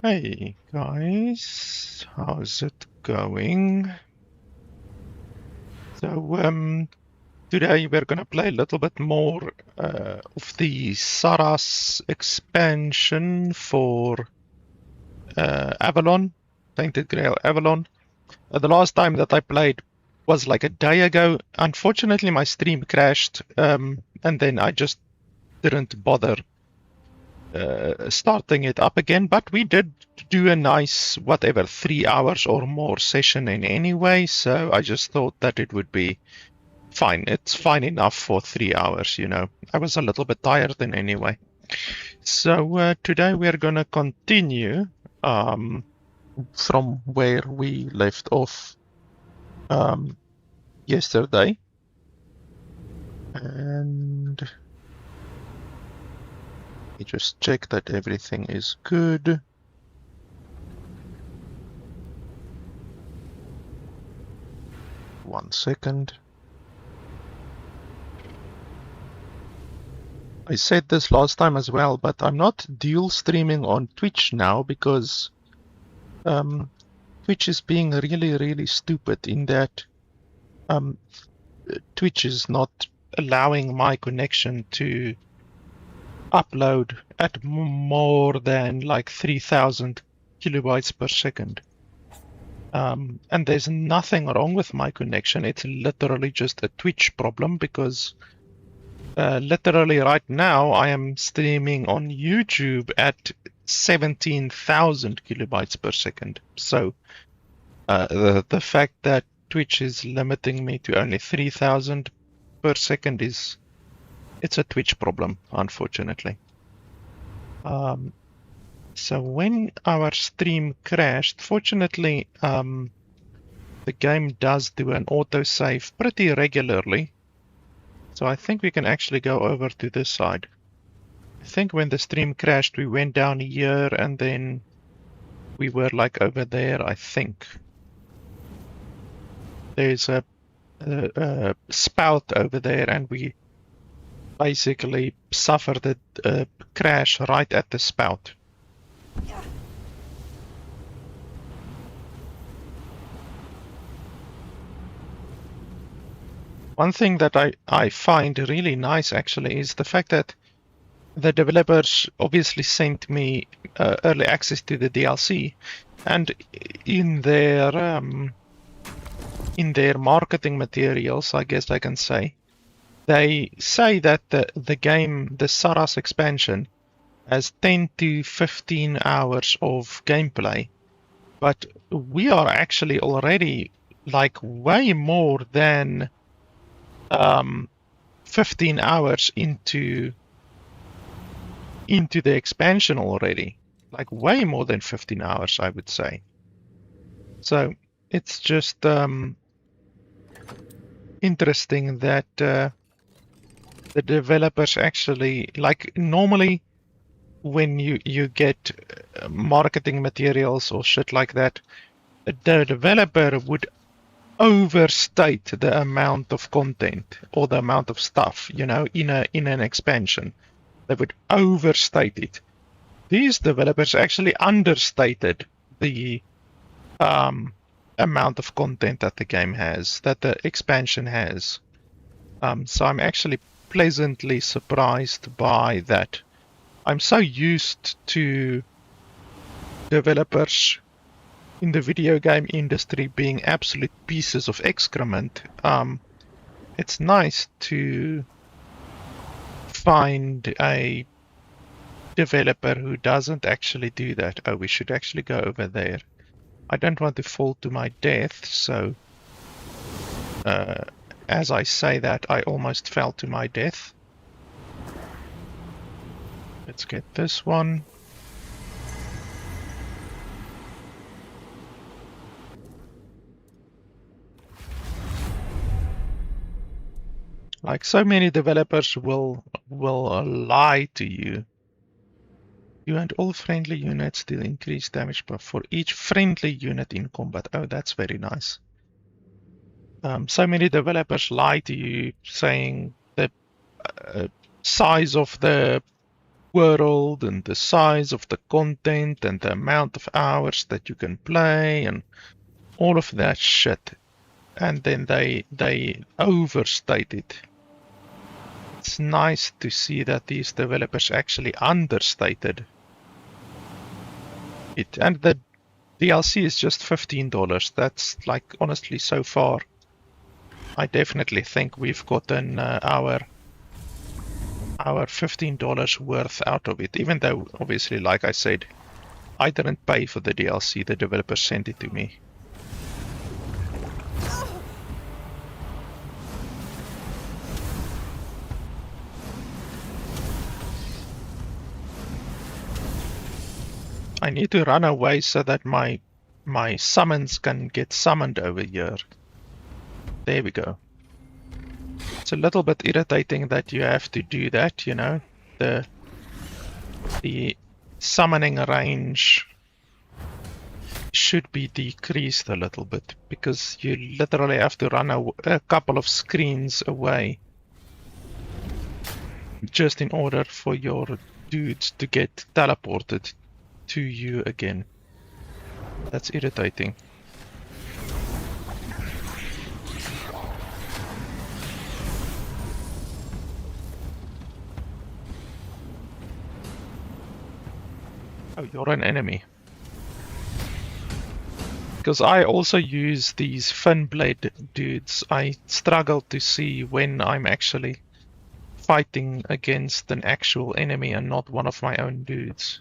Hey guys, how's it going? So today we're gonna play a little bit more of the Sarras expansion for Avalon, Tainted Grail Avalon. The last time that I played was like a day ago. Unfortunately, my stream crashed, and then I just didn't bother starting it up again, but we did do a nice, 3 hours or more session in anyway, so I just thought that it would be fine. It's fine enough for 3 hours, you know. I was a little bit tired then anyway. So today we're gonna continue from where we left off yesterday. And let me just check that everything is good. One second. I said this last time as well, but I'm not dual streaming on Twitch now because Twitch is being really stupid in that Twitch is not allowing my connection to upload at more than like 3000 kilobytes per second. And there's nothing wrong with my connection. It's literally just a Twitch problem because literally right now I am streaming on YouTube at 17,000 kilobytes per second. So the fact that Twitch is limiting me to only 3,000 per second it's a Twitch problem, unfortunately. So when our stream crashed, fortunately, the game does do an autosave pretty regularly. So I think we can actually go over to this side. I think when the stream crashed, we went down here and then we were like over there, I think. There's a spout over there and we basically suffered a crash right at the spout. One thing that I find really nice actually is the fact that the developers obviously sent me early access to the DLC, and in their marketing materials, I guess I can say, they say that the game, the Sarras expansion, has 10 to 15 hours of gameplay, but we are actually already like way more than 15 hours into the expansion already, like way more than 15 hours, I would say. So it's just interesting that the developers actually, like normally when you get marketing materials or shit like that, the developer would overstate the amount of content or the amount of stuff, you know, in an expansion. They would overstate it. These developers actually understated the amount of content that the game has, that the expansion has. So I'm actually pleasantly surprised by that. I'm so used to developers in the video game industry being absolute pieces of excrement. It's nice to find a developer who doesn't actually do that. Oh, we should actually go over there. I don't want to fall to my death, so as I say that, I almost fell to my death. Let's get this one. Like so many developers will lie to you. You and all friendly units deal increased damage for each friendly unit in combat. Oh, that's very nice. So many developers lie to you saying the size of the world and the size of the content and the amount of hours that you can play and all of that shit. And then they overstate it. It's nice to see that these developers actually understated it. And the DLC is just $15. That's like, honestly, so far, I definitely think we've gotten our $15 worth out of it. Even though, obviously, like I said, I didn't pay for the DLC. The developer sent it to me. I need to run away so that my summons can get summoned over here. There we go. It's a little bit irritating that you have to do that, you know. The summoning range should be decreased a little bit because you literally have to run a couple of screens away just in order for your dudes to get teleported to you again. That's irritating. Oh, you're an enemy. Because I also use these fin blade dudes, I struggle to see when I'm actually fighting against an actual enemy and not one of my own dudes.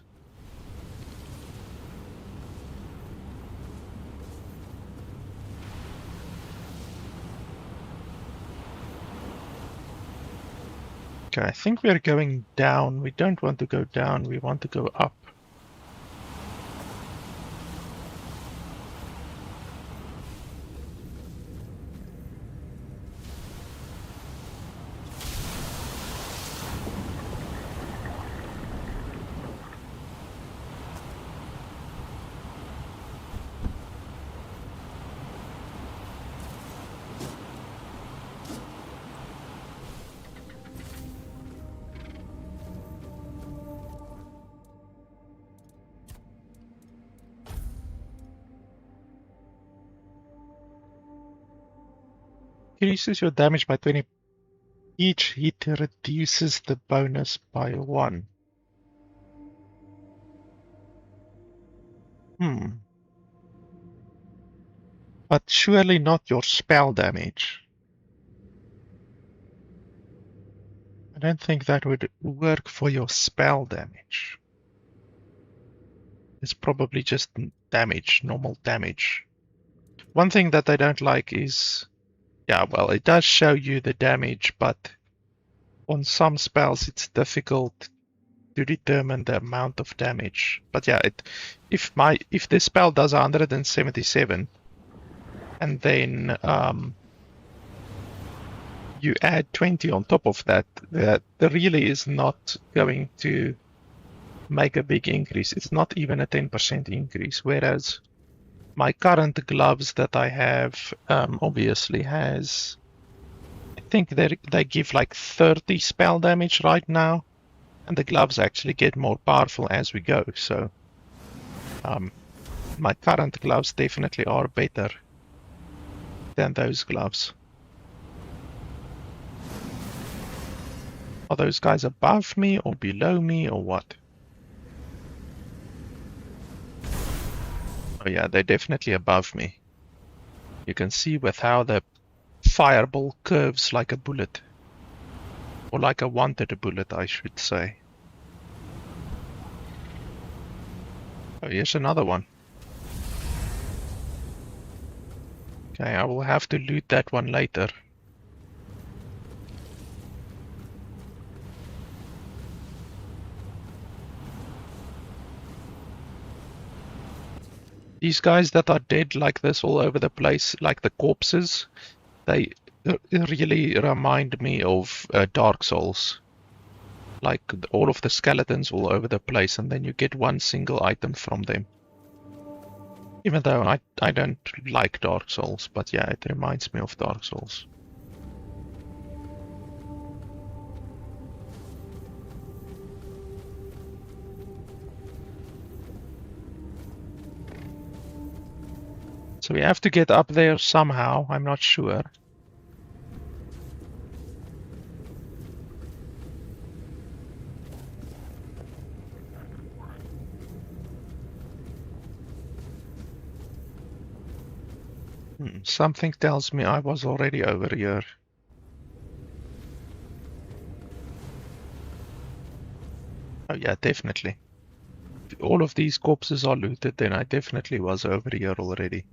Okay, I think we're going down. We don't want to go down, we want to go up. Increases your damage by 20. Each hit reduces the bonus by 1. But surely not your spell damage. I don't think that would work for your spell damage. It's probably just damage, normal damage. One thing that I don't like is, yeah, well, it does show you the damage, but on some spells it's difficult to determine the amount of damage. But yeah, if the spell does 177 and then you add 20 on top of that, that really is not going to make a big increase. It's not even a 10% increase, whereas my current gloves that I have obviously has, I think they give like 30 spell damage right now, and the gloves actually get more powerful as we go. So my current gloves definitely are better than those gloves. Are those guys above me or below me or what? Oh yeah, they're definitely above me. You can see with how the fireball curves like a bullet. Or like a wanted bullet, I should say. Oh, here's another one. Okay, I will have to loot that one later. These guys that are dead like this all over the place, like the corpses, they really remind me of Dark Souls. Like all of the skeletons all over the place, and then you get one single item from them. Even though I don't like Dark Souls, but yeah, it reminds me of Dark Souls. So we have to get up there somehow. I'm not sure. Something tells me I was already over here. Oh yeah, definitely. If all of these corpses are looted, then I definitely was over here already.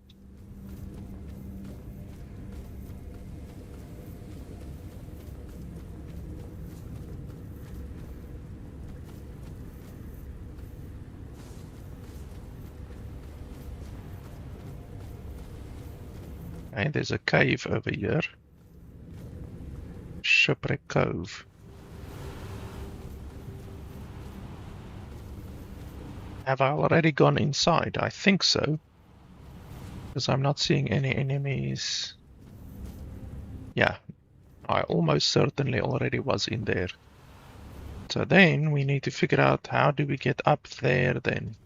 Okay, there's a cave over here. Shipwreck Cove. Have I already gone inside? I think so. Because I'm not seeing any enemies. Yeah, I almost certainly already was in there. So then we need to figure out how do we get up there then.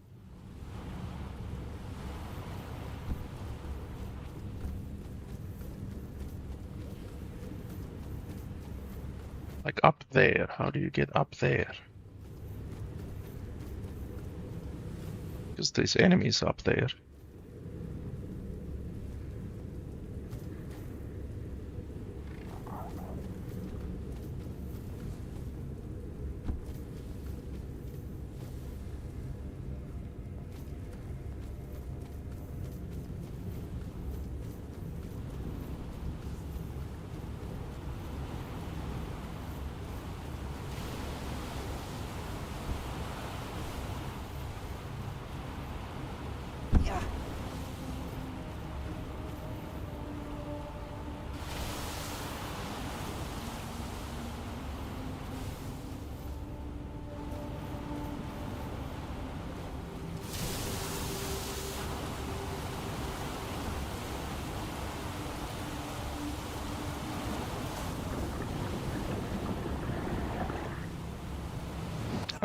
Like up there, how do you get up there? Because there's enemies up there.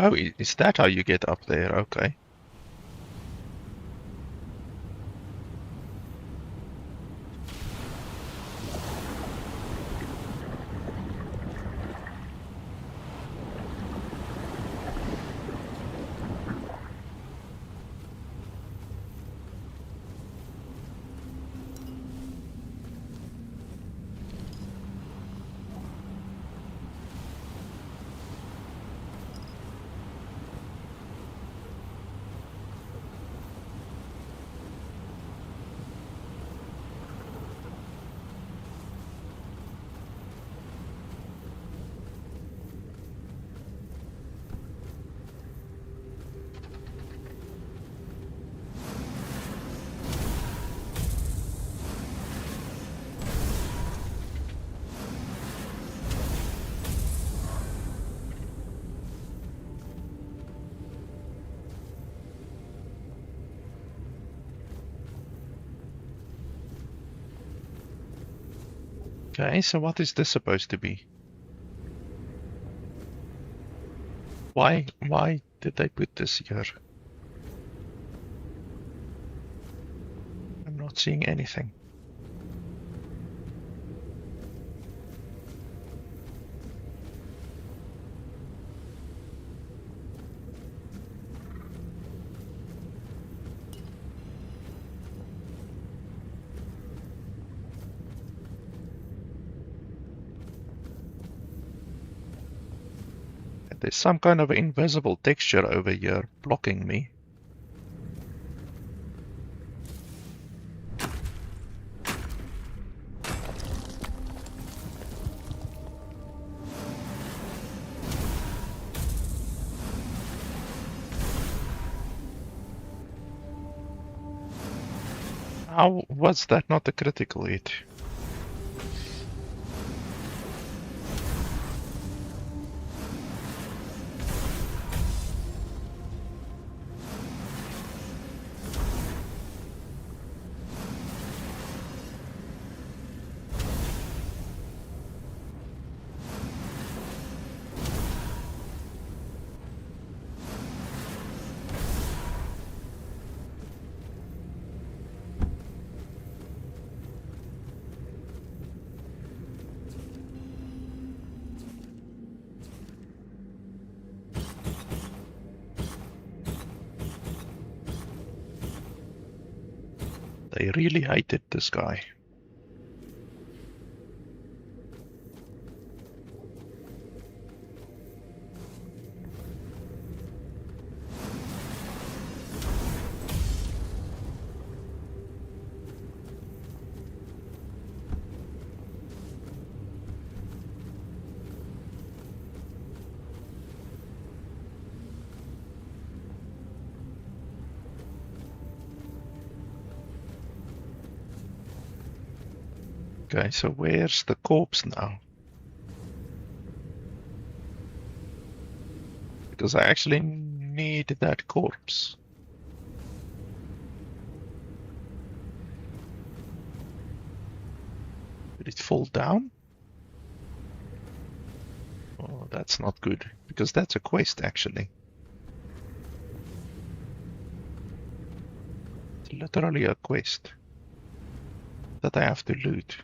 Oh, is that how you get up there? Okay. Okay, so what is this supposed to be? Why did they put this here? I'm not seeing anything. There's some kind of invisible texture over here blocking me. How was that not a critical hit? They really hated this guy. Okay, so where's the corpse now? Because I actually need that corpse. Did it fall down? Oh, that's not good, because that's a quest actually. It's literally a quest that I have to loot.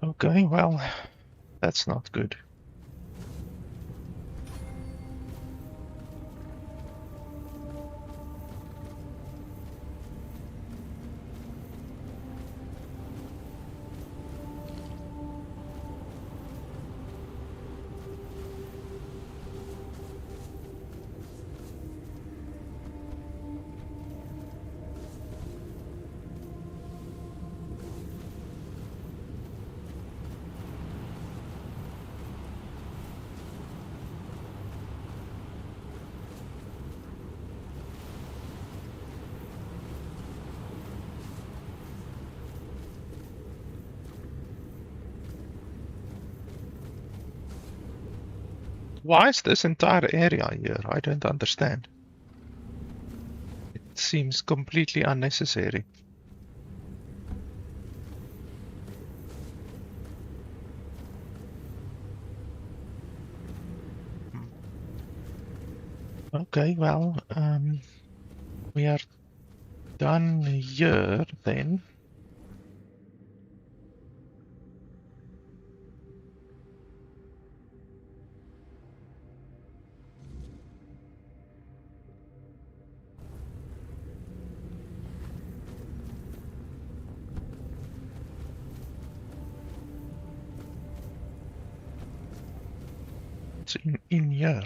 Okay, well, that's not good. Why is this entire area here? I don't understand. It seems completely unnecessary. Okay, well, we are done here then. It's in here.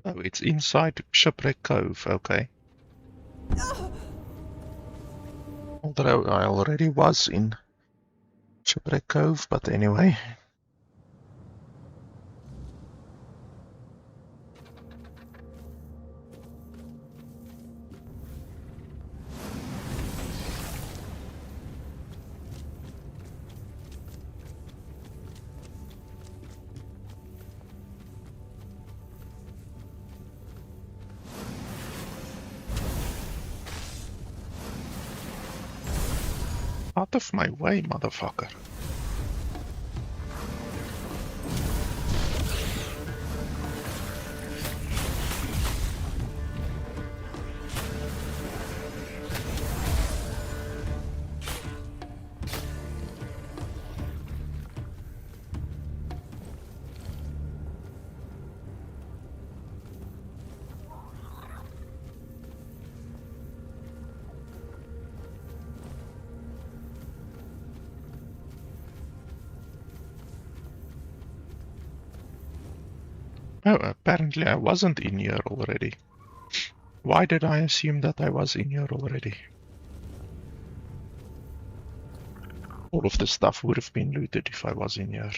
Oh, it's inside Shipwreck Cove, okay. Although I already was in Shipwreck Cove, but anyway. Out of my way, motherfucker. Oh, apparently I wasn't in here already. Why did I assume that I was in here already? All of the stuff would have been looted if I was in here.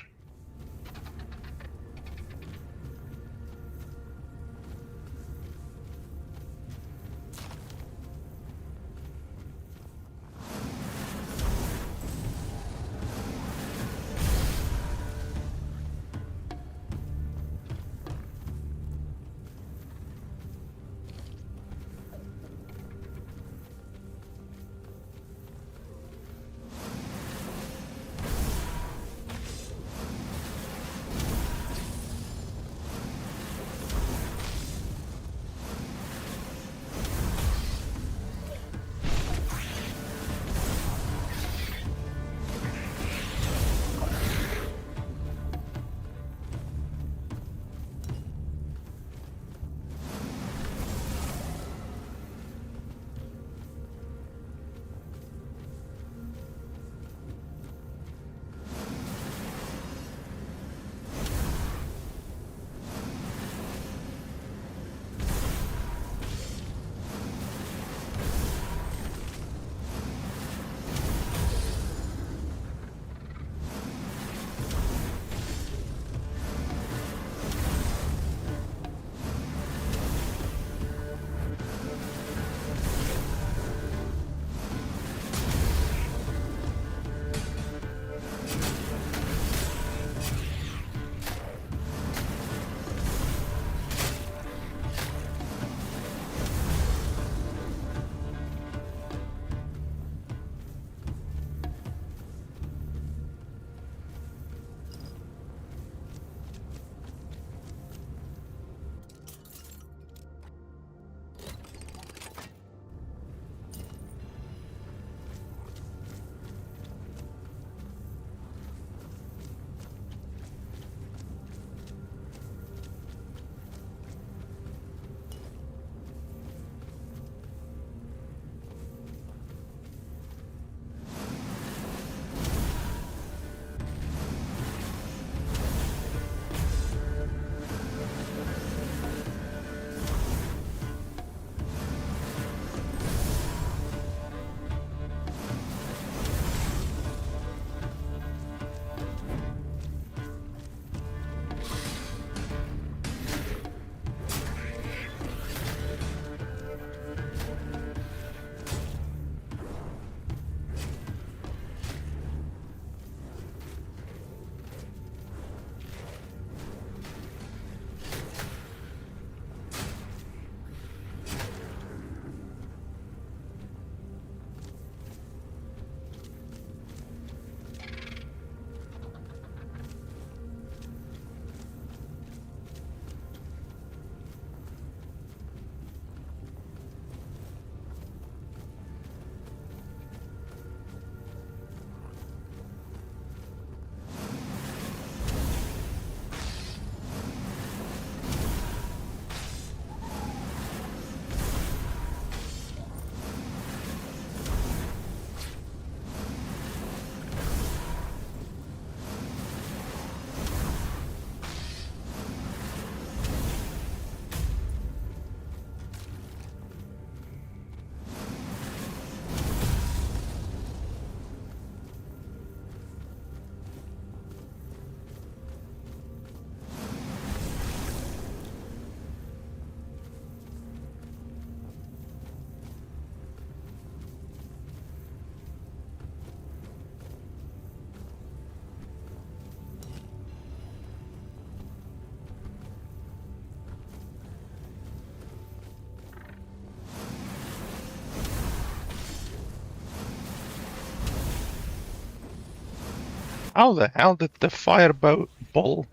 How the hell did the firebolt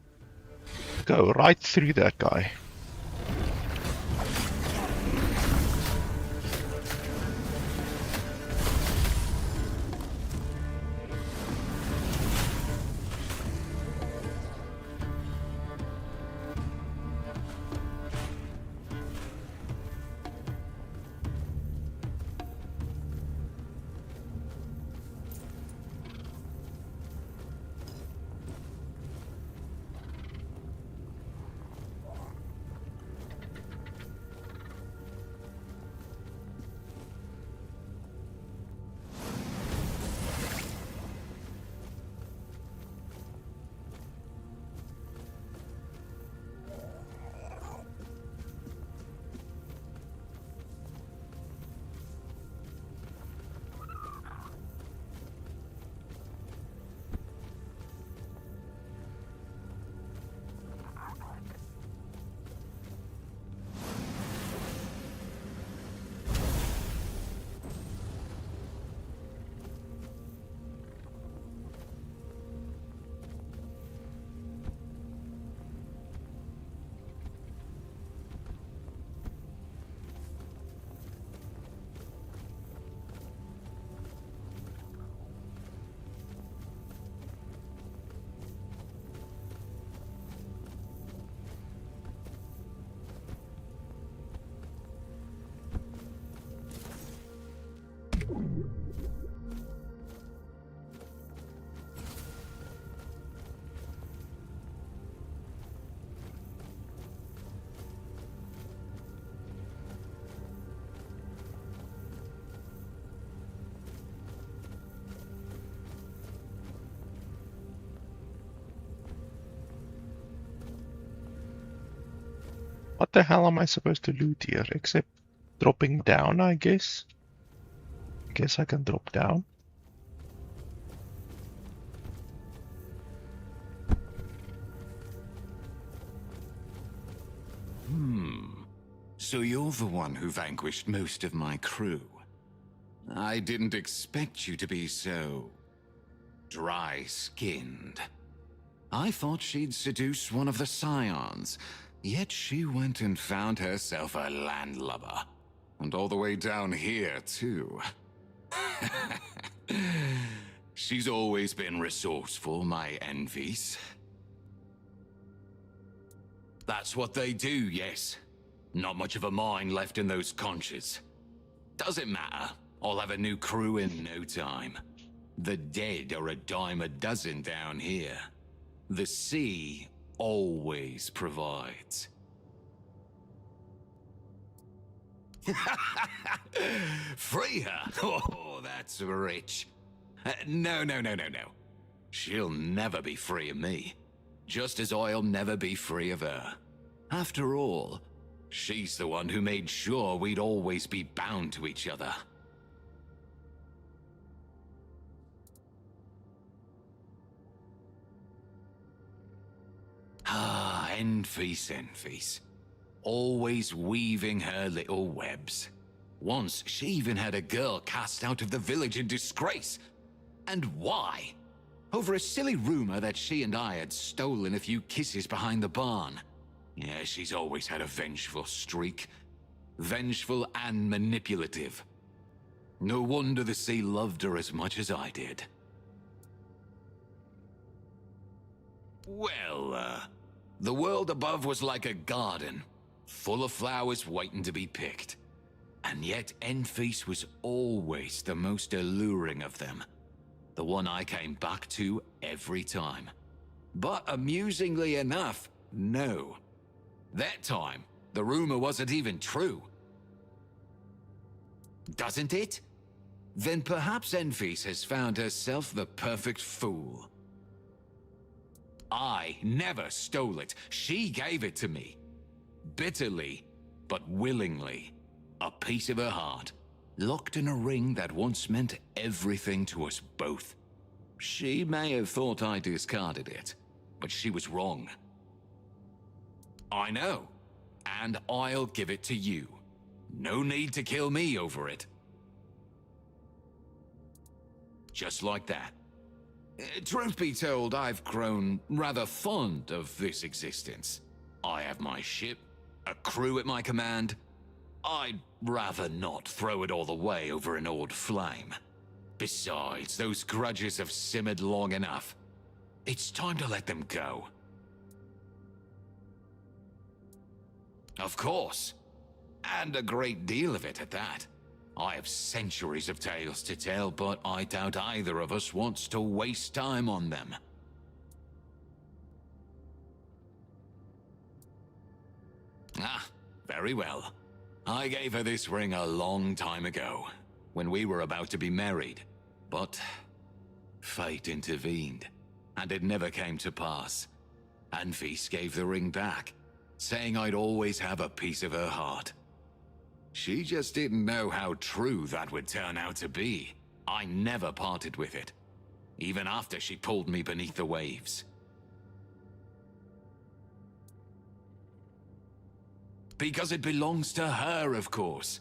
go right through that guy? What the hell am I supposed to loot here? Except dropping down, I guess. Guess I can drop down. So you're the one who vanquished most of my crew. I didn't expect you to be so dry-skinned. I thought she'd seduce one of the scions, yet she went and found herself a landlubber. And all the way down here, too. She's always been resourceful, my envies. That's what they do, yes. Not much of a mind left in those conches. Doesn't matter. I'll have a new crew in no time. The dead are a dime a dozen down here. The sea always provides. Free her? Oh, that's rich. No. She'll never be free of me. Just as I'll never be free of her. After all, she's the one who made sure we'd always be bound to each other. Ah, Enfys. Always weaving her little webs. Once, she even had a girl cast out of the village in disgrace. And why? Over a silly rumor that she and I had stolen a few kisses behind the barn. Yeah, she's always had a vengeful streak. Vengeful and manipulative. No wonder the sea loved her as much as I did. Well, the world above was like a garden, full of flowers waiting to be picked. And yet Enfys was always the most alluring of them. The one I came back to every time. But amusingly enough, no. That time, the rumor wasn't even true. Doesn't it? Then perhaps Enfys has found herself the perfect fool. I never stole it. She gave it to me. Bitterly, but willingly. A piece of her heart, locked in a ring that once meant everything to us both. She may have thought I discarded it, but she was wrong. I know, and I'll give it to you. No need to kill me over it. Just like that. Truth be told, I've grown rather fond of this existence. I have my ship, a crew at my command. I'd rather not throw it all away over an old flame. Besides, those grudges have simmered long enough. It's time to let them go. Of course. And a great deal of it at that. I have centuries of tales to tell, but I doubt either of us wants to waste time on them. Ah, very well. I gave her this ring a long time ago, when we were about to be married. But fate intervened, and it never came to pass. Enfys gave the ring back, saying I'd always have a piece of her heart. She just didn't know how true that would turn out to be. I never parted with it, even after she pulled me beneath the waves. Because it belongs to her, of course.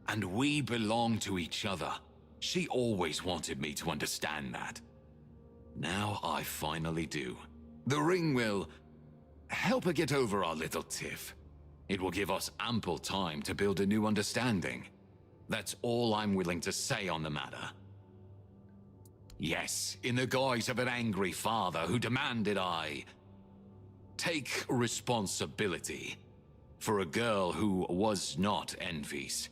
And we belong to each other. She always wanted me to understand that. Now I finally do. The ring will help her get over our little tiff. It will give us ample time to build a new understanding. That's all I'm willing to say on the matter. Yes, in the guise of an angry father who demanded I take responsibility for a girl who was not Enfys.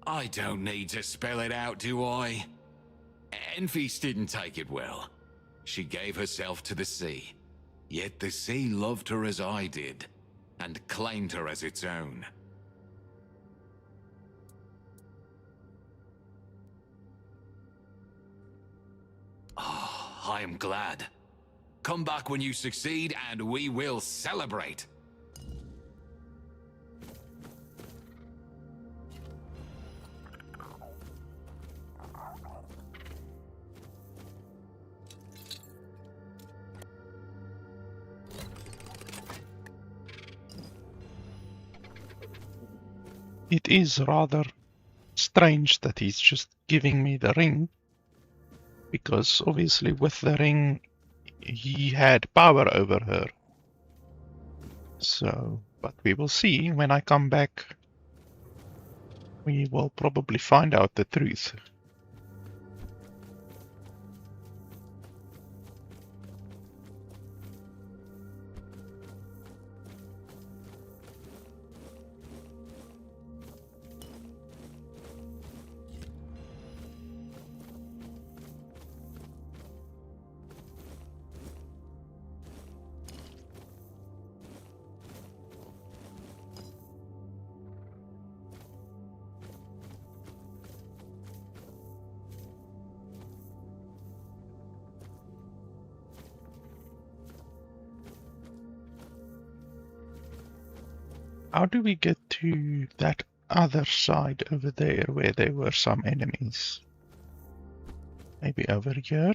I don't need to spell it out, do I? Enfys didn't take it well. She gave herself to the sea. Yet the sea loved her as I did, and claimed her as its own. I am glad. Come back when you succeed, and we will celebrate. It is rather strange that he's just giving me the ring, because obviously with the ring he had power over her. So, but we will see when I come back. We will probably find out the truth. How do we get to that other side over there where there were some enemies? Maybe over here?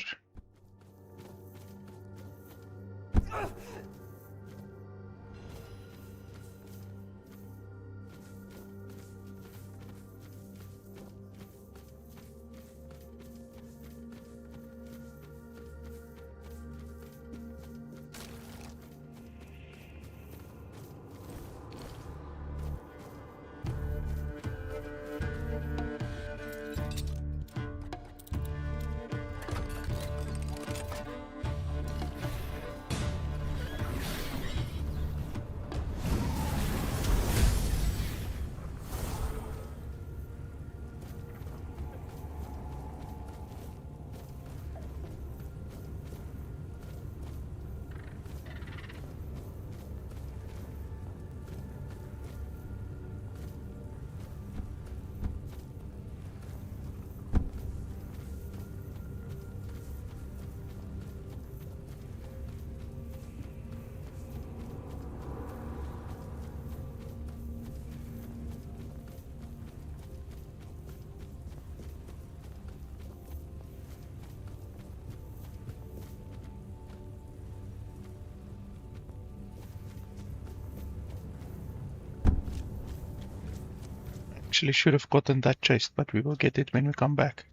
Actually should have gotten that chest, but we will get it when we come back.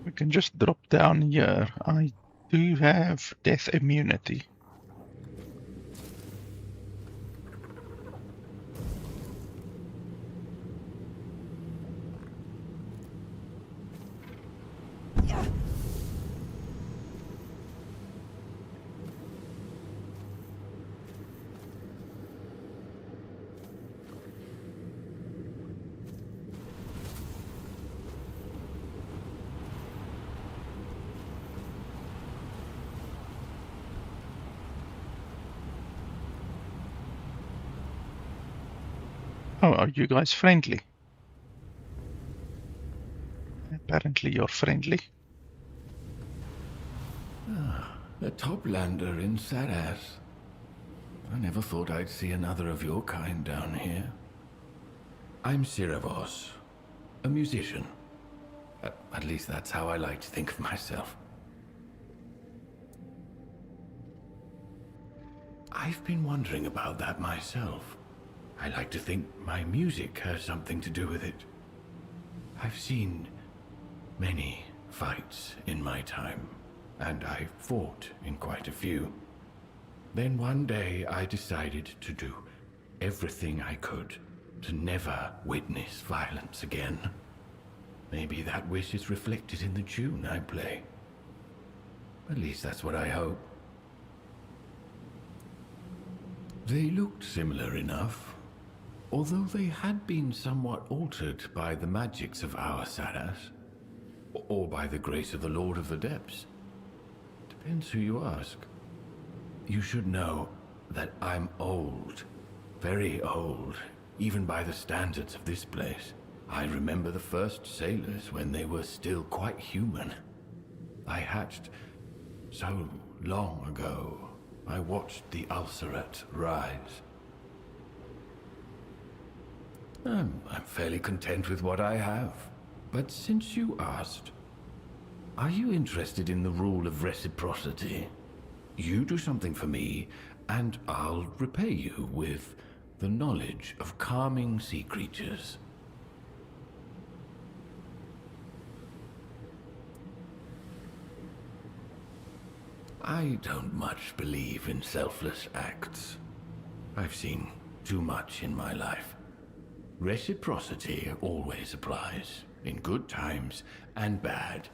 We can just drop down here. I do have death immunity. Oh, are you guys friendly? Apparently you're friendly. A toplander in Sarras. I never thought I'd see another of your kind down here. I'm Siravos, a musician. At least that's how I like to think of myself. I've been wondering about that myself. I like to think my music has something to do with it. I've seen many fights in my time. and I fought in quite a few. Then one day I decided to do everything I could to never witness violence again. Maybe that wish is reflected in the tune I play. At least that's what I hope. They looked similar enough, although they had been somewhat altered by the magics of our Sarras, or by the grace of the Lord of the Depths. Depends who you ask. You should know that I'm old, very old, even by the standards of this place. I remember the first sailors when they were still quite human. I hatched so long ago. I watched the Ulcerat rise. I'm fairly content with what I have. But since you asked, are you interested in the rule of reciprocity? You do something for me, and I'll repay you with the knowledge of calming sea creatures. I don't much believe in selfless acts. I've seen too much in my life. Reciprocity always applies, in good times and bad.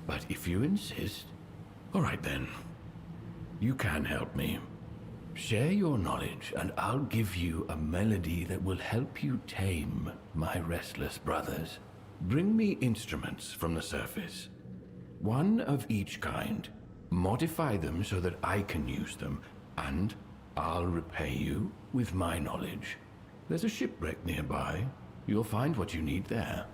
But if you insist, all right then. You can help me. Share your knowledge, and I'll give you a melody that will help you tame my restless brothers. Bring me instruments from the surface, one of each kind. Modify them so that I can use them, and I'll repay you with my knowledge. There's a shipwreck nearby. You'll find what you need there.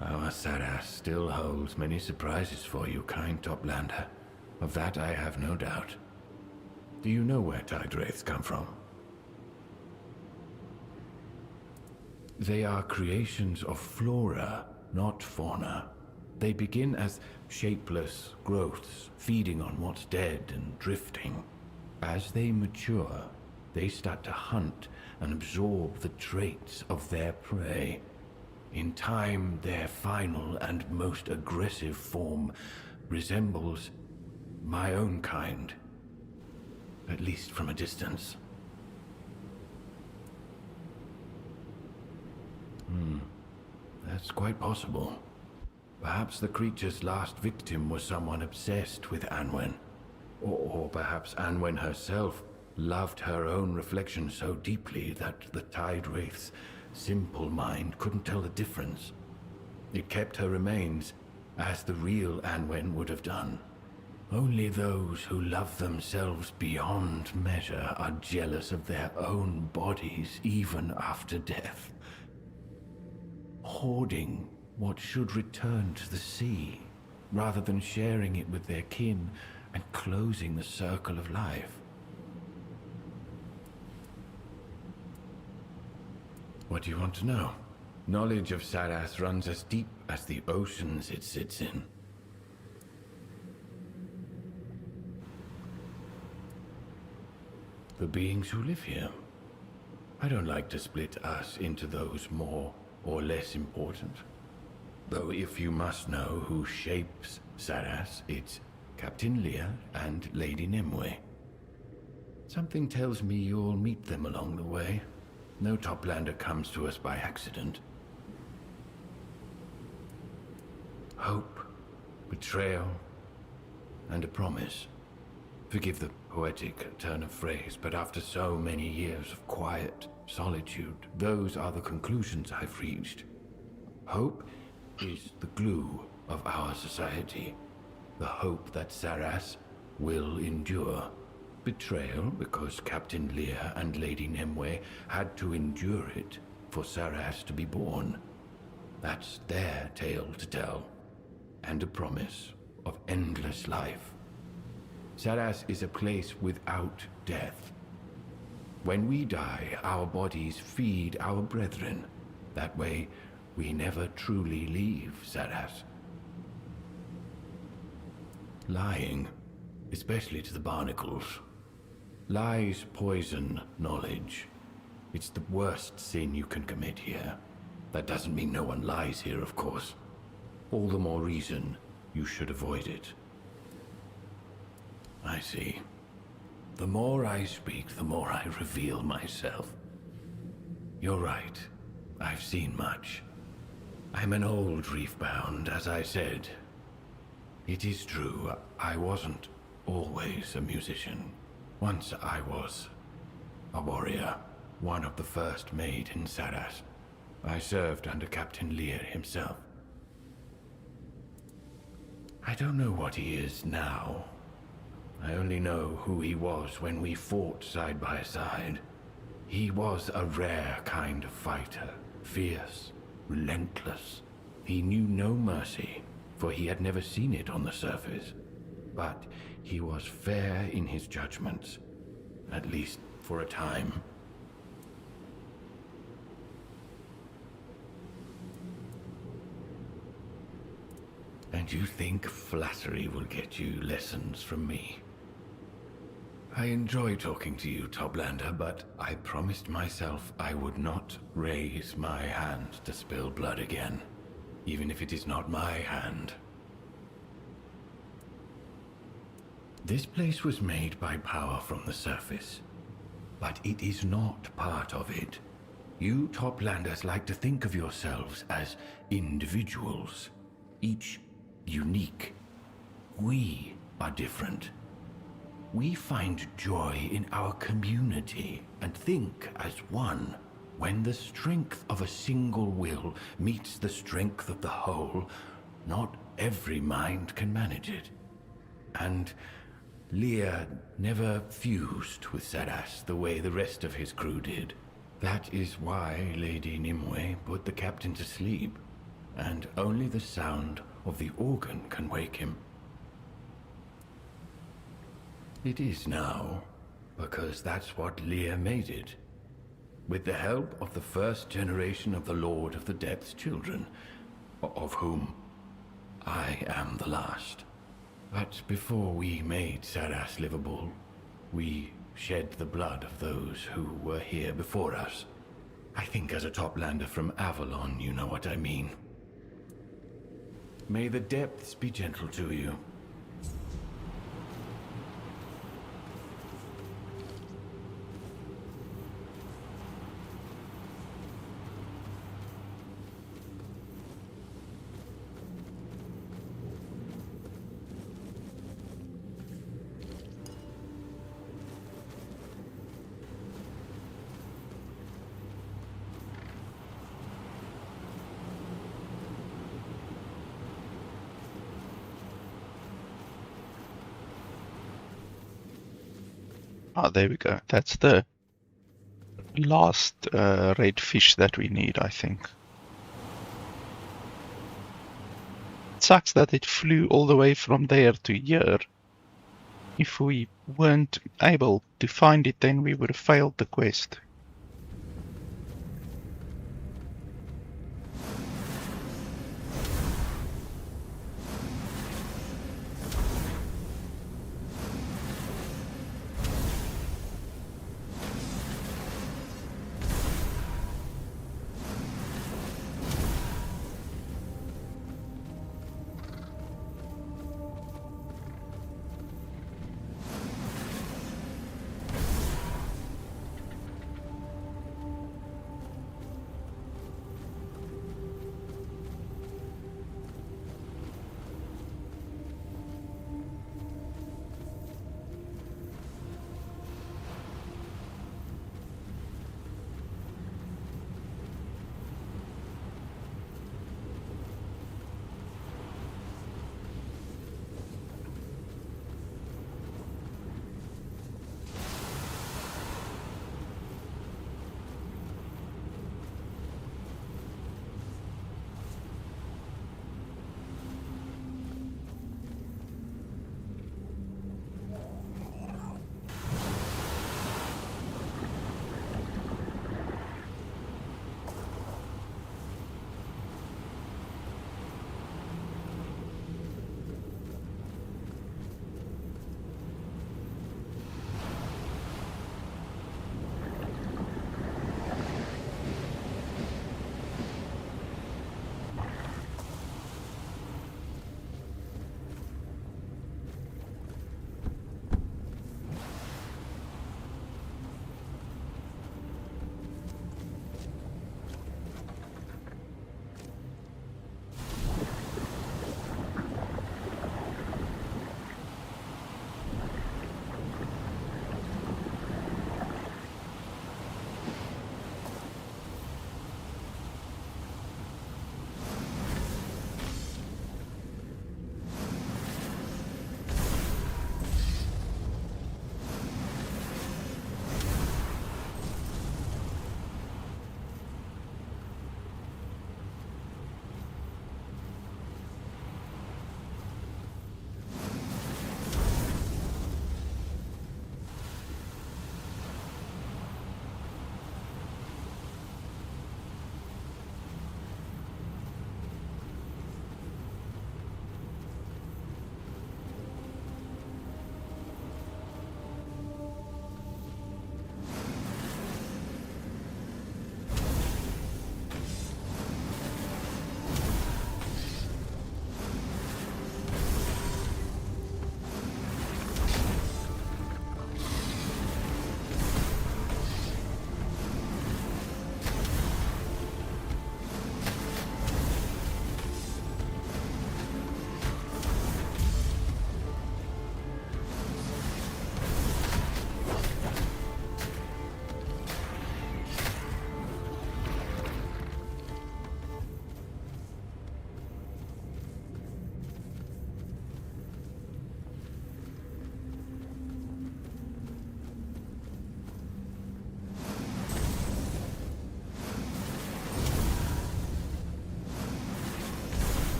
Our Sarras still holds many surprises for you, kind Toplander. Of that I have no doubt. Do you know where tide wraiths come from? They are creations of flora, not fauna. They begin as shapeless growths, feeding on what's dead and drifting. As they mature, they start to hunt and absorb the traits of their prey. In time, their final and most aggressive form resembles my own kind. At least from a distance. That's quite possible. Perhaps the creature's last victim was someone obsessed with Anwen. Or perhaps Anwen herself loved her own reflection so deeply that the Tide Wraith's simple mind couldn't tell the difference. It kept her remains, as the real Anwen would have done. Only those who love themselves beyond measure are jealous of their own bodies even after death. Hoarding what should return to the sea, rather than sharing it with their kin and closing the circle of life. What do you want to know? Knowledge of Sarras runs as deep as the oceans it sits in. The beings who live here. I don't like to split us into those more or less important. Though if you must know who shapes Sarras, it's Captain Lear and Lady Nimue. Something tells me you'll meet them along the way. No Toplander comes to us by accident. Hope, betrayal, and a promise. Forgive the poetic turn of phrase, but after so many years of quiet solitude, those are the conclusions I've reached. Hope is the glue of our society. The hope that Sarras will endure. Betrayal because Captain Lear and Lady Nimue had to endure it for Sarras to be born. That's their tale to tell. And a promise of endless life. Sarras is a place without death. When we die, our bodies feed our brethren. That way, we never truly leave Sarras. Lying especially to the barnacles. Lies poison knowledge. It's the worst sin you can commit here. That doesn't mean no one lies here, of course. All the more reason you should avoid it. I see. The more I speak, the more I reveal myself. You're right. I've seen much. I'm an old reef-bound, as I said. It is true, I wasn't always a musician. Once I was a warrior, one of the first made in Sarras. I served under Captain Lear himself. I don't know what he is now. I only know who he was when we fought side by side. He was a rare kind of fighter, fierce, relentless. He knew no mercy, for he had never seen it on the surface. But he was fair in his judgments, at least for a time. And you think flattery will get you lessons from me? I enjoy talking to you, Toplander, but I promised myself I would not raise my hand to spill blood again, even if it is not my hand. This place was made by power from the surface, but it is not part of it. You Toplanders like to think of yourselves as individuals, each unique. We are different. We find joy in our community and think as one. When the strength of a single will meets the strength of the whole, not every mind can manage it. And Lear never fused with Sarras the way the rest of his crew did. That is why Lady Nimue put the captain to sleep, and only the sound of the organ can wake him. It is now, because that's what Lear made it. With the help of the first generation of the Lord of the Depths children, of whom I am the last. But before we made Sarras livable, we shed the blood of those who were here before us. I think as a Toplander from Avalon, you know what I mean. May the depths be gentle to you. Ah, there we go. That's the last red fish that we need, I think. It sucks that it flew all the way from there to here. If we weren't able to find it, then we would have failed the quest.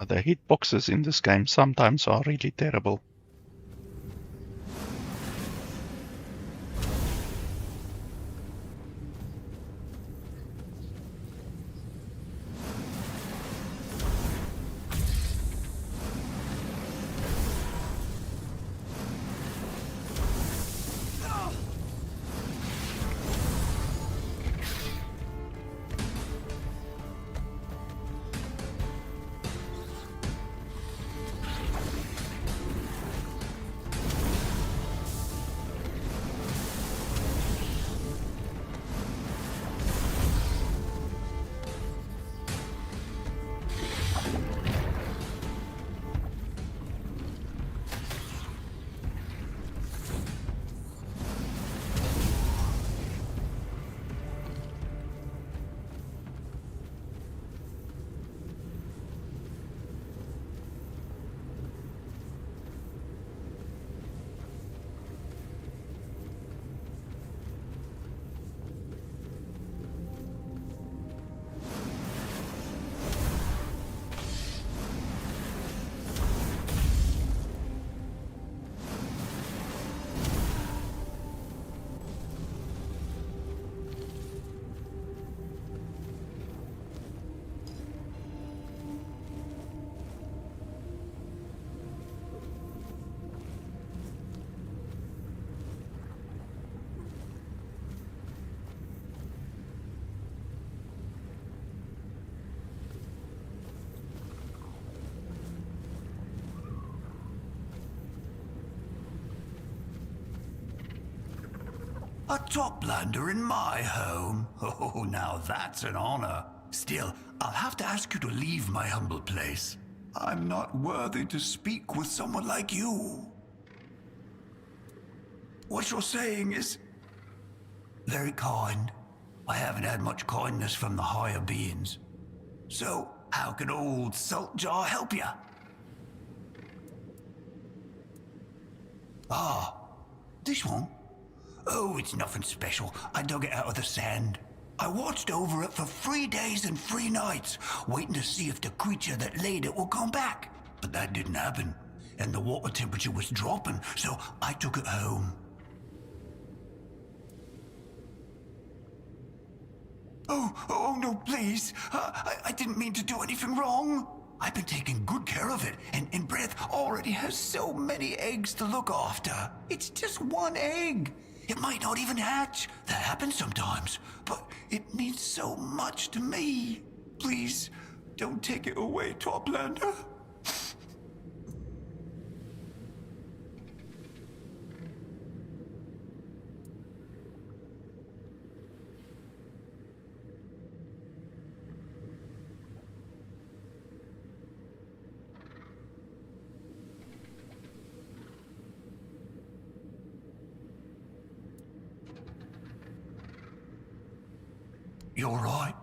The hitboxes in this game sometimes are really terrible. A toplander in my home? Oh, now that's an honor. Still, I'll have to ask you to leave my humble place. I'm not worthy to speak with someone like you. What you're saying is very kind. I haven't had much kindness from the higher beings. So, how can old Saltjaw help you? Ah, this one? Oh, it's nothing special. I dug it out of the sand. I watched over it for 3 days and 3 nights, waiting to see if the creature that laid it would come back. But that didn't happen, and the water temperature was dropping, so I took it home. Oh, no, please. I didn't mean to do anything wrong. I've been taking good care of it, and Breath already has so many eggs to look after. It's just 1 egg. It might not even hatch. That happens sometimes, but it means so much to me. Please, don't take it away, Toplander. You're right.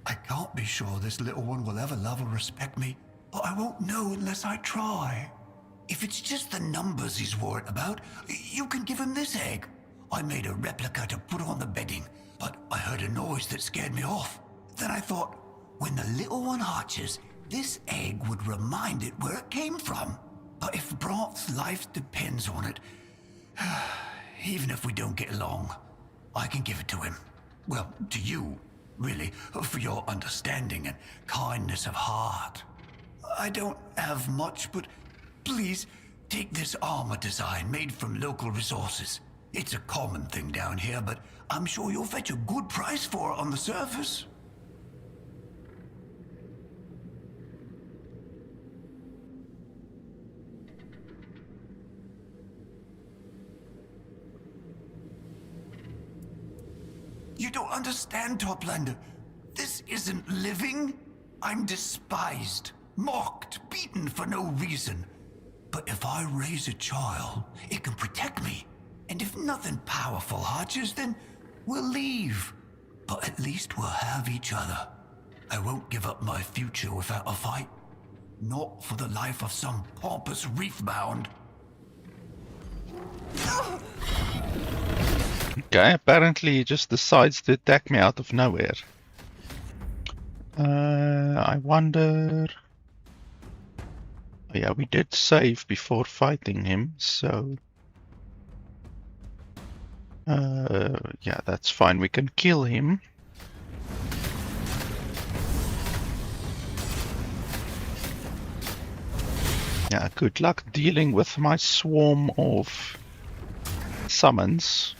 I can't be sure this little one will ever love or respect me, but I won't know unless I try. If it's just the numbers he's worried about, you can give him this egg. I made a replica to put on the bedding, but I heard a noise that scared me off. Then I thought, when the little one hatches, this egg would remind it where it came from. But if Brant's life depends on it, even if we don't get along, I can give it to him. Well, to you, really, for your understanding and kindness of heart. I don't have much, but please take this armor design made from local resources. It's a common thing down here, but I'm sure you'll fetch a good price for it on the surface. You don't understand, Toplander. This isn't living. I'm despised, mocked, beaten for no reason. But if I raise a child, it can protect me. And if nothing powerful hatches, then we'll leave. But at least we'll have each other. I won't give up my future without a fight. Not for the life of some pompous reef-bound. Okay, apparently he just decides to attack me out of nowhere. I wonder... Yeah, we did save before fighting him, so... yeah, that's fine. We can kill him. Yeah, good luck dealing with my swarm of summons.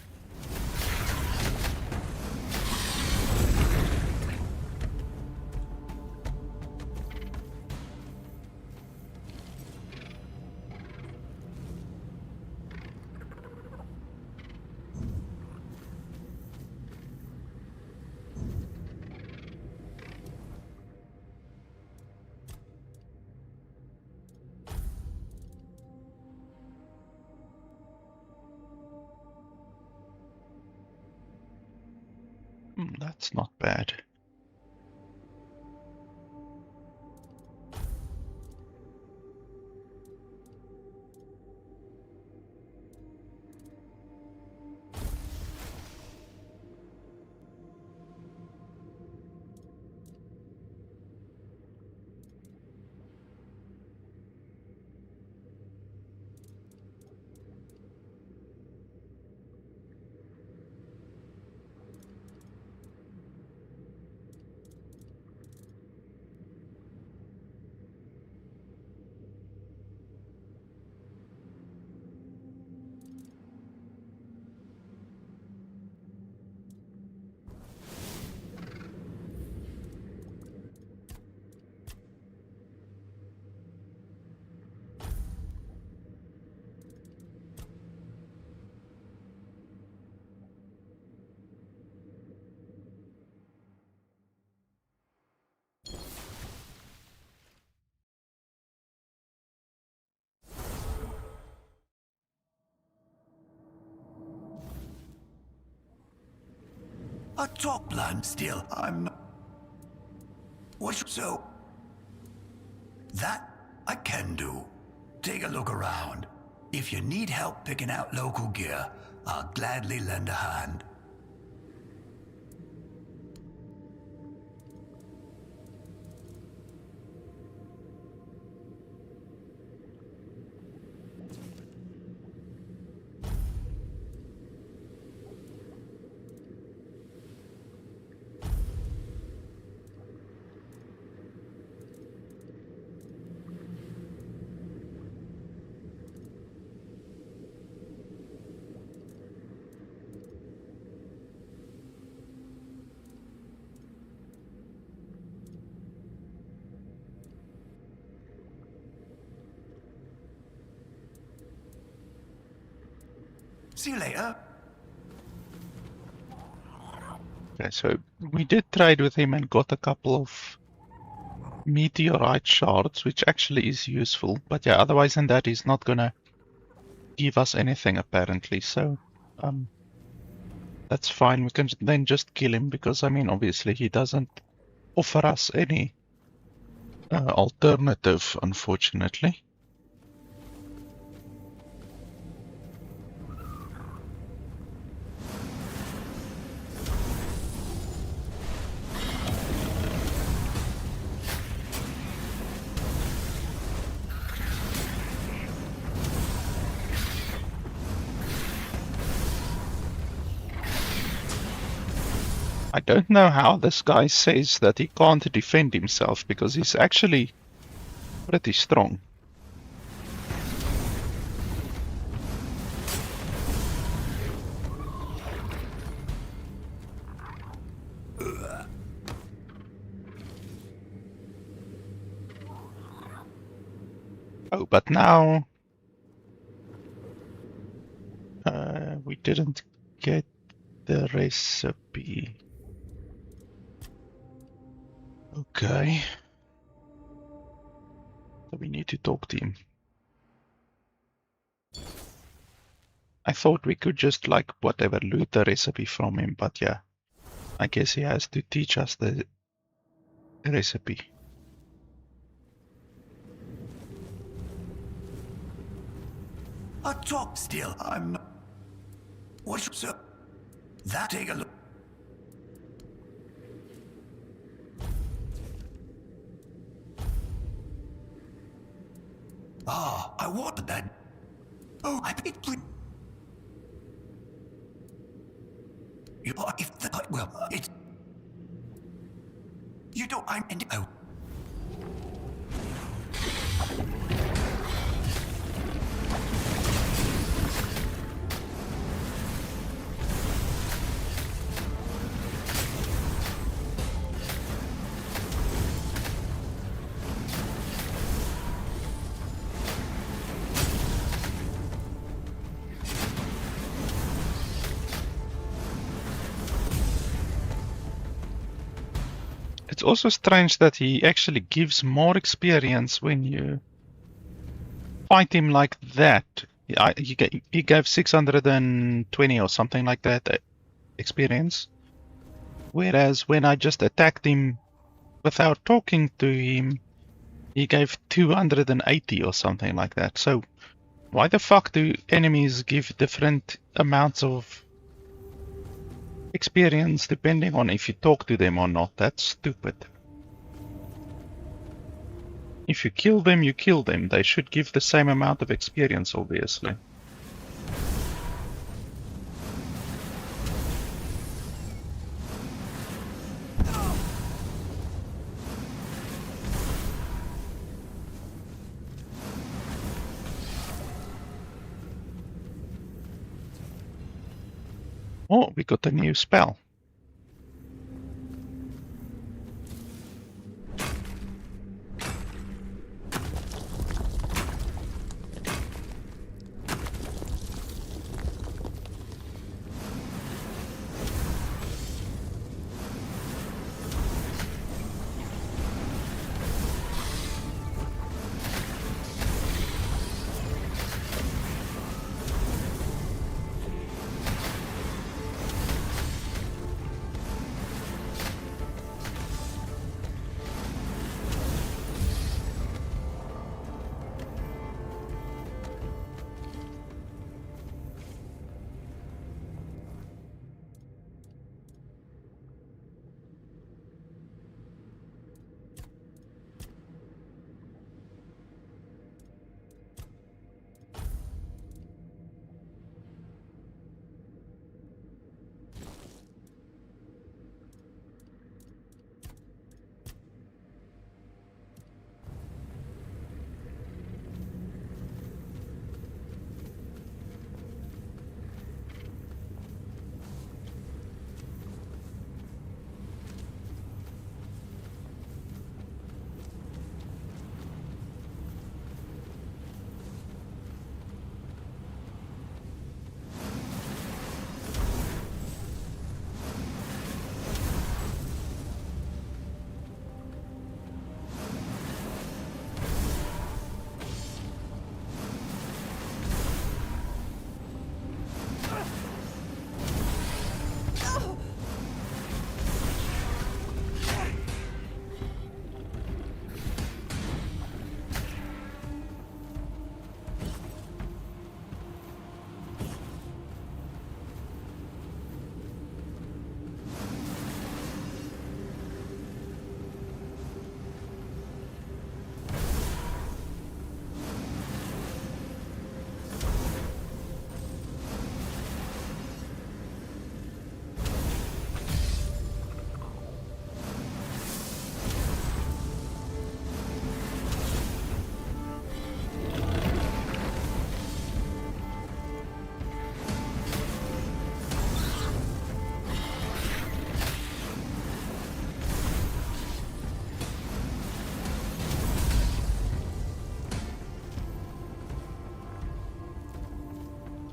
That's not bad. A top land still. I'm not... What so? That I can do. Take a look around. If you need help picking out local gear, I'll gladly lend a hand. See you later. Okay, so we did trade with him and got a couple of meteorite shards, which actually is useful. But yeah, otherwise than that, he's not gonna give us anything apparently. So that's fine. We can then just kill him because, I mean, obviously he doesn't offer us any alternative, unfortunately. I don't know how this guy says that he can't defend himself, because he's actually pretty strong. Oh, but now we didn't get the recipe. Okay. So we need to talk to him. I thought we could just, like, whatever, loot the recipe from him, but yeah. I guess he has to teach us the recipe. A top still. I'm not... What so? That take a look. Ah, I wanted that. Oh, I picked. You know, if the, well, it's. You know, I'm in. Oh. It's also strange that he actually gives more experience when you fight him like that. He gave 620 or something like that experience. Whereas when I just attacked him without talking to him, he gave 280 or something like that. So why the fuck do enemies give different amounts of experience depending on if you talk to them or not? That's stupid. If you kill them, you kill them. They should give the same amount of experience, obviously. Oh, we got a new spell.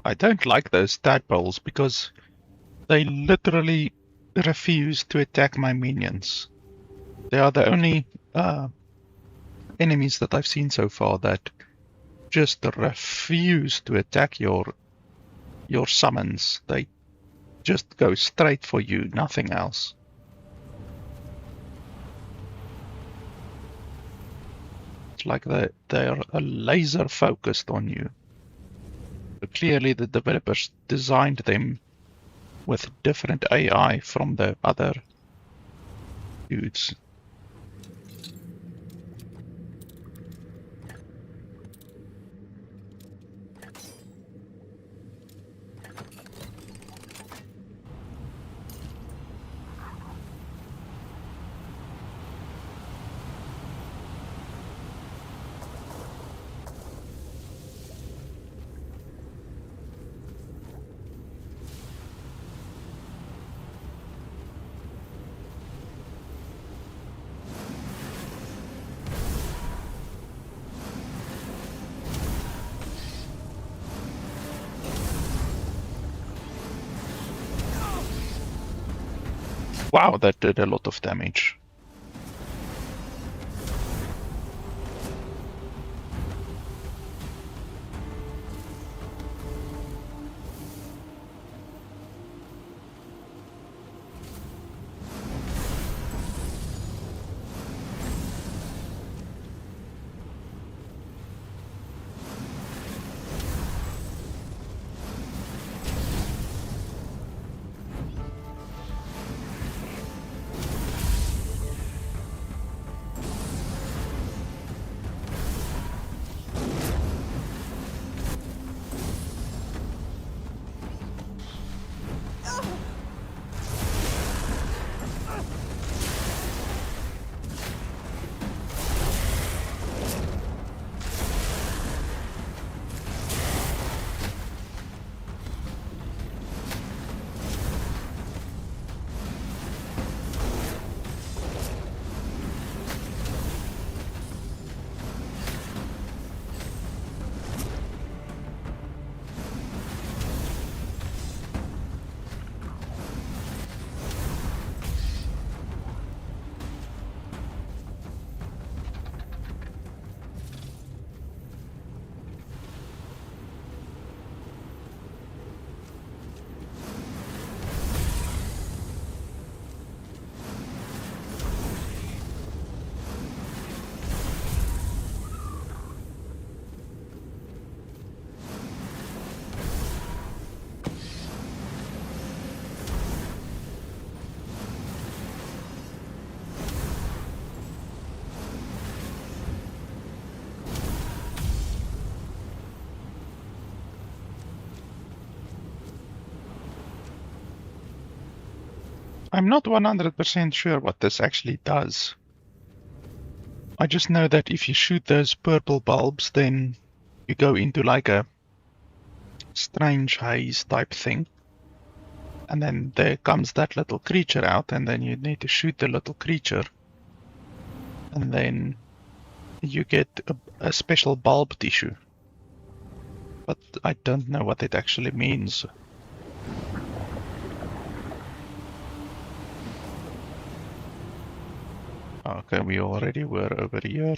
I don't like those tadpoles because they literally refuse to attack my minions. They are the only enemies that I've seen so far that just refuse to attack your summons. They just go straight for you, nothing else. It's like they're laser focused on you. But clearly the developers designed them with different AI from the other dudes. Wow, that did a lot of damage. I'm not 100% sure what this actually does. I just know that if you shoot those purple bulbs, then you go into like a strange haze type thing. And then there comes that little creature out, and then you need to shoot the little creature. And then you get a special bulb tissue. But I don't know what it actually means. Okay, we already were over here.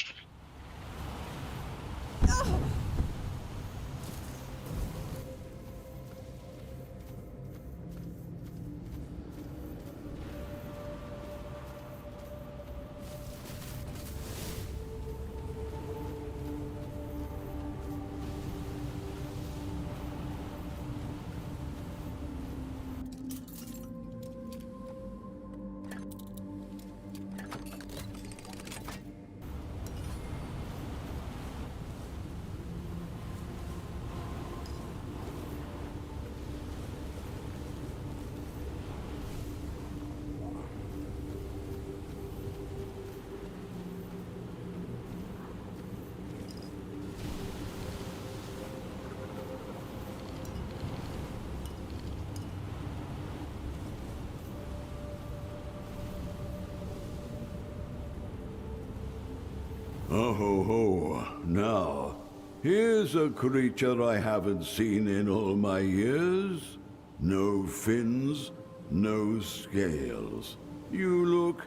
Oh ho ho. Now, here's a creature I haven't seen in all my years. No fins, no scales. You look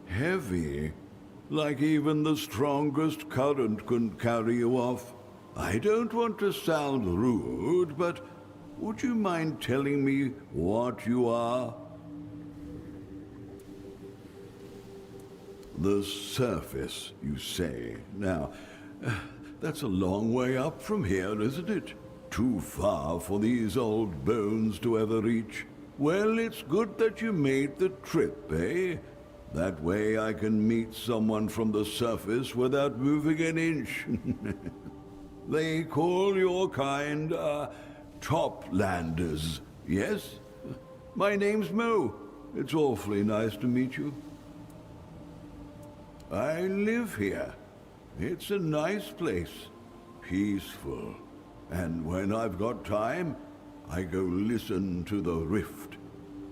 heavy, like even the strongest current couldn't carry you off. I don't want to sound rude, but would you mind telling me what you are? The surface, you say. Now, that's a long way up from here, isn't it? Too far for these old bones to ever reach. Well, it's good that you made the trip, eh? That way I can meet someone from the surface without moving an inch. They call your kind, toplanders, yes? My name's Mo. It's awfully nice to meet you. I live here. It's a nice place, peaceful. And when I've got time, I go listen to the rift.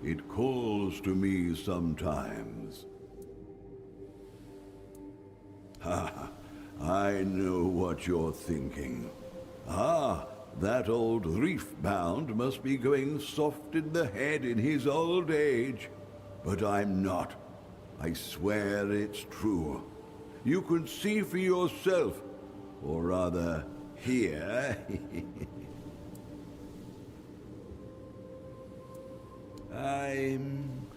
It calls to me sometimes. Ha! I know what you're thinking. Ah, that old reef-bound must be going soft in the head in his old age. but I'm not. I swear it's true. You can see for yourself, or rather, hear. I'm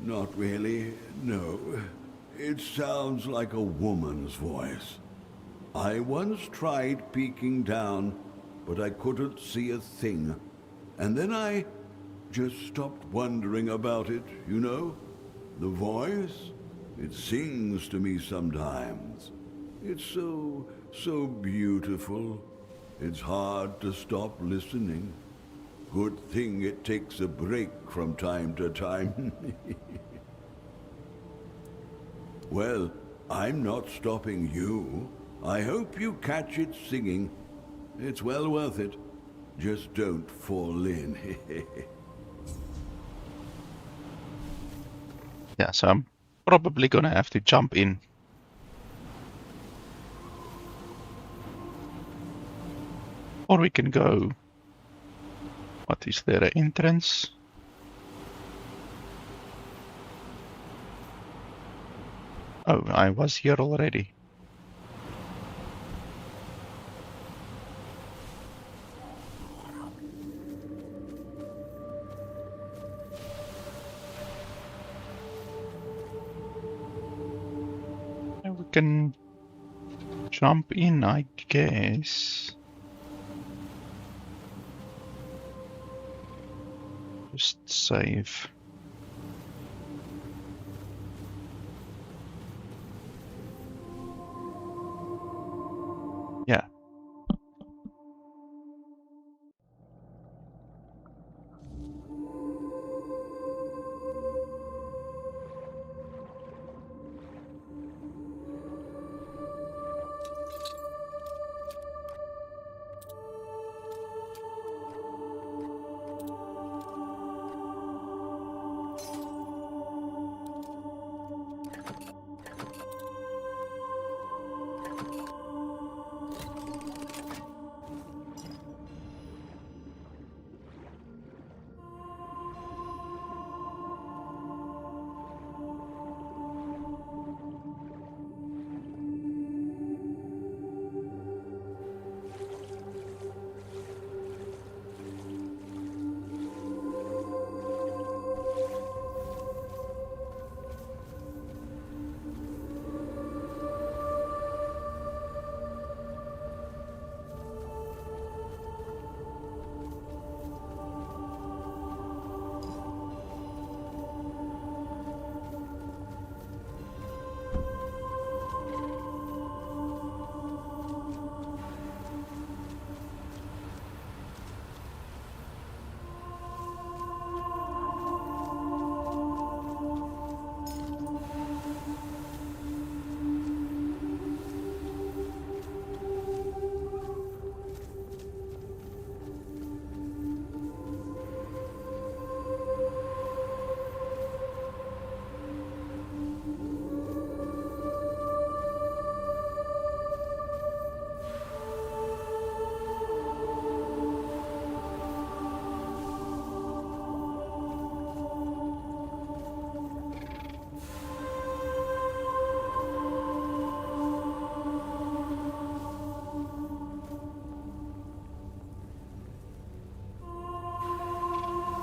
not really, no. It sounds like a woman's voice. I once tried peeking down, but I couldn't see a thing. And then I just stopped wondering about it, you know? The voice, it sings to me sometimes. It's so beautiful. It's hard to stop listening. Good thing it takes a break from time to time. Well, I'm not stopping you. I hope you catch it singing. It's well worth it. Just don't fall in. Yeah, so I'm probably gonna have to jump in. Or we can go... What is there, an entrance? Oh, I was here already. And we can jump in, I guess. Just save. Yeah.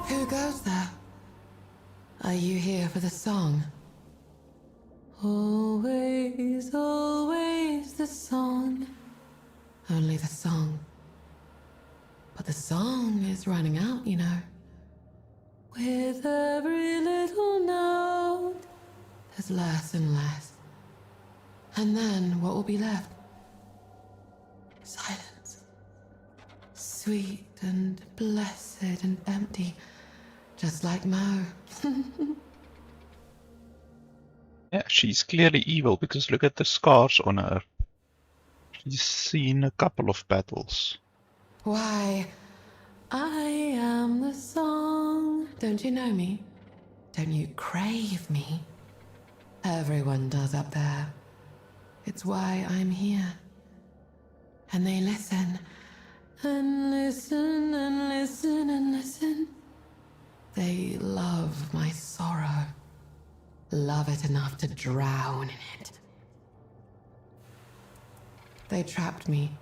Who goes there? Are you here for the song? Always, always the song. Only the song. But the song is running out, you know. With every little note, there's less and less. And then what will be left? Silence. Sweet and blessed and empty. Just like Mo. Yeah, she's clearly evil because look at the scars on her. She's seen a couple of battles. Why, I am the song. Don't you know me? Don't you crave me? Everyone does up there. It's why I'm here. And they listen, and listen, and listen, and listen. They love my sorrow. love it enough to drown in it. They trapped me.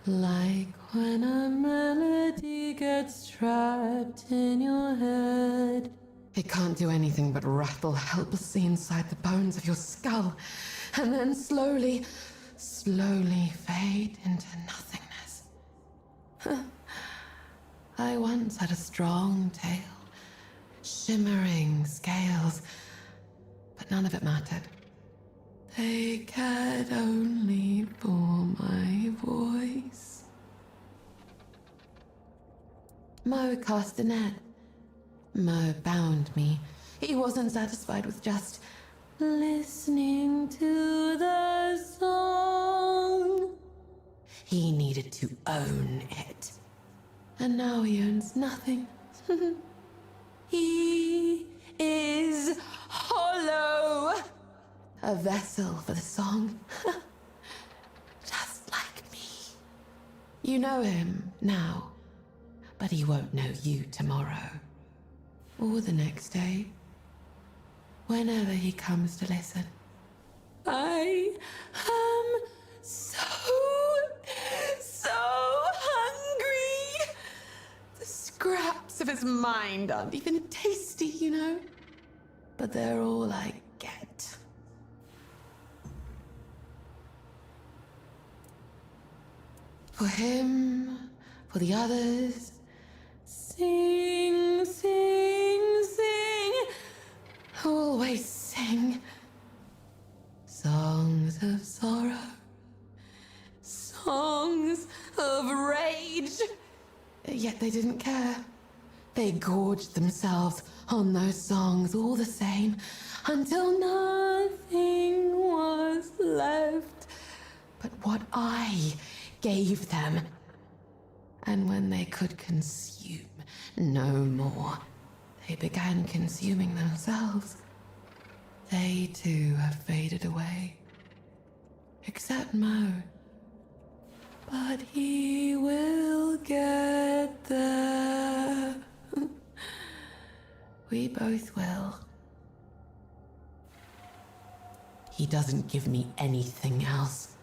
Like when a melody gets trapped in your head. It can't do anything but rattle helplessly inside the bones of your skull, and then slowly fade into nothingness. I once had a strong tail, shimmering scales, but none of it mattered. They cared only for my voice. Mo cast a net. Mo bound me. He wasn't satisfied with just listening to the song. He needed to own it. And now he owns nothing. He is hollow. A vessel for the song. Just like me. You know him now, but he won't know you tomorrow. Or the next day. Whenever he comes to listen. I am so hungry. The scraps of his mind aren't even tasty, you know. But they're all I get. For him, for the others, sing, sing, sing, always sing. Songs of sorrow, songs of rage. Yet they didn't care. They gorged themselves on those songs all the same, until nothing was left but what I gave them. And when they could consume no more, they began consuming themselves. They too have faded away. Except Mo. But he will get there. We both will. He doesn't give me anything else.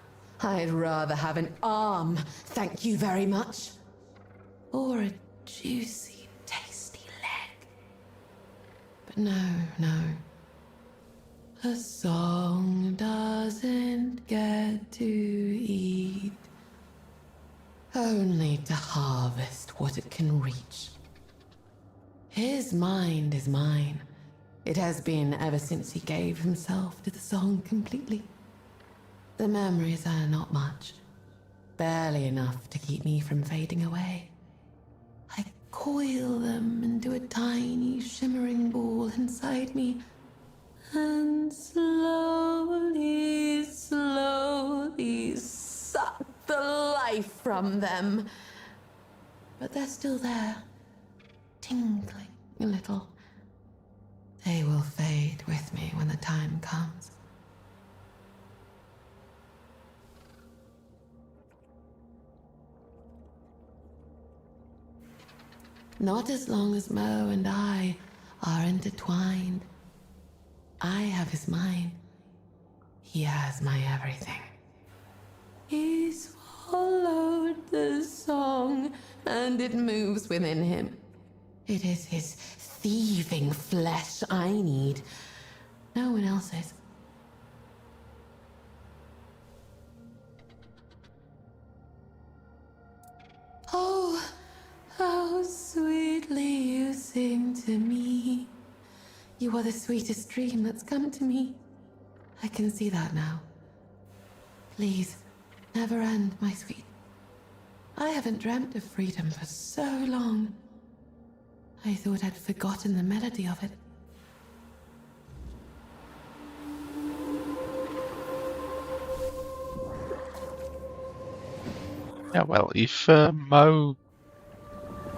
I'd rather have an arm, thank you very much. Or a juicy, tasty leg. But no. A song doesn't get to eat. Only to harvest what it can reach. His mind is mine. It has been ever since he gave himself to the song completely. The memories are not much. Barely enough to keep me from fading away. I coil them into a tiny, shimmering ball inside me, and slowly suck the life from them. But they're still there, tingling a little. They will fade with me when the time comes. Not as long as Mo and I are intertwined. I have his mind. He has my everything. He swallowed the song, and it moves within him. It is his thieving flesh I need. No one else's. Oh, how sweetly you sing to me. You are the sweetest dream that's come to me. I can see that now. Please, never end, my sweet. I haven't dreamt of freedom for so long. I thought I'd forgotten the melody of it. Yeah, well, if Mo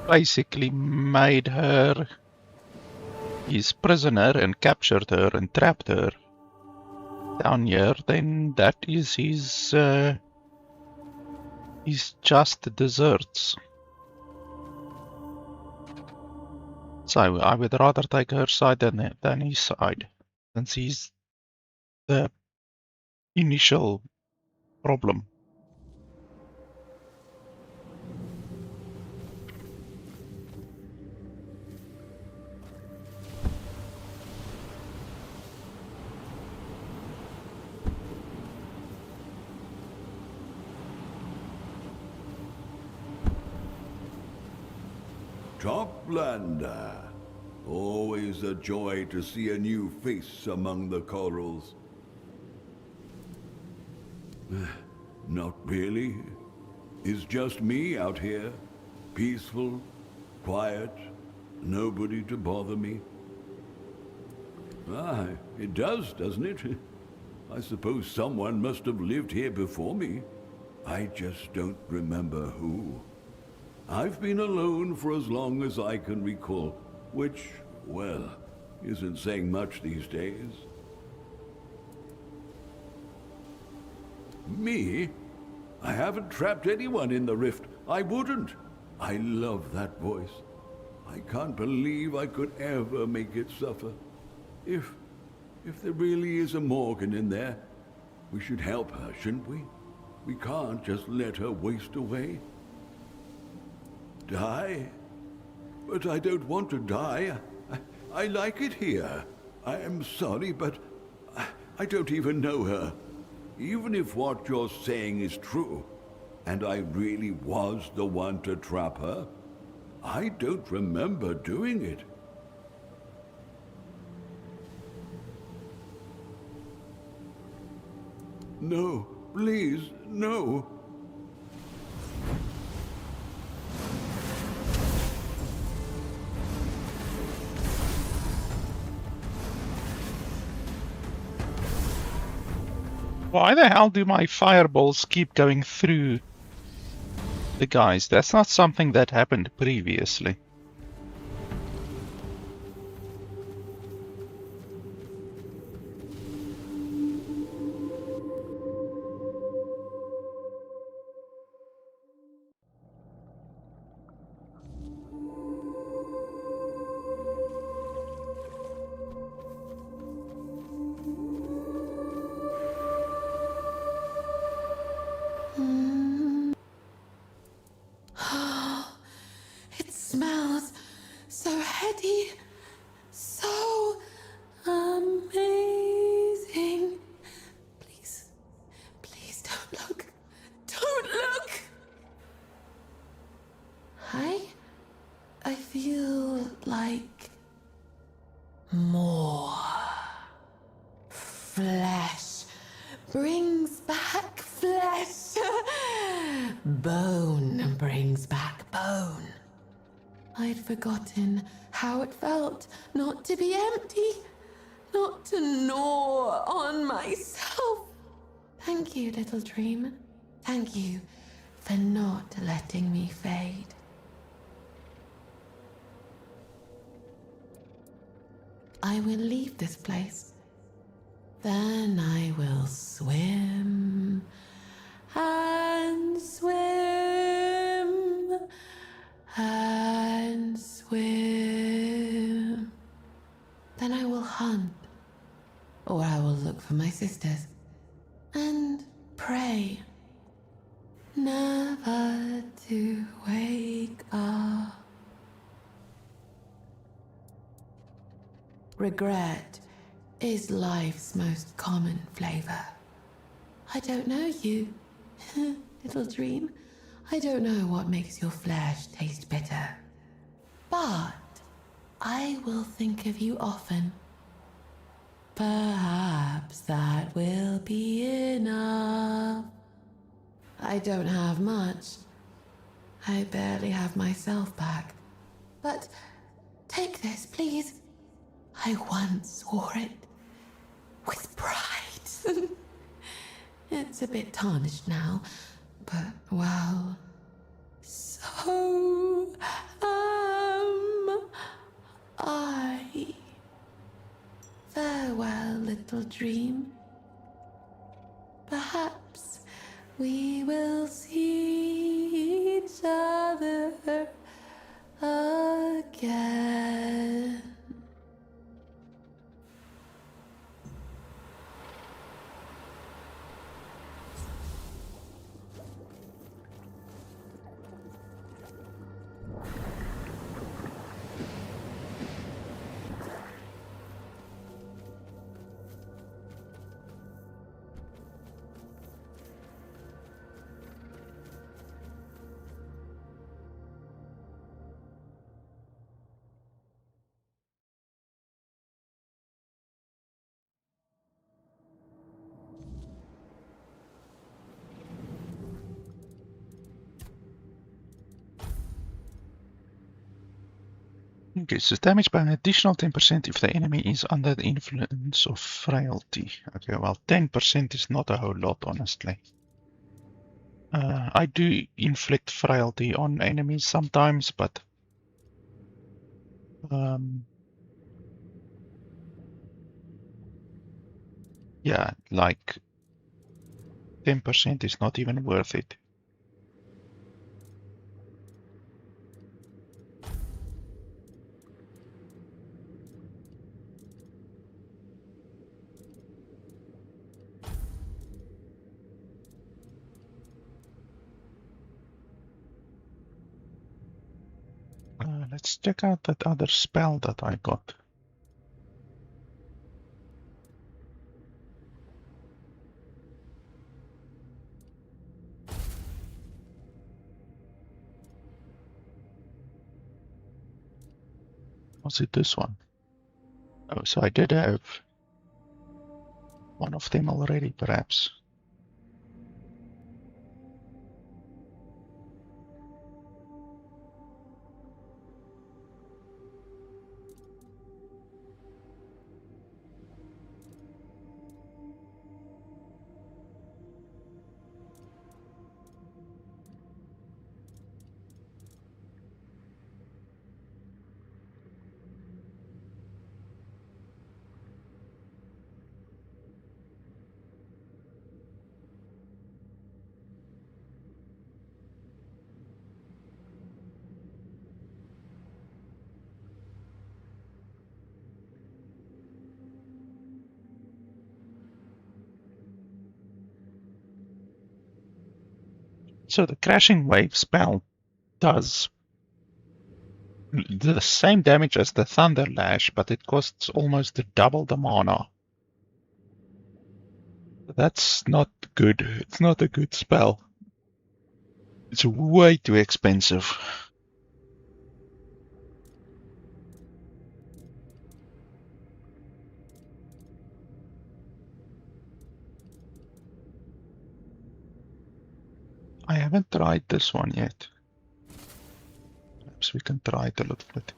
basically made her his prisoner and captured her and trapped her down here, then that is his just desserts. So I would rather take her side than his side. since he's the initial problem. Toplander. Always a joy to see a new face among the corals. Not really. It's just me out here. Peaceful, quiet, nobody to bother me. Ah, it does, doesn't it? I suppose someone must have lived here before me. I just don't remember who. I've been alone for as long as I can recall, which, well, isn't saying much these days. Me? I haven't trapped anyone in the rift. I wouldn't. I love that voice. I can't believe I could ever make it suffer. If there really is a Morgan in there, we should help her, shouldn't we? We can't just let her waste away. Die? But I don't want to die. I like it here. I am sorry, but I don't even know her. Even if what you're saying is true, and I really was the one to trap her, I don't remember doing it. No, please, no. Why the hell do my fireballs keep going through the guys? That's not something that happened previously. It smells so heady, so amazing. Please, please don't look. Don't look! I feel like more flesh brings back flesh. Bone brings back bone. I'd forgotten how it felt not to be empty, not to gnaw on myself. Thank you, little dream. Thank you for not letting me fade. I will leave this place. Then I will swim and swim and swim. Then I will hunt, or I will look for my sisters and pray never to wake up. Regret is life's most common flavor. I don't know you, little dream. I don't know what makes your flesh taste bitter. But I will think of you often. Perhaps that will be enough. I don't have much. I barely have myself back. But take this, please. I once wore it with pride. It's a bit tarnished now, but well, so am I. Farewell, little dream. Perhaps we will see each other again. Increases damage by an additional 10% if the enemy is under the influence of frailty. Okay, well, 10% is not a whole lot, honestly. I do inflict frailty on enemies sometimes, but yeah, like 10% is not even worth it. Let's check out that other spell that I got. Was it this one? Oh, so I did have one of them already, perhaps. So the crashing wave spell does the same damage as the thunder lash, but it costs almost double the mana. That's not good. It's not a good spell. It's way too expensive. I haven't tried this one yet. Perhaps we can try it a little bit.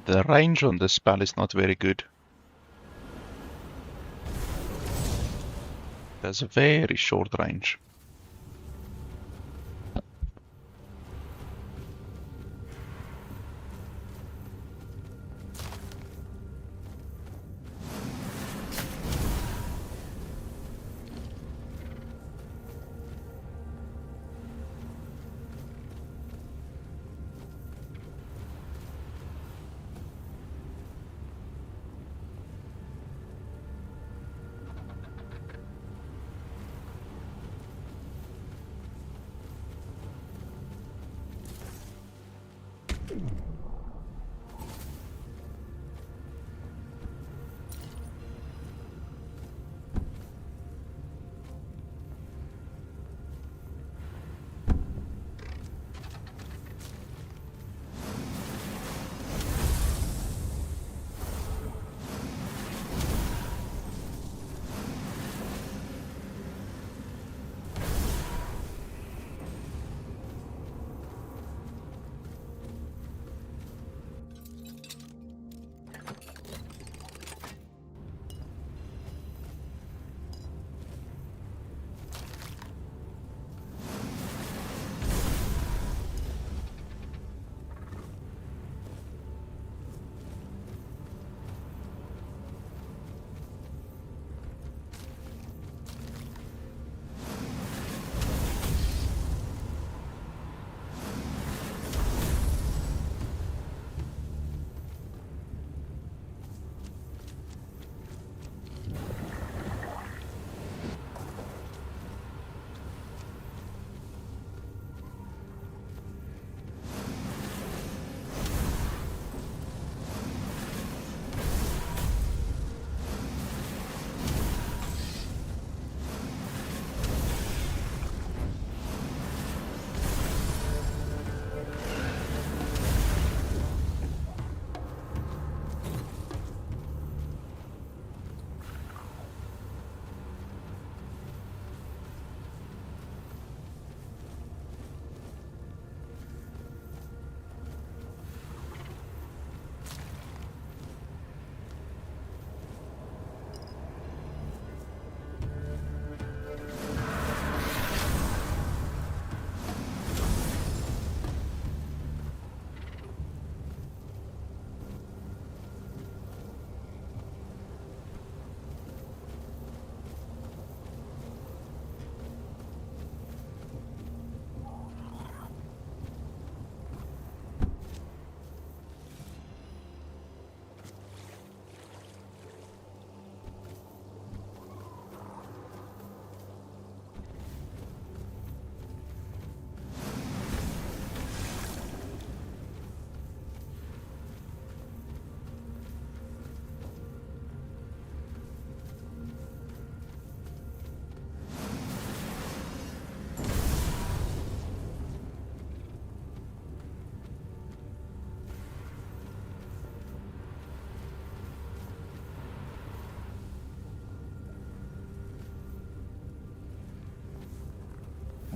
The range on this spell is not very good. There's a very short range.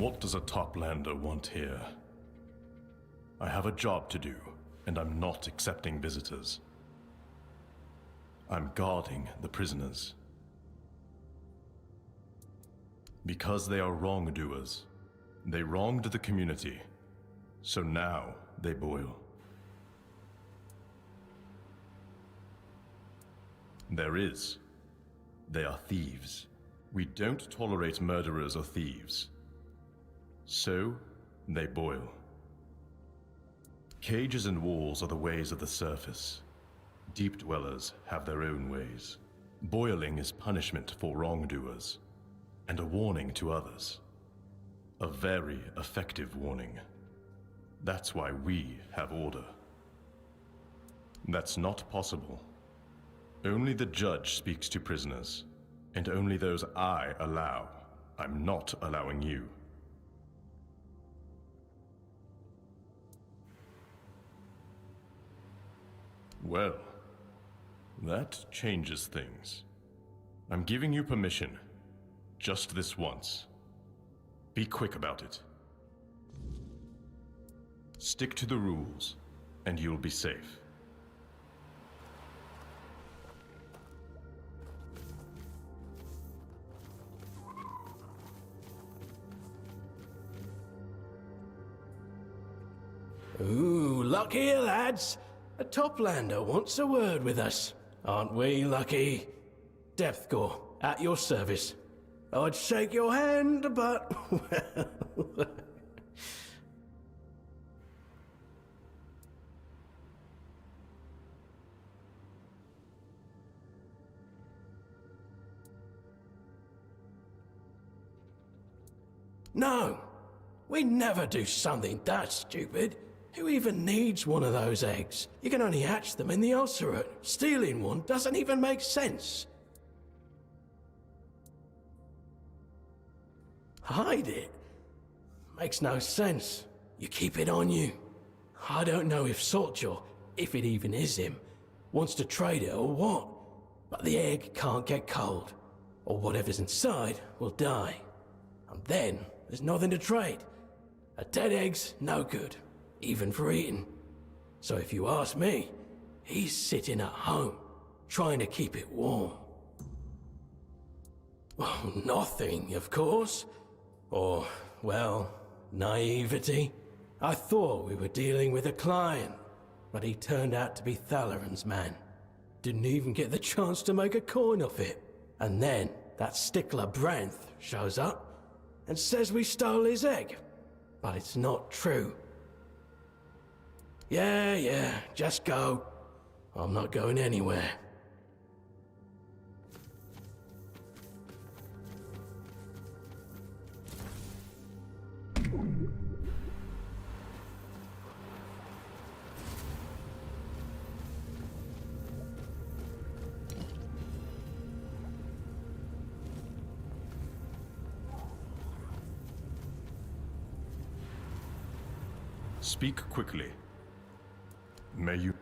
What does a toplander want here? I have a job to do, and I'm not accepting visitors. I'm guarding the prisoners. Because they are wrongdoers. They wronged the community, so now they boil. They are thieves. We don't tolerate murderers or thieves. So, they boil. Cages and walls are the ways of the surface. Deep dwellers have their own ways. Boiling is punishment for wrongdoers, and a warning to others. A very effective warning. That's why we have order. That's not possible. Only the judge speaks to prisoners, and only those I allow. I'm not allowing you. Well, that changes things. I'm giving you permission. Just this once. Be quick about it. Stick to the rules, and you'll be safe. Ooh, lucky here, lads. A toplander wants a word with us. Aren't we lucky? Depthgore, at your service. I'd shake your hand, but... well... No! We never do something that stupid. Who even needs one of those eggs? You can only hatch them in the ulcerate. Stealing one doesn't even make sense. Hide it? Makes no sense. You keep it on you. I don't know if Saltjaw, if it even is him, wants to trade it or what. But the egg can't get cold, or whatever's inside will die. And then there's nothing to trade. A dead egg's no good, even for eating. So if you ask me, he's sitting at home, trying to keep it warm. Well, nothing, of course. Or, well, naivety. I thought we were dealing with a client, but he turned out to be Thalaran's man. Didn't even get the chance to make a coin off it. And then that stickler Branth shows up and says we stole his egg. But it's not true. Yeah, just go. I'm not going anywhere. Speak quickly. May you...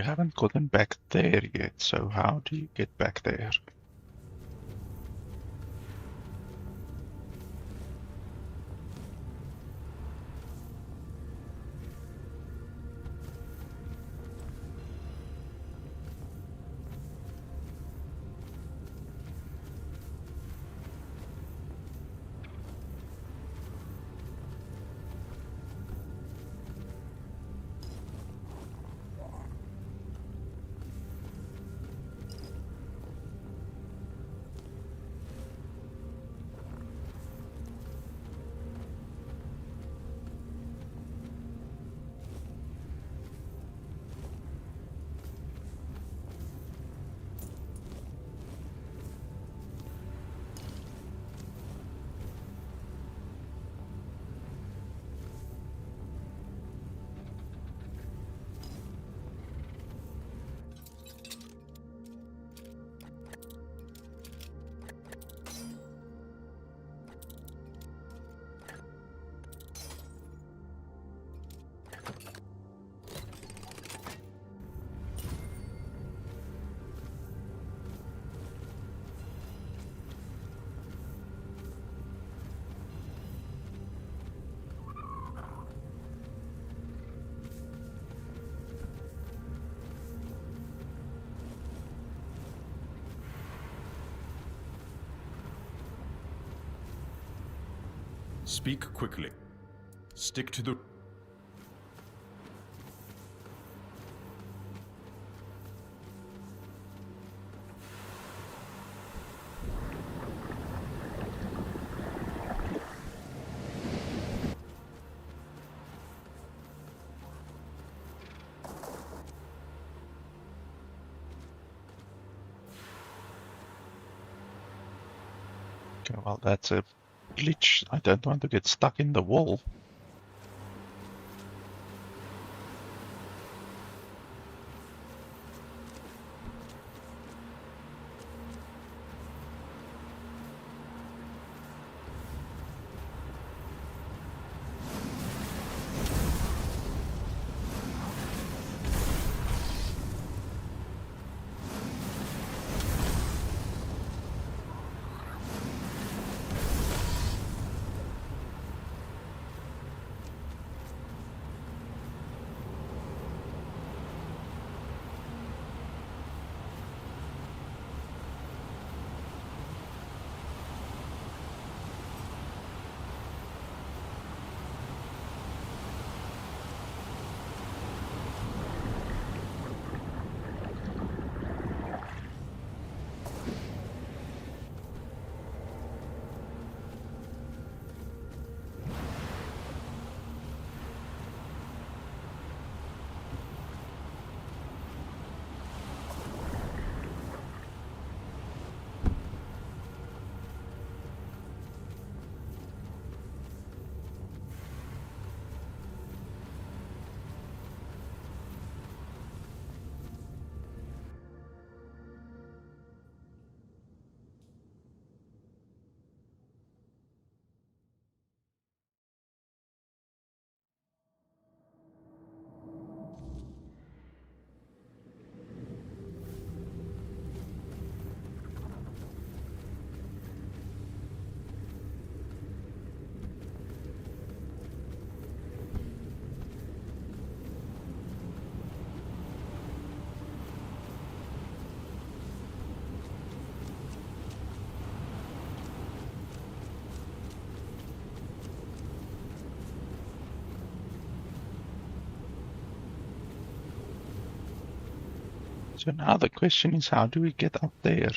You haven't gotten back there yet, so how do you get back there? Speak quickly. Stick to the... Okay, well, that's a glitch. I don't want to get stuck in the wall. So now the question is, how do we get up there?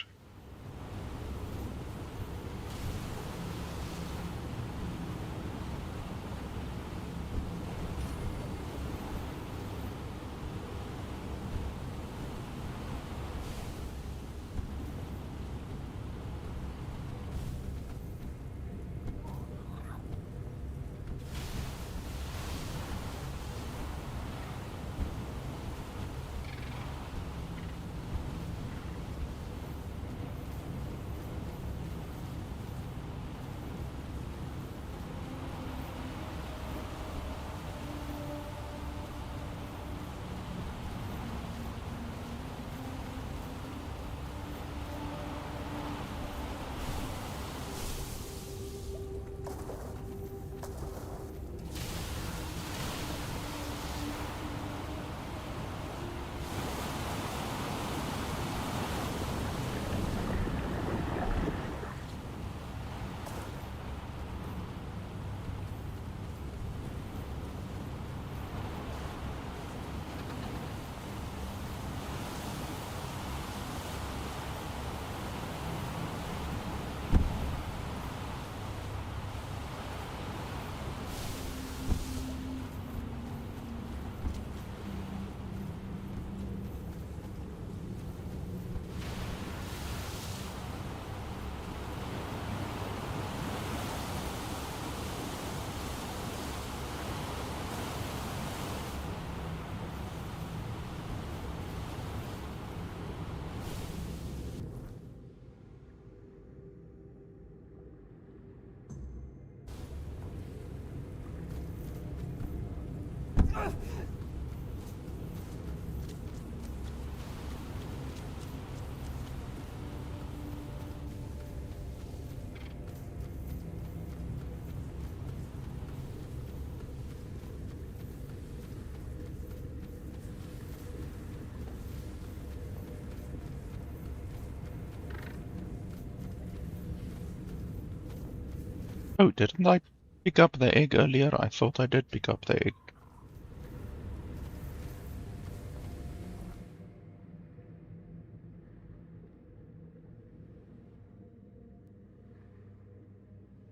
Oh, didn't I pick up the egg earlier? I thought I did pick up the egg.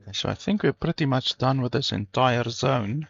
Okay, so I think we're pretty much done with this entire zone.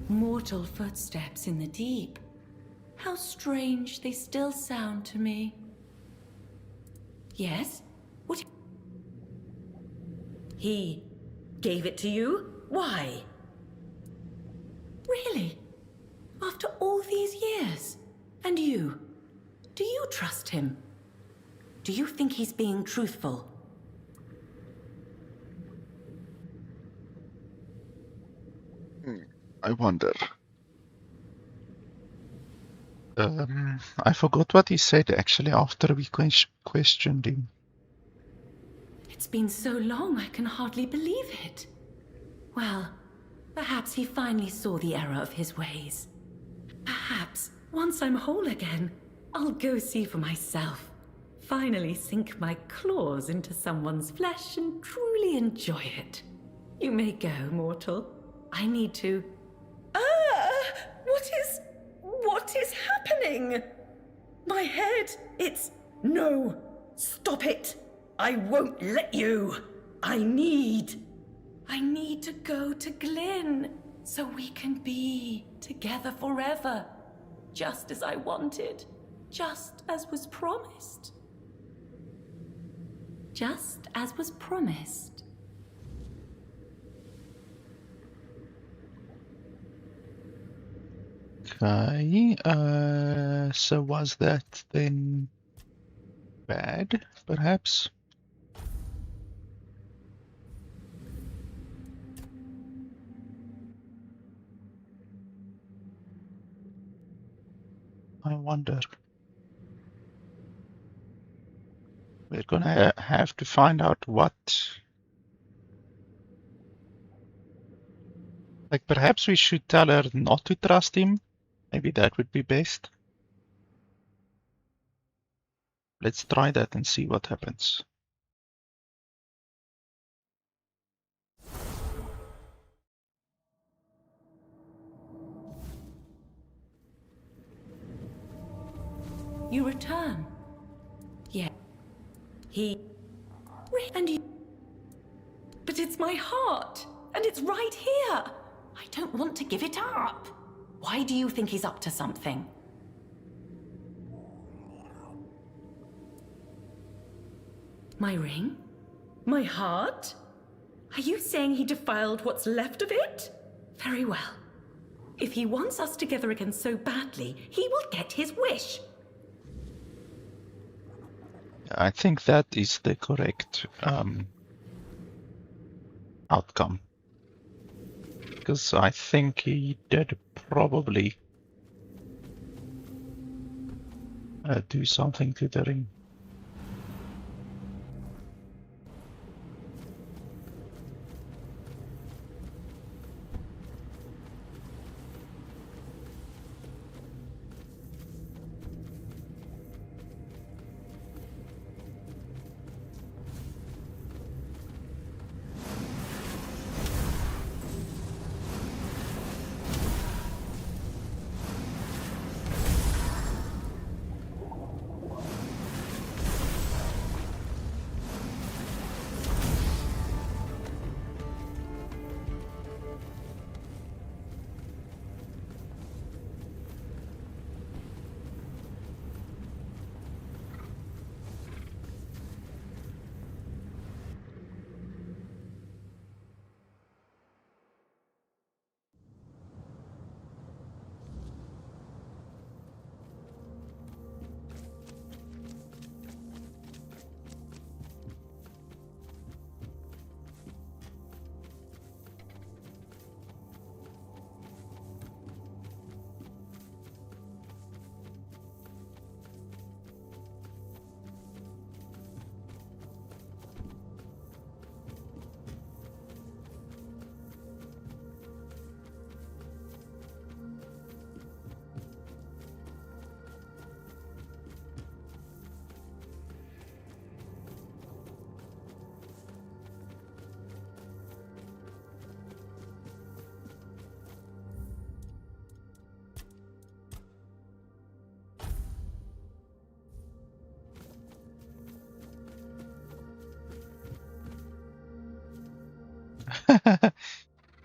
Mortal footsteps in the deep. How strange they still sound to me. Yes? What? He gave it to you? Why? Really? After all these years? And you? Do you trust him? Do you think he's being truthful? I wonder. I forgot what he said actually after we questioned him. It's been so long I can hardly believe it. Well, perhaps he finally saw the error of his ways. Perhaps, once I'm whole again, I'll go see for myself. Finally sink my claws into someone's flesh and truly enjoy it. You may go, mortal. I need to... What is happening? My head, it's... No! Stop it! I won't let you! I need to go to Glyn, so we can be together forever. Just as I wanted. Just as was promised. Just as was promised. Okay, so was that then bad, perhaps? I wonder. We're gonna have to find out what... Like, perhaps we should tell her not to trust him. Maybe that would be best. Let's try that and see what happens. You return. Yeah. And you... But it's my heart, and it's right here. I don't want to give it up. Why do you think he's up to something? My ring? My heart? Are you saying he defiled what's left of it? Very well. If he wants us together again so badly, he will get his wish. I think that is the correct outcome. Because I think he did probably do something to the ring.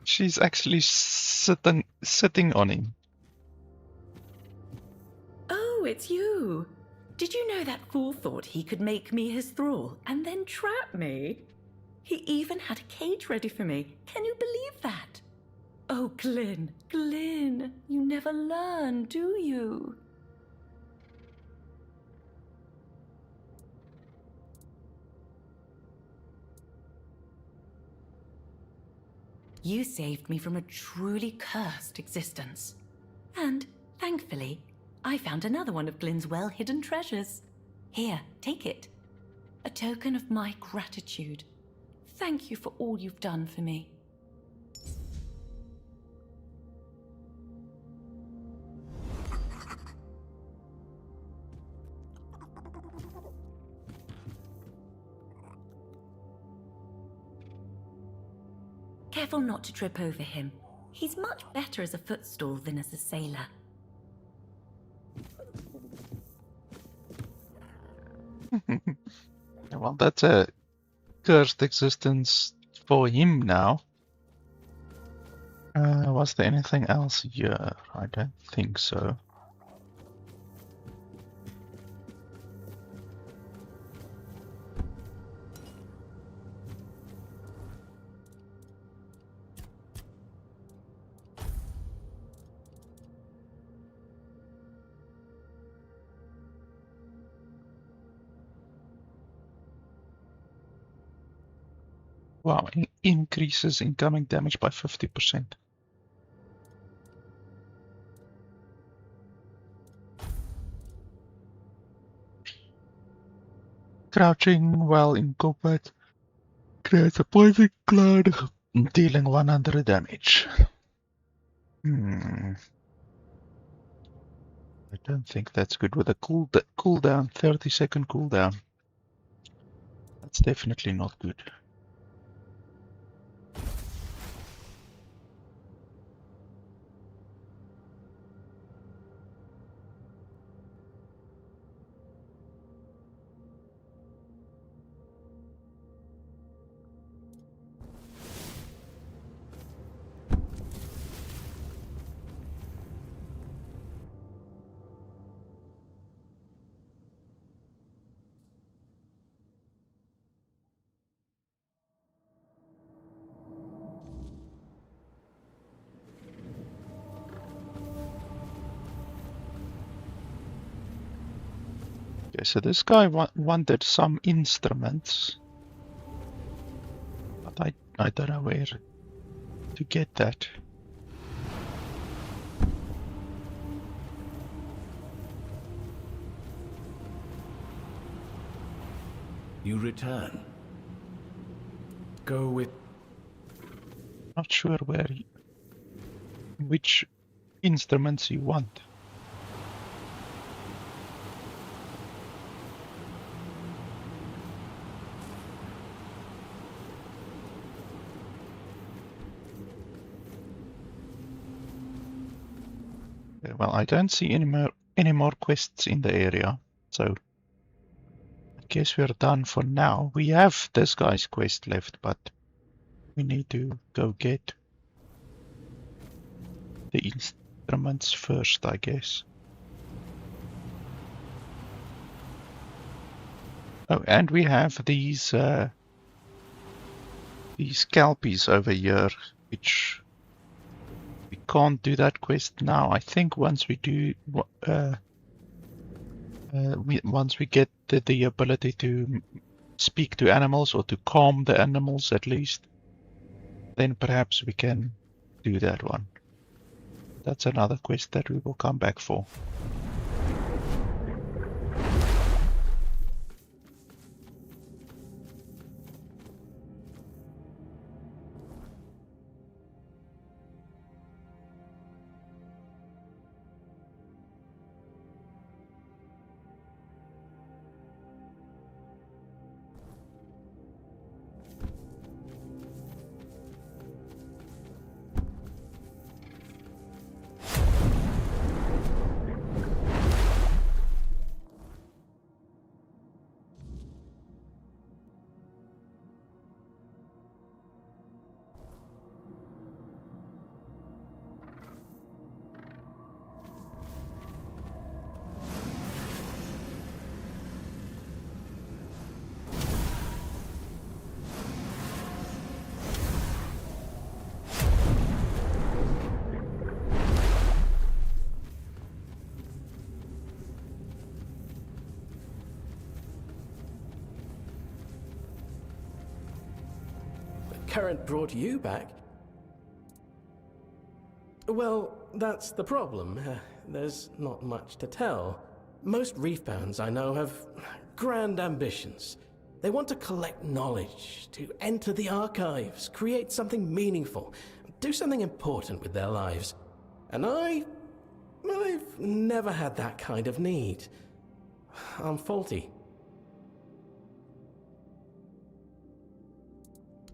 She's actually sitting on him. Oh, it's you. Did you know that fool thought he could make me his thrall and then trap me? He even had a cage ready for me. Can you believe that? Oh, Glyn, Glyn, you never learn, do you? You saved me from a truly cursed existence. And, thankfully, I found another one of Glyn's well-hidden treasures. Here, take it. A token of my gratitude. Thank you for all you've done for me. Careful not to trip over him. He's much better as a footstool than as a sailor. Well, that's a cursed existence for him now. Was there anything else here? I don't think so. Wow, increases incoming damage by 50%. Crouching while in combat creates a poison cloud, dealing 100 damage. I don't think that's good with a cooldown, 30-second cooldown. That's definitely not good. Okay, so this guy wanted some instruments, but I don't know where to get that. You return. Go with... Not sure which instruments you want. Okay, well, I don't see any more quests in the area, so I guess we're done for now. We have this guy's quest left, but we need to go get the instruments first, I guess. Oh, and we have these kelpies over here, which we can't do that quest now. I think once we do, once we get the ability to speak to animals, or to calm the animals at least, then perhaps we can do that one. That's another quest that we will come back for. Current brought you back? Well, that's the problem. There's not much to tell. Most reefbounds I know have grand ambitions. They want to collect knowledge, to enter the archives, create something meaningful, do something important with their lives. And I've never had that kind of need. I'm faulty.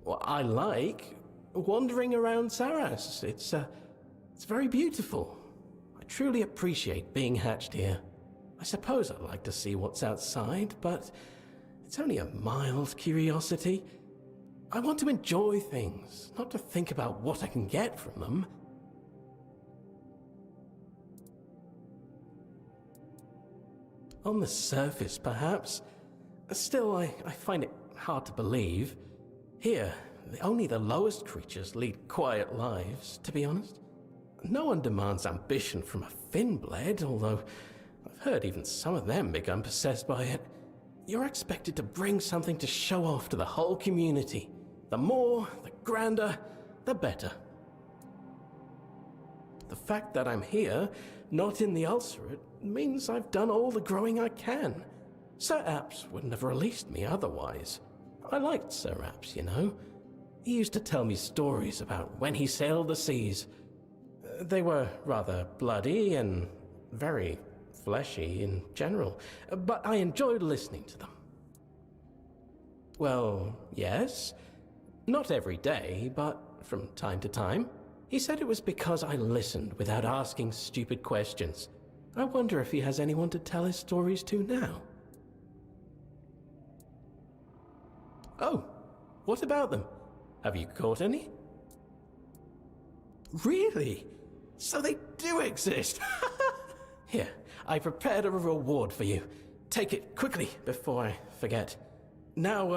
Well, I like wandering around Sarras. It's very beautiful. I truly appreciate being hatched here. I suppose I'd like to see what's outside, but it's only a mild curiosity. I want to enjoy things, not to think about what I can get from them. On the surface, perhaps. Still, I find it hard to believe. Here, only the lowest creatures lead quiet lives, to be honest. No one demands ambition from a Finblade, although I've heard even some of them become possessed by it. You're expected to bring something to show off to the whole community. The more, the grander, the better. The fact that I'm here, not in the Ulcerate, means I've done all the growing I can. Sir Apps wouldn't have released me otherwise. I liked Sir Apps, you know. He used to tell me stories about when he sailed the seas. They were rather bloody and very fleshy in general, but I enjoyed listening to them. Well, yes. Not every day, but from time to time. He said it was because I listened without asking stupid questions. I wonder if he has anyone to tell his stories to now. Oh, what about them? Have you caught any? Really? So they do exist! Here, I prepared a reward for you. Take it quickly before I forget. Now,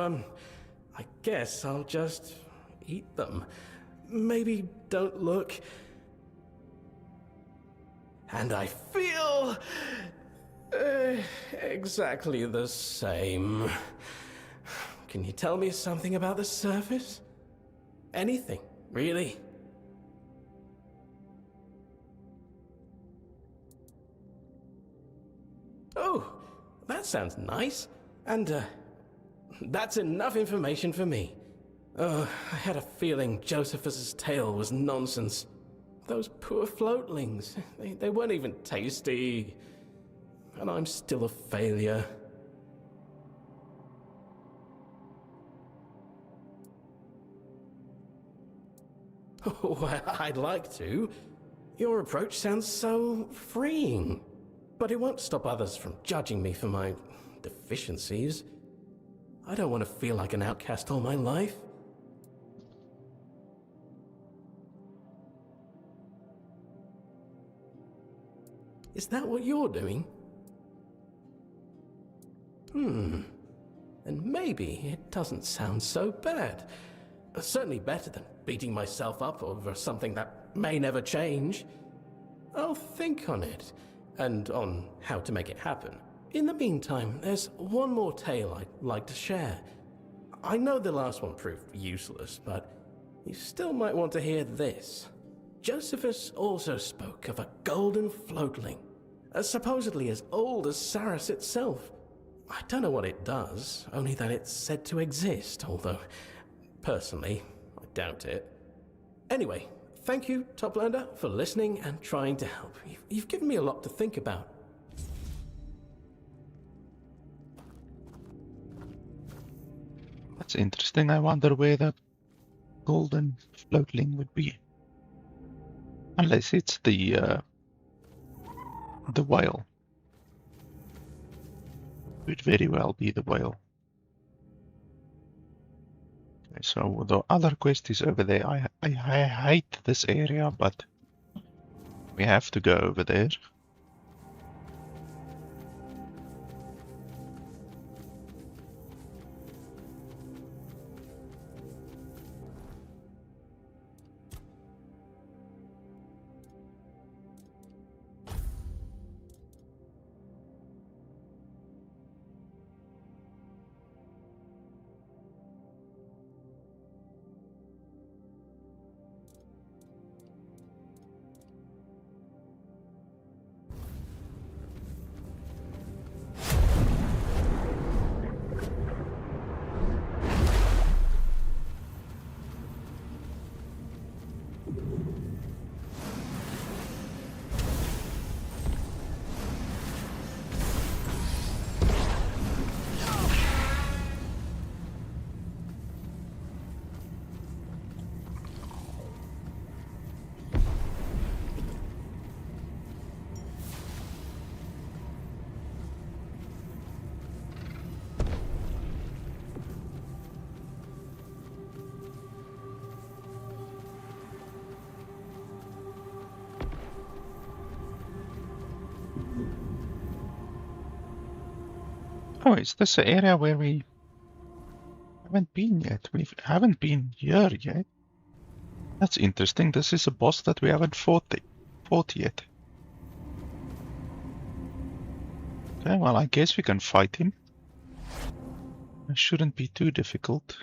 I guess I'll just eat them. Maybe don't look. And I feel exactly the same. Can you tell me something about the surface? Anything, really? Oh, that sounds nice. And, that's enough information for me. I had a feeling Josephus's tale was nonsense. Those poor floatlings, they weren't even tasty. And I'm still a failure. Well, I'd like to. Your approach sounds so freeing. But it won't stop others from judging me for my deficiencies. I don't want to feel like an outcast all my life. Is that what you're doing? And maybe it doesn't sound so bad. Certainly better than beating myself up over something that may never change. I'll think on it, and on how to make it happen. In the meantime, there's one more tale I'd like to share. I know the last one proved useless, but you still might want to hear this. Josephus also spoke of a golden floatling, supposedly as old as Sarras itself. I don't know what it does, only that it's said to exist, although, personally, I doubt it. Anyway, thank you, Toplander, for listening and trying to help. You've given me a lot to think about. That's interesting. I wonder where that golden floatling would be. Unless it's the whale. Could very well be the whale. Okay, so the other quest is over there. I hate this area, but we have to go over there. Oh, is this an area where we haven't been yet? We haven't been here yet. That's interesting. This is a boss that we haven't fought yet. Okay, well, I guess we can fight him. It shouldn't be too difficult.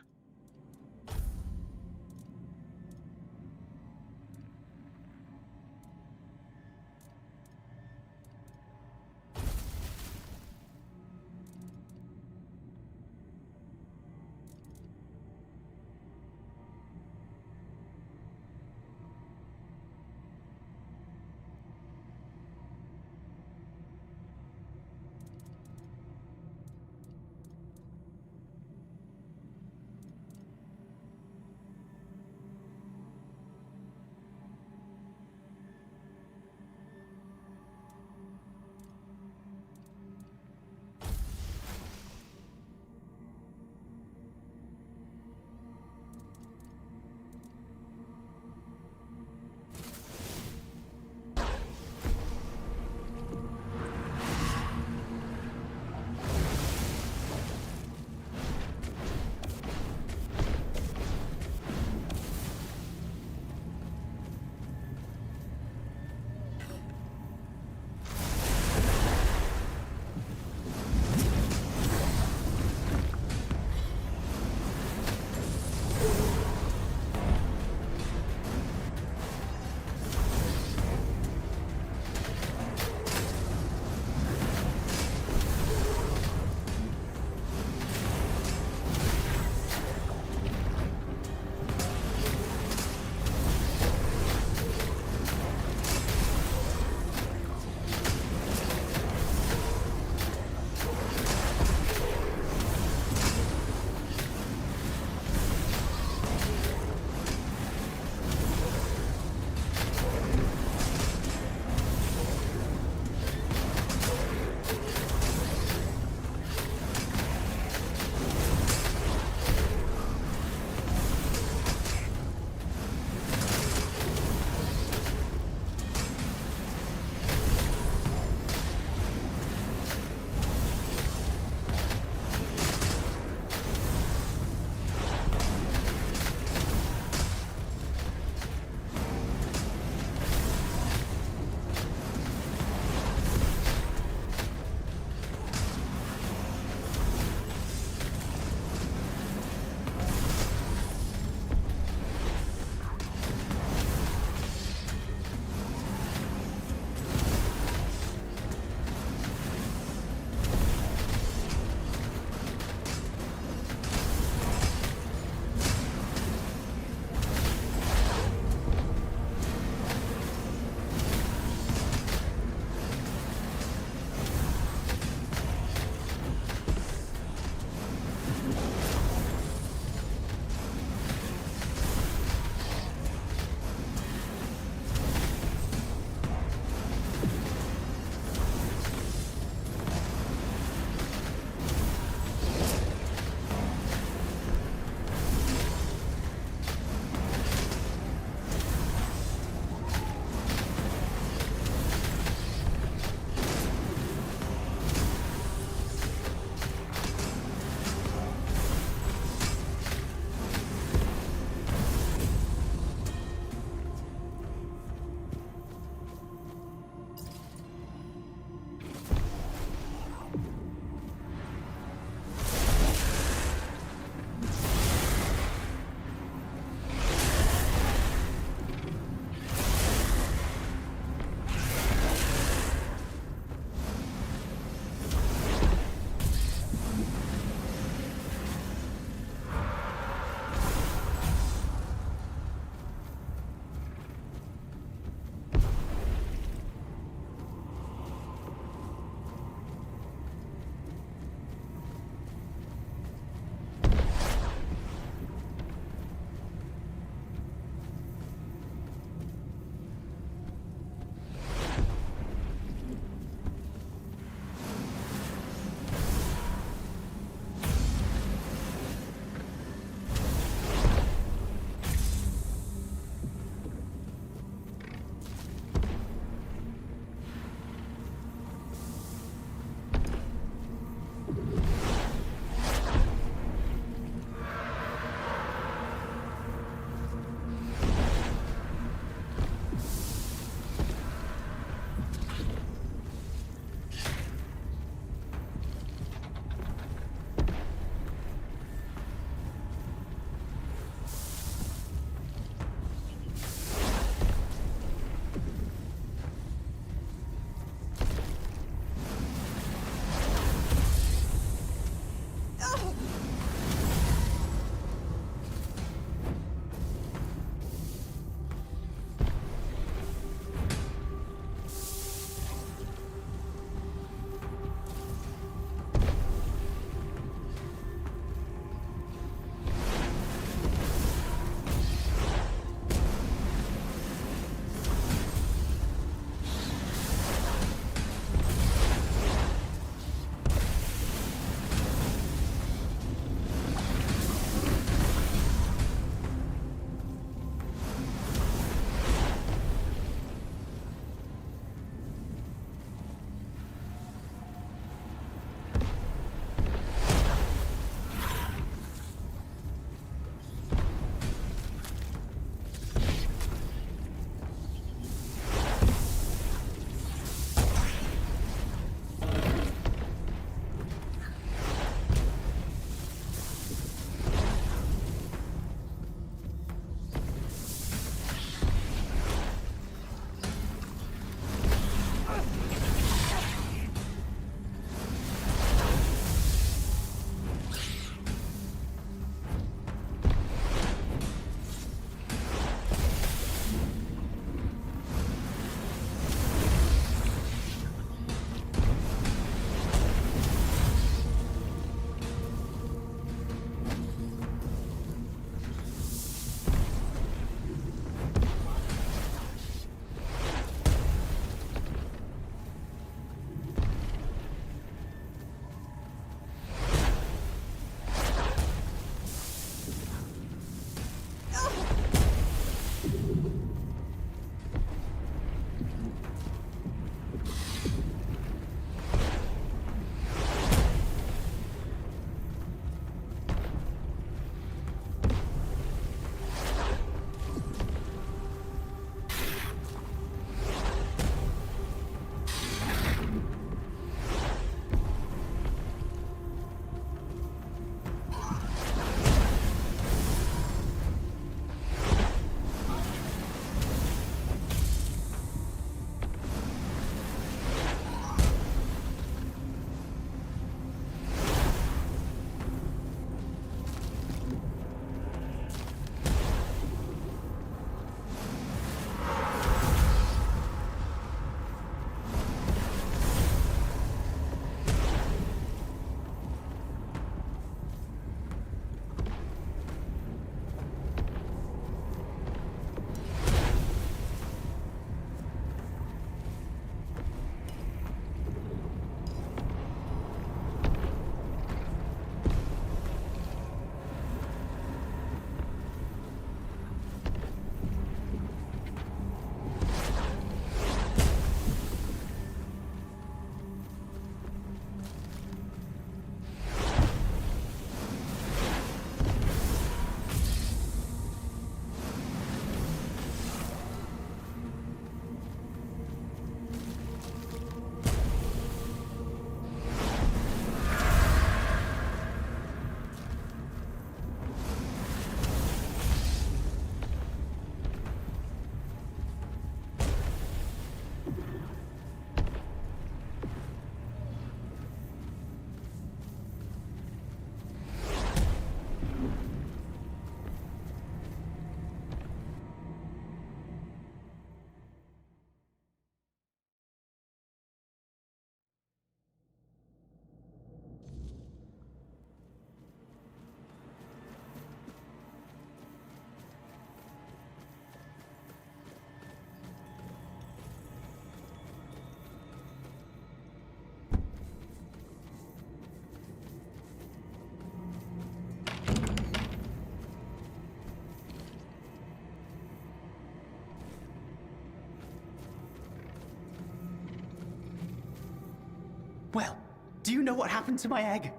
Well, do you know what happened to my egg?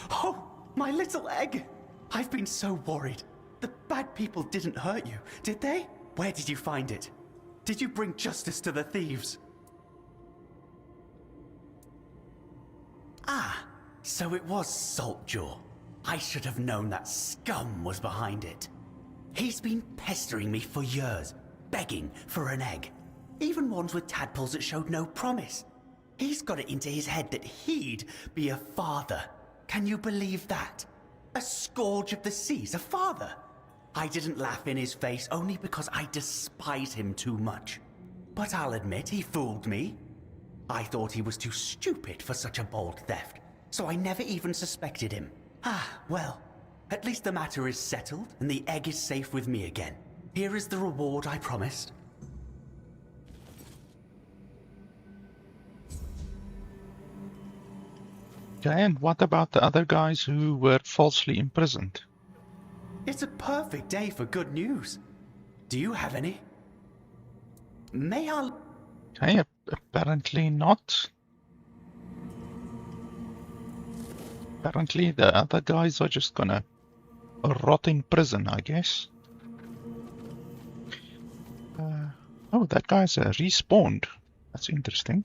Oh, my little egg! I've been so worried. The bad people didn't hurt you, did they? Where did you find it? Did you bring justice to the thieves? Ah, so it was Saltjaw. I should have known that scum was behind it. He's been pestering me for years, begging for an egg. Even ones with tadpoles that showed no promise. He's got it into his head that he'd be a father. Can you believe that? A scourge of the seas, a father. I didn't laugh in his face only because I despise him too much. But I'll admit he fooled me. I thought he was too stupid for such a bold theft, so I never even suspected him. Ah, well, at least the matter is settled and the egg is safe with me again. Here is the reward I promised. Okay, and what about the other guys who were falsely imprisoned? It's a perfect day for good news. Do you have any? May I... Okay, apparently not. Apparently the other guys are just gonna rot in prison, I guess. Oh, that guy's respawned. That's interesting.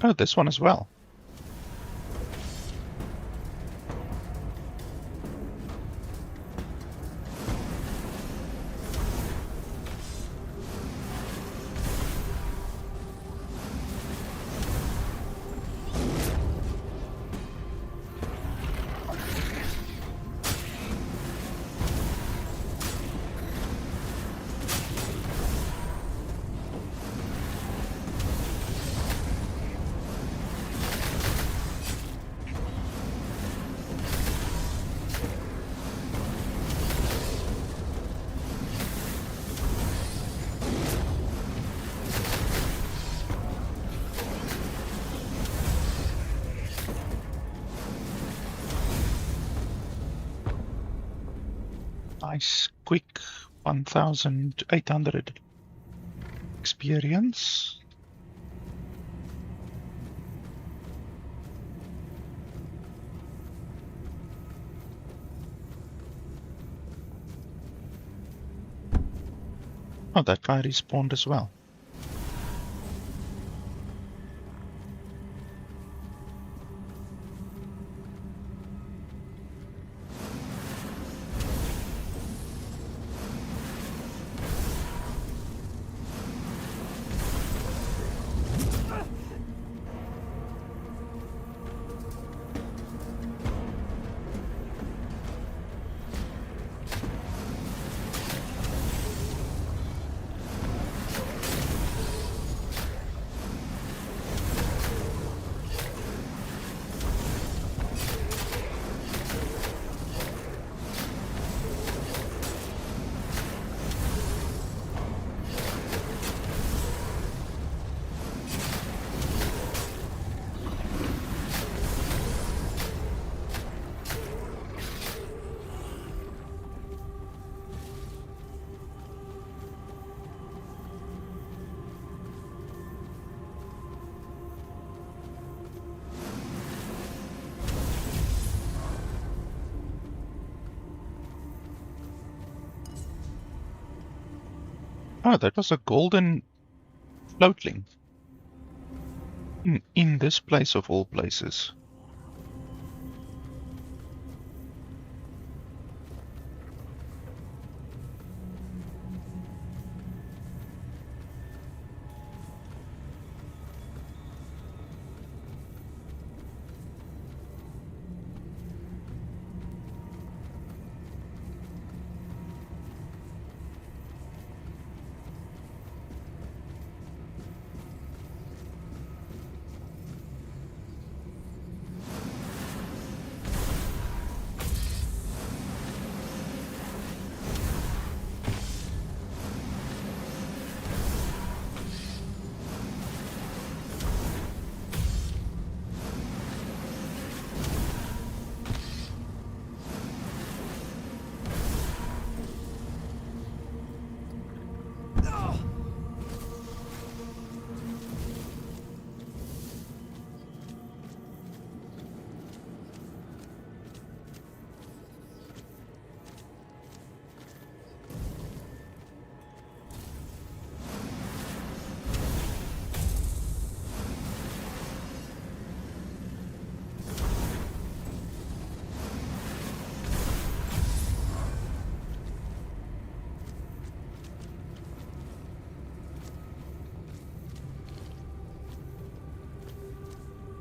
Oh, this one as well. Nice, quick 1,800 experience. Oh, that guy respawned as well. Oh, that was a golden floatling. In this place of all places.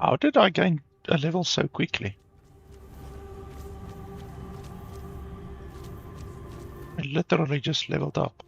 How did I gain a level so quickly? I literally just leveled up.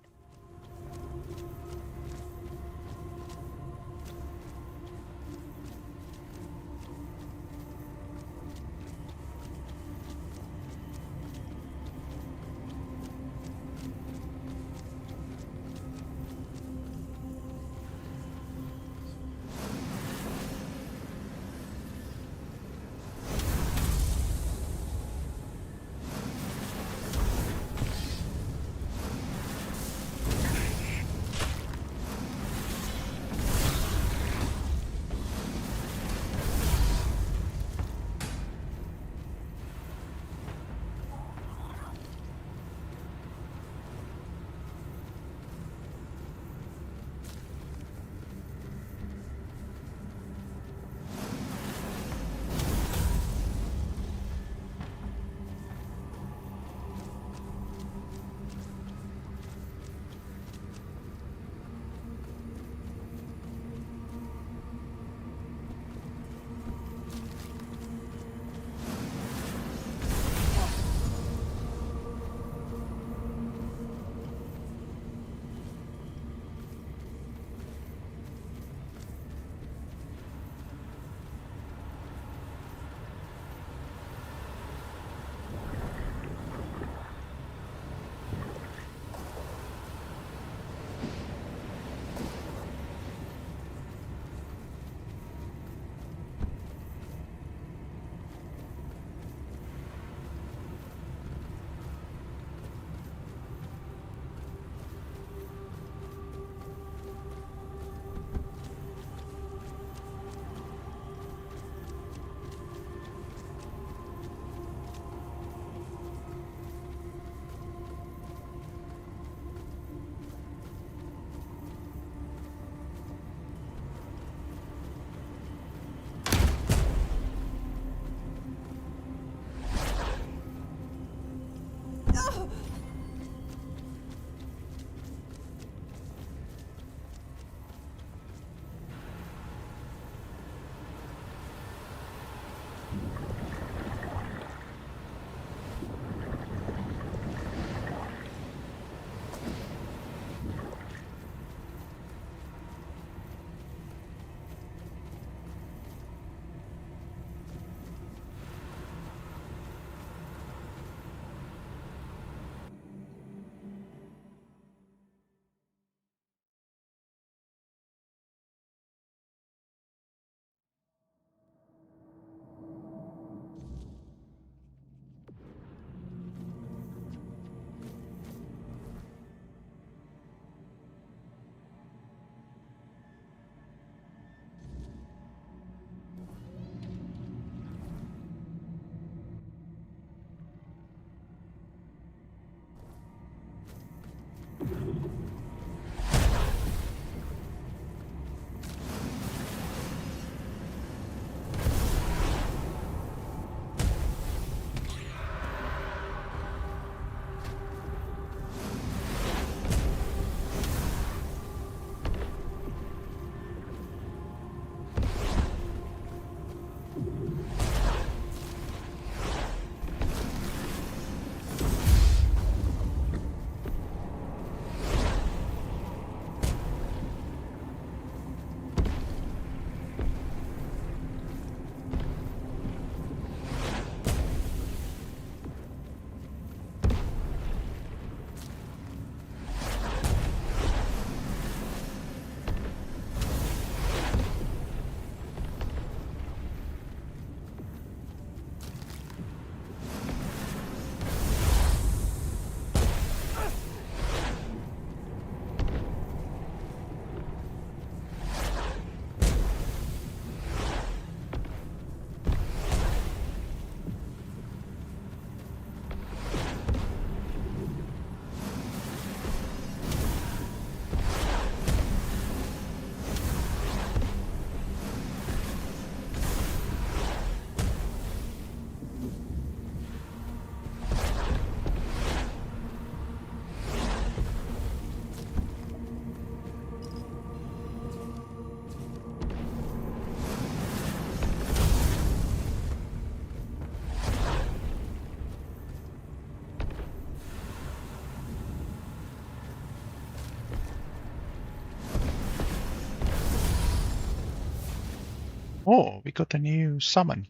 Oh, we got a new summon.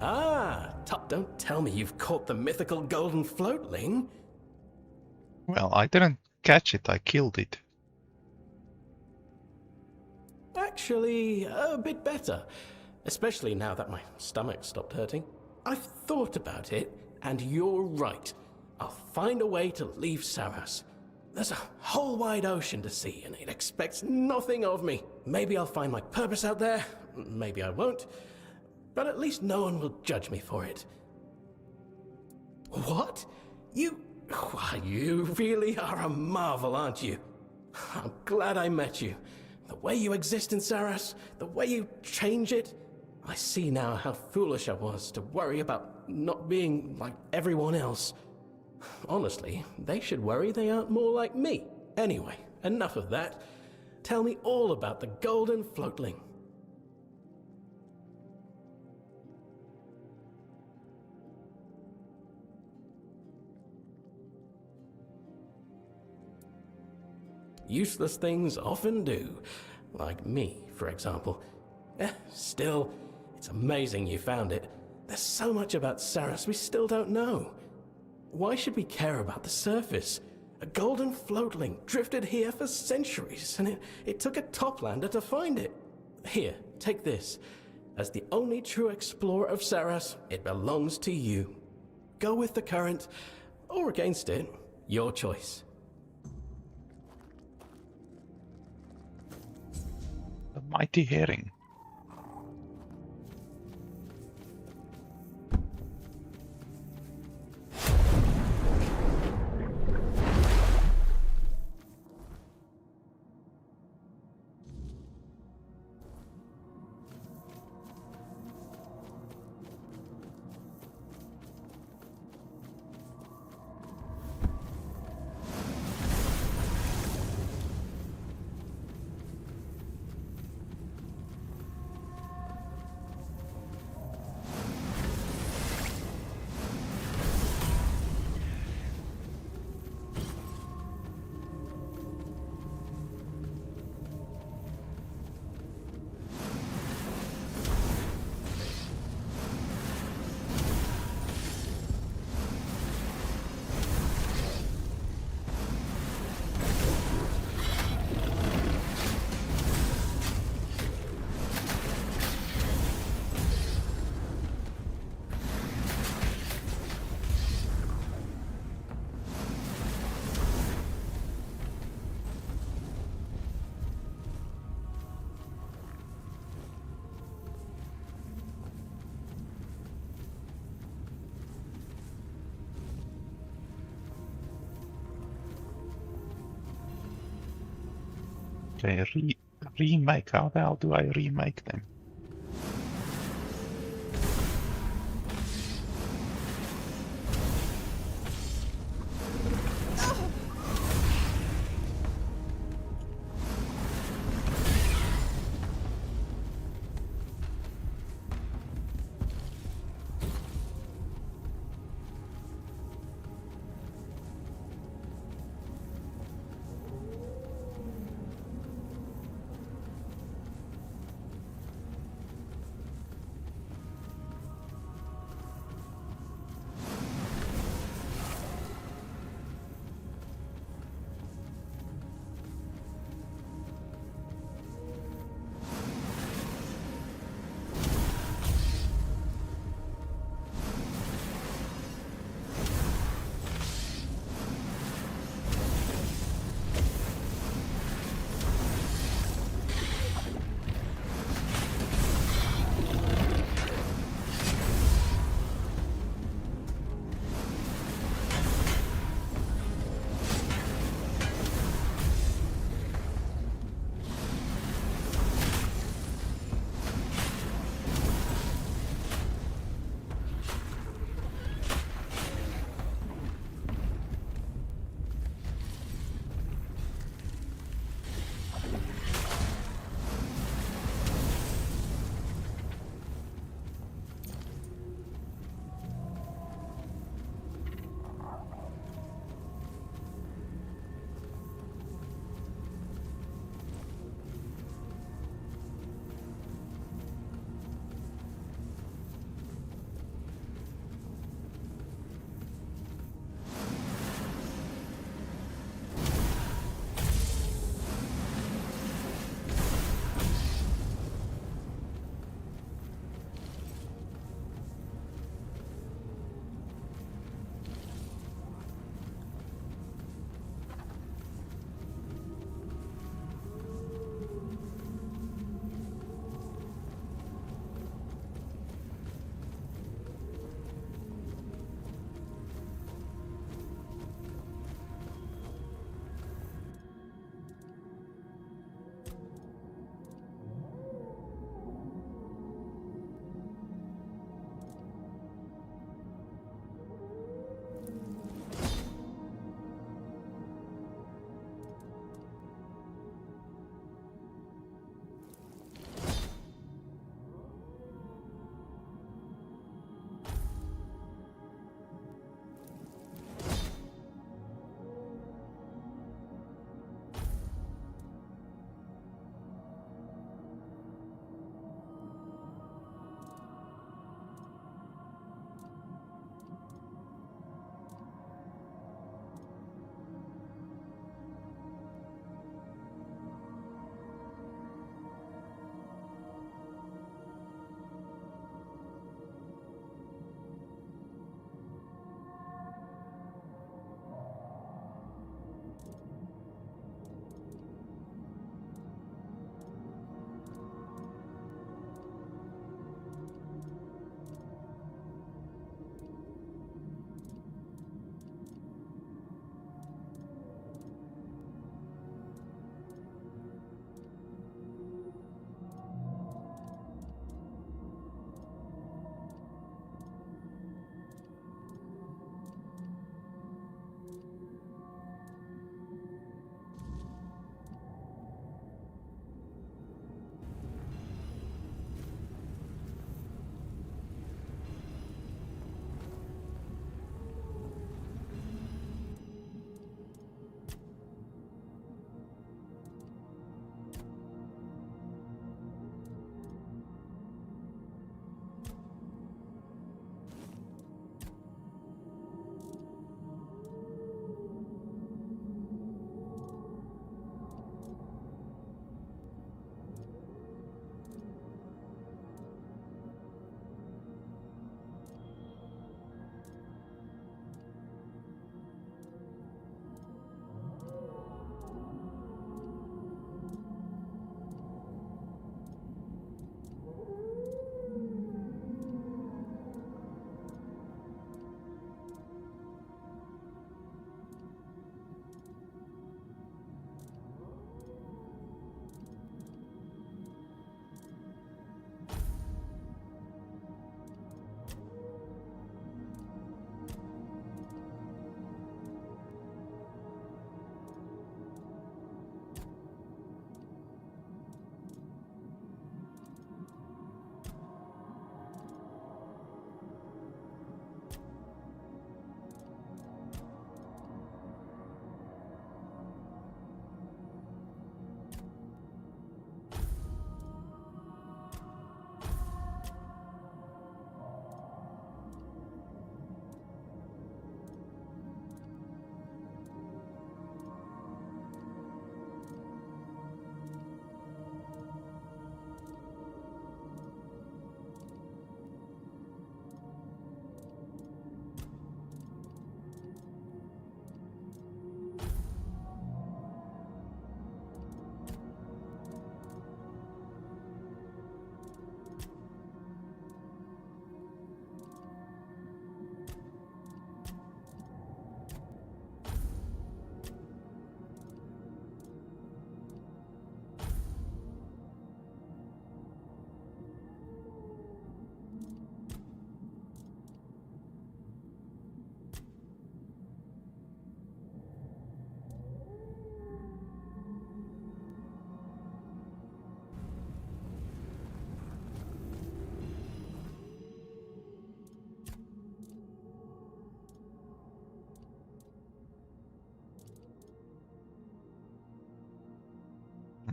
Ah, don't tell me you've caught the mythical golden floatling. Well, I didn't catch it, I killed it. Actually, a bit better. Especially now that my stomach stopped hurting. I've thought about it, and you're right. I'll find a way to leave Sarras. There's a whole wide ocean to see, and it expects nothing of me. Maybe I'll find my purpose out there, maybe I won't. But at least no one will judge me for it. What? You really are a marvel, aren't you? I'm glad I met you. The way you exist in Sarras, the way you change it, I see now how foolish I was to worry about not being like everyone else. Honestly, they should worry they aren't more like me. Anyway, enough of that. Tell me all about the golden floatling. Useless things often do. Like me, for example. Still, it's amazing you found it. There's so much about Sarras we still don't know. Why should we care about the surface? A golden floatling drifted here for centuries, and it took a toplander to find it. Here, take this. As the only true explorer of Sarras, it belongs to you. Go with the current, or against it. Your choice. The mighty herring. Okay, remake. How the hell do I remake them?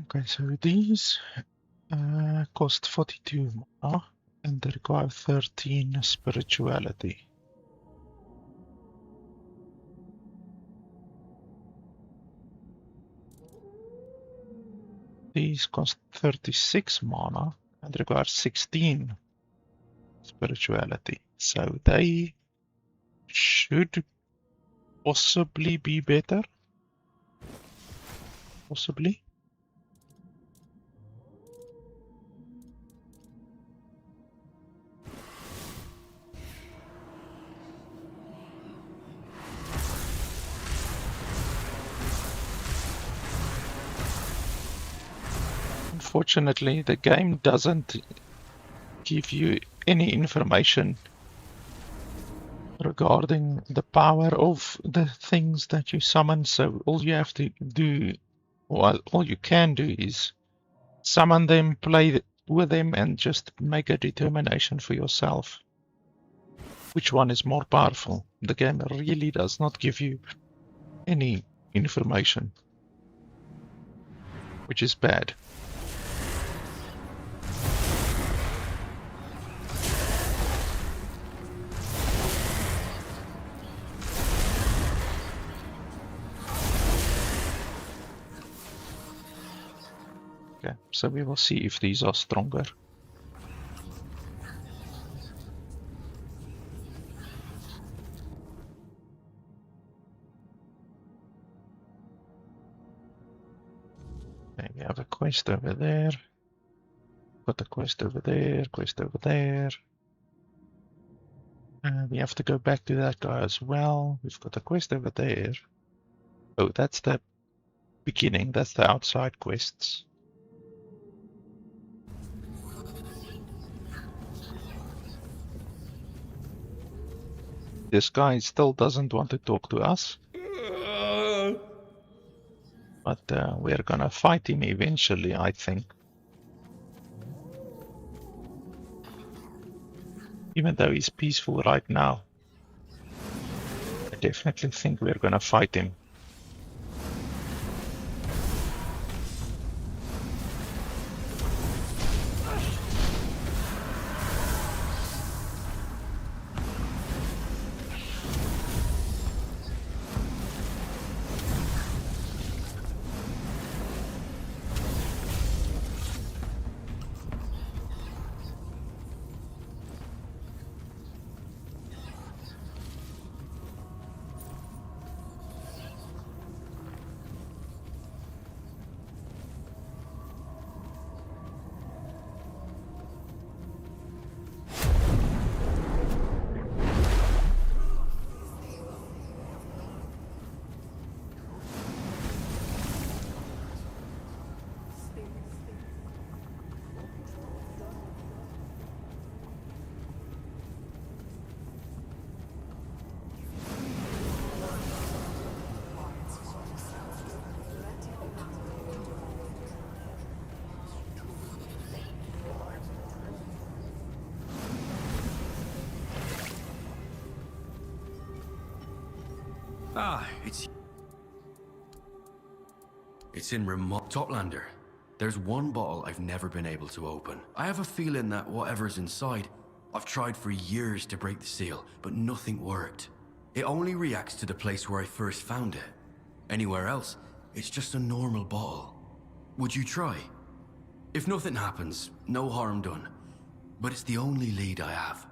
Okay, so these cost 42 mana and they require 13 spirituality. These cost 36 mana and require 16 spirituality. So they should possibly be better. Possibly. Unfortunately, the game doesn't give you any information regarding the power of the things that you summon, so all you have to do, well, all you can do is summon them, play with them, and just make a determination for yourself. Which one is more powerful? The game really does not give you any information, which is bad. Okay, so we will see if these are stronger. Okay, we have a quest over there. Got a quest over there, quest over there. We have to go back to that guy as well. We've got a quest over there. Oh, that's the beginning. That's the outside quests. This guy still doesn't want to talk to us. But we're gonna fight him eventually, I think. Even though he's peaceful right now. I definitely think we're gonna fight him. Ah, it's in remote Toplander. There's one bottle I've never been able to open. I have a feeling that whatever's inside, I've tried for years to break the seal, but nothing worked. It only reacts to the place where I first found it. Anywhere else, it's just a normal bottle. Would you try? If nothing happens, no harm done. But it's the only lead I have.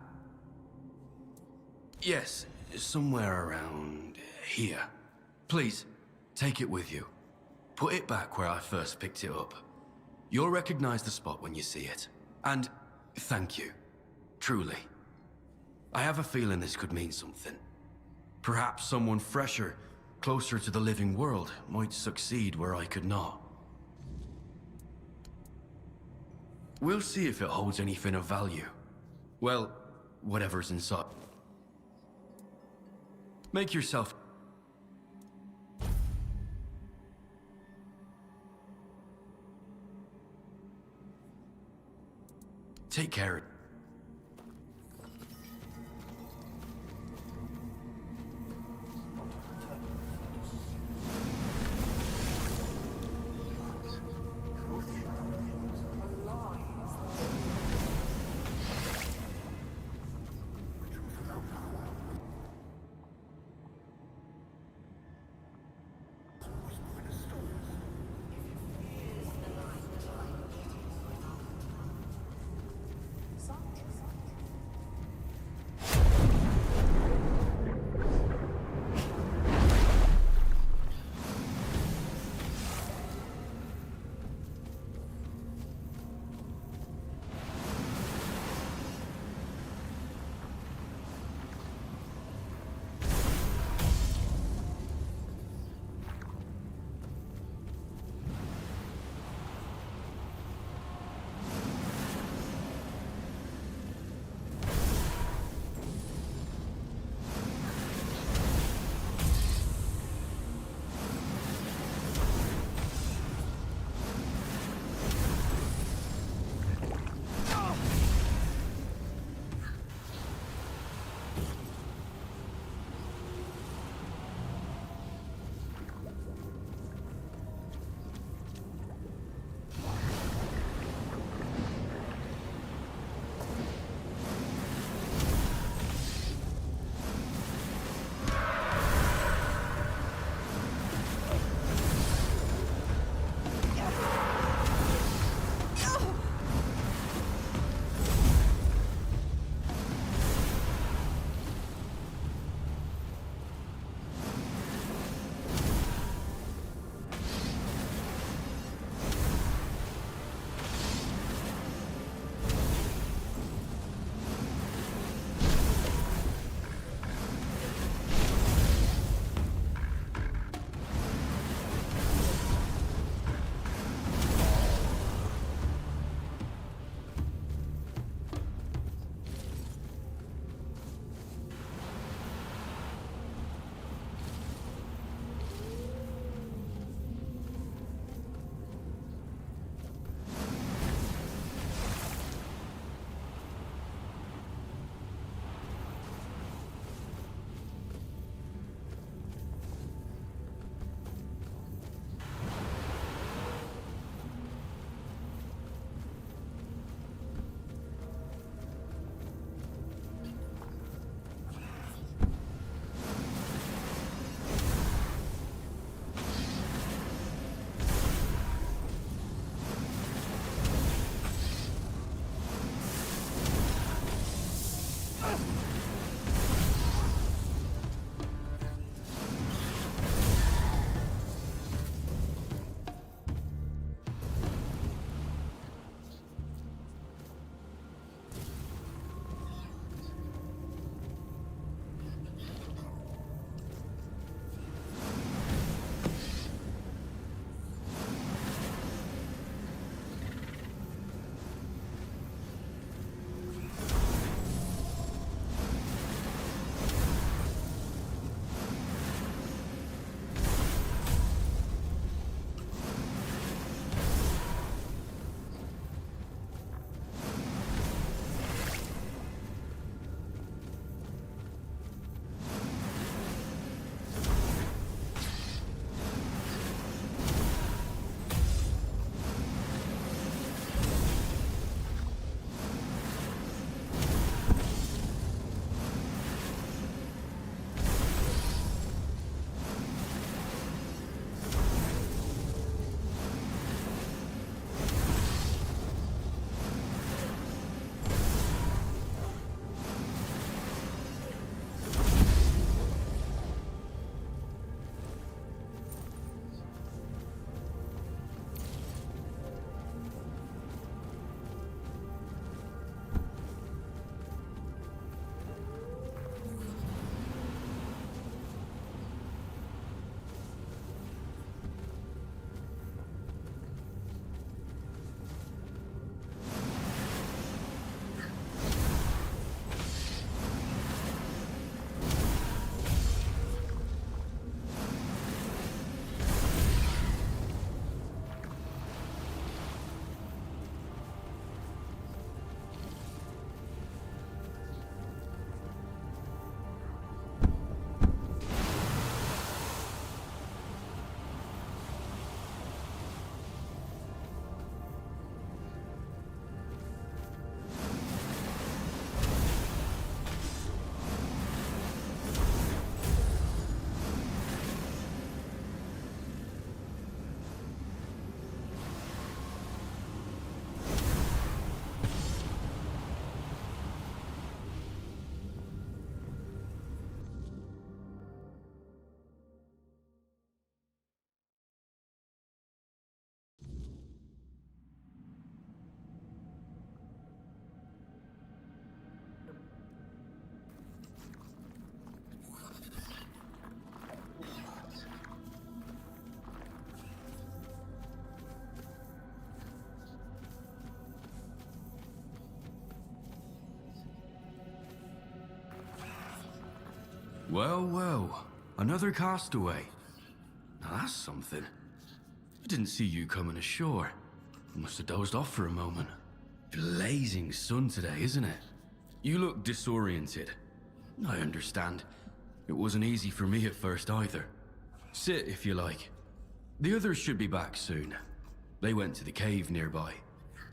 Yes, somewhere around here. Please, take it with you. Put it back where I first picked it up. You'll recognize the spot when you see it. And thank you. Truly. I have a feeling this could mean something. Perhaps someone fresher, closer to the living world, might succeed where I could not. We'll see if it holds anything of value. Well, whatever's inside. Make yourself... Take care. Well, well. Another castaway. Now that's something. I didn't see you coming ashore. I must have dozed off for a moment. Blazing sun today, isn't it? You look disoriented. I understand. It wasn't easy for me at first either. Sit if you like. The others should be back soon. They went to the cave nearby.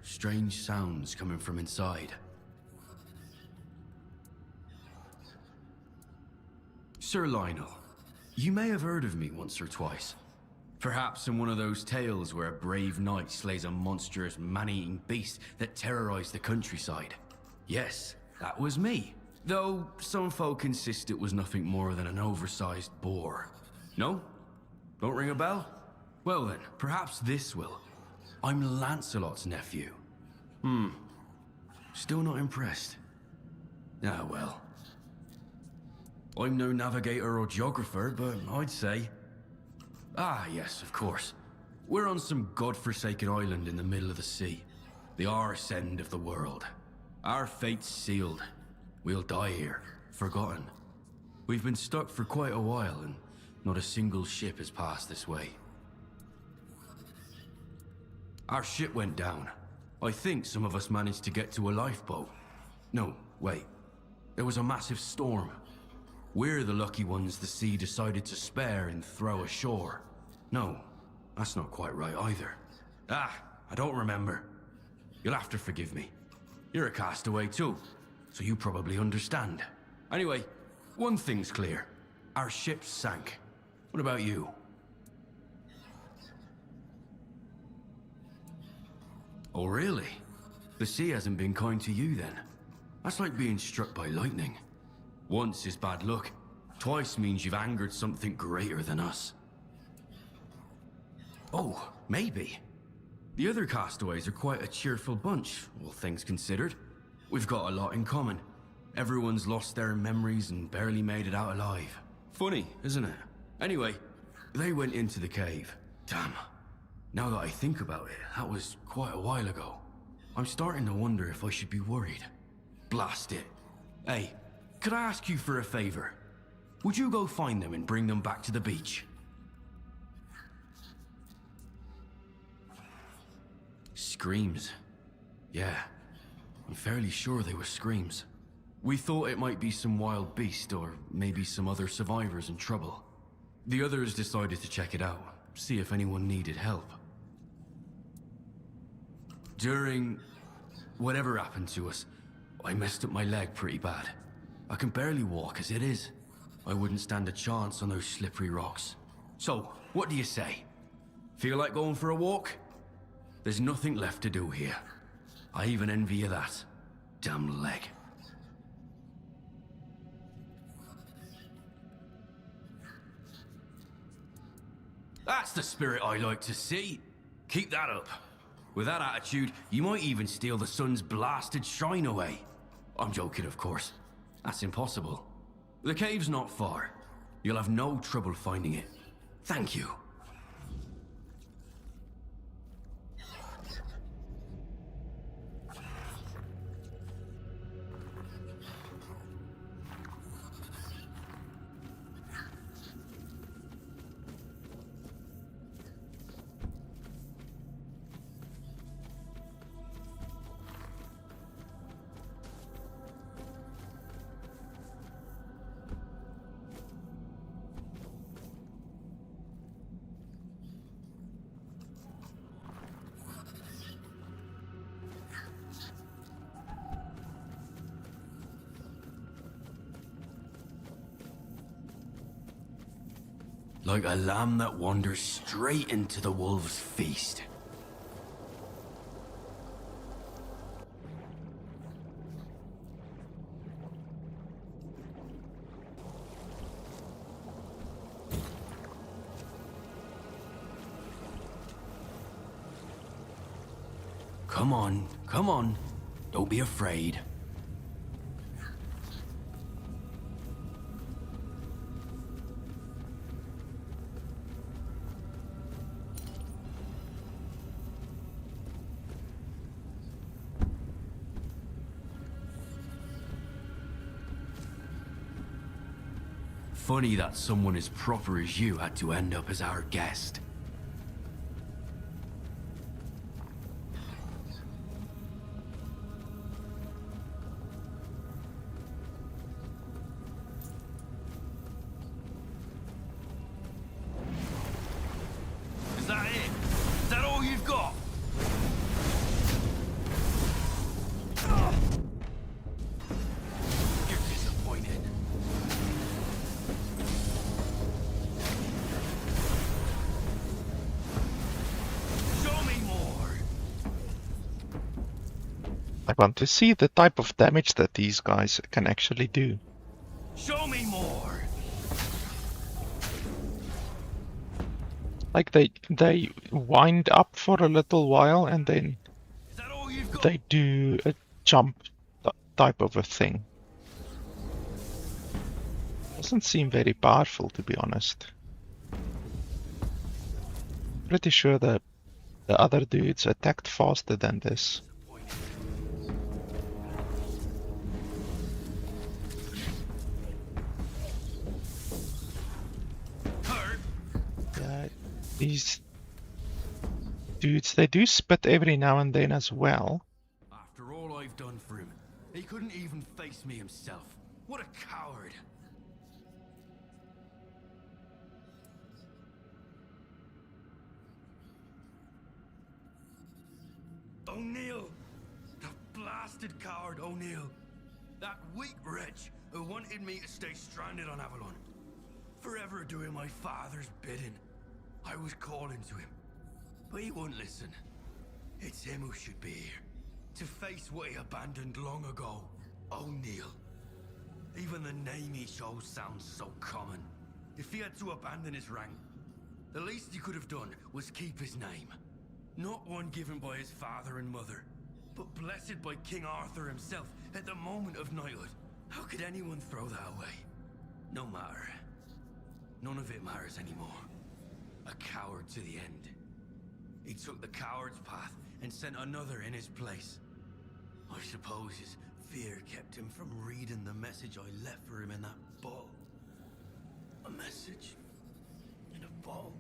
Strange sounds coming from inside. Sir Lionel, you may have heard of me once or twice. Perhaps in one of those tales where a brave knight slays a monstrous man-eating beast that terrorized the countryside. Yes, that was me. Though some folk insist it was nothing more than an oversized boar. No? Don't ring a bell? Well then, perhaps this will. I'm Lancelot's nephew. Still not impressed. Ah well. I'm no navigator or geographer, but I'd say... Ah yes, of course. We're on some godforsaken island in the middle of the sea. The arse end of the world. Our fate's sealed. We'll die here, forgotten. We've been stuck for quite a while, and not a single ship has passed this way. Our ship went down. I think some of us managed to get to a lifeboat. No, wait. There was a massive storm. We're the lucky ones the sea decided to spare and throw ashore. No, that's not quite right either. Ah, I don't remember. You'll have to forgive me. You're a castaway too, so you probably understand. Anyway, one thing's clear. Our ship sank. What about you? Oh really? The sea hasn't been kind to you then. That's like being struck by lightning. Once is bad luck. Twice means you've angered something greater than us. Oh, maybe. The other castaways are quite a cheerful bunch, all things considered. We've got a lot in common. Everyone's lost their memories and barely made it out alive. Funny, isn't it? Anyway, they went into the cave. Damn. Now that I think about it, that was quite a while ago. I'm starting to wonder if I should be worried. Blast it. Hey, could I ask you for a favor? Would you go find them and bring them back to the beach? Screams. Yeah, I'm fairly sure they were screams. We thought it might be some wild beast or maybe some other survivors in trouble. The others decided to check it out, see if anyone needed help. During whatever happened to us, I messed up my leg pretty bad. I can barely walk as it is. I wouldn't stand a chance on those slippery rocks. So, what do you say? Feel like going for a walk? There's nothing left to do here. I even envy you that. Damn leg. That's the spirit I like to see. Keep that up. With that attitude, you might even steal the sun's blasted shine away. I'm joking, of course. That's impossible. The cave's not far. You'll have no trouble finding it. Thank you. Like a lamb that wanders straight into the wolves' feast. Come on, come on. Don't be afraid. Funny that someone as proper as you had to end up as our guest. Is that it? Is that all you've got? You're disappointed. Show me more. I want to see the type of damage that these guys can actually do. Show me more. Like they wind up for a little while and then Is that all you've got? they do a jump type of a thing. Doesn't seem very powerful, to be honest. Pretty sure that the other dudes attacked faster than this. Hurt. Yeah, these dudes, they do spit every now and then as well. After all I've done for him, he couldn't even face me himself. What a coward. O'Neill! The blasted coward O'Neill! That weak wretch who wanted me to stay stranded on Avalon. Forever doing my father's bidding. I was calling to him, but he wouldn't listen. It's him who should be here, to face what he abandoned long ago. O'Neill. Even the name he chose sounds so common. If he had to abandon his rank, the least he could have done was keep his name. Not one given by his father and mother, but blessed by King Arthur himself at the moment of knighthood. How could anyone throw that away? No matter. None of it matters anymore. A coward to the end. He took the coward's path and sent another in his place. I suppose his fear kept him from reading the message I left for him in that bottle. A message in a bottle.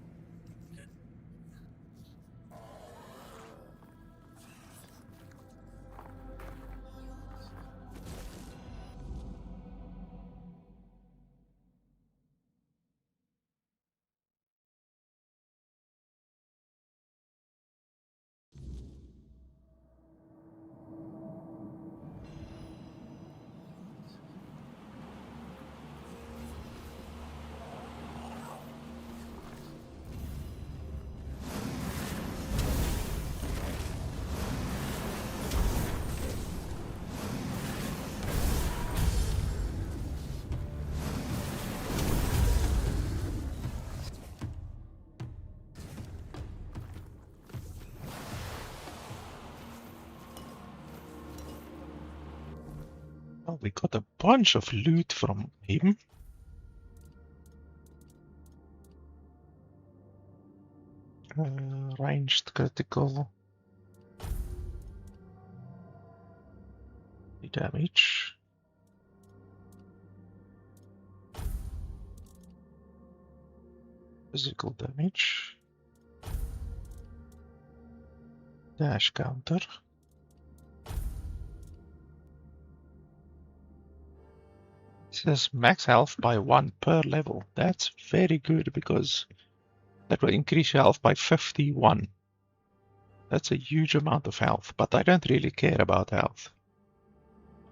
Oh, we got a bunch of loot from him. Ranged critical. Damage. Physical damage. Dash counter. It says max health by 1 per level. That's very good because that will increase your health by 51. That's a huge amount of health, but I don't really care about health.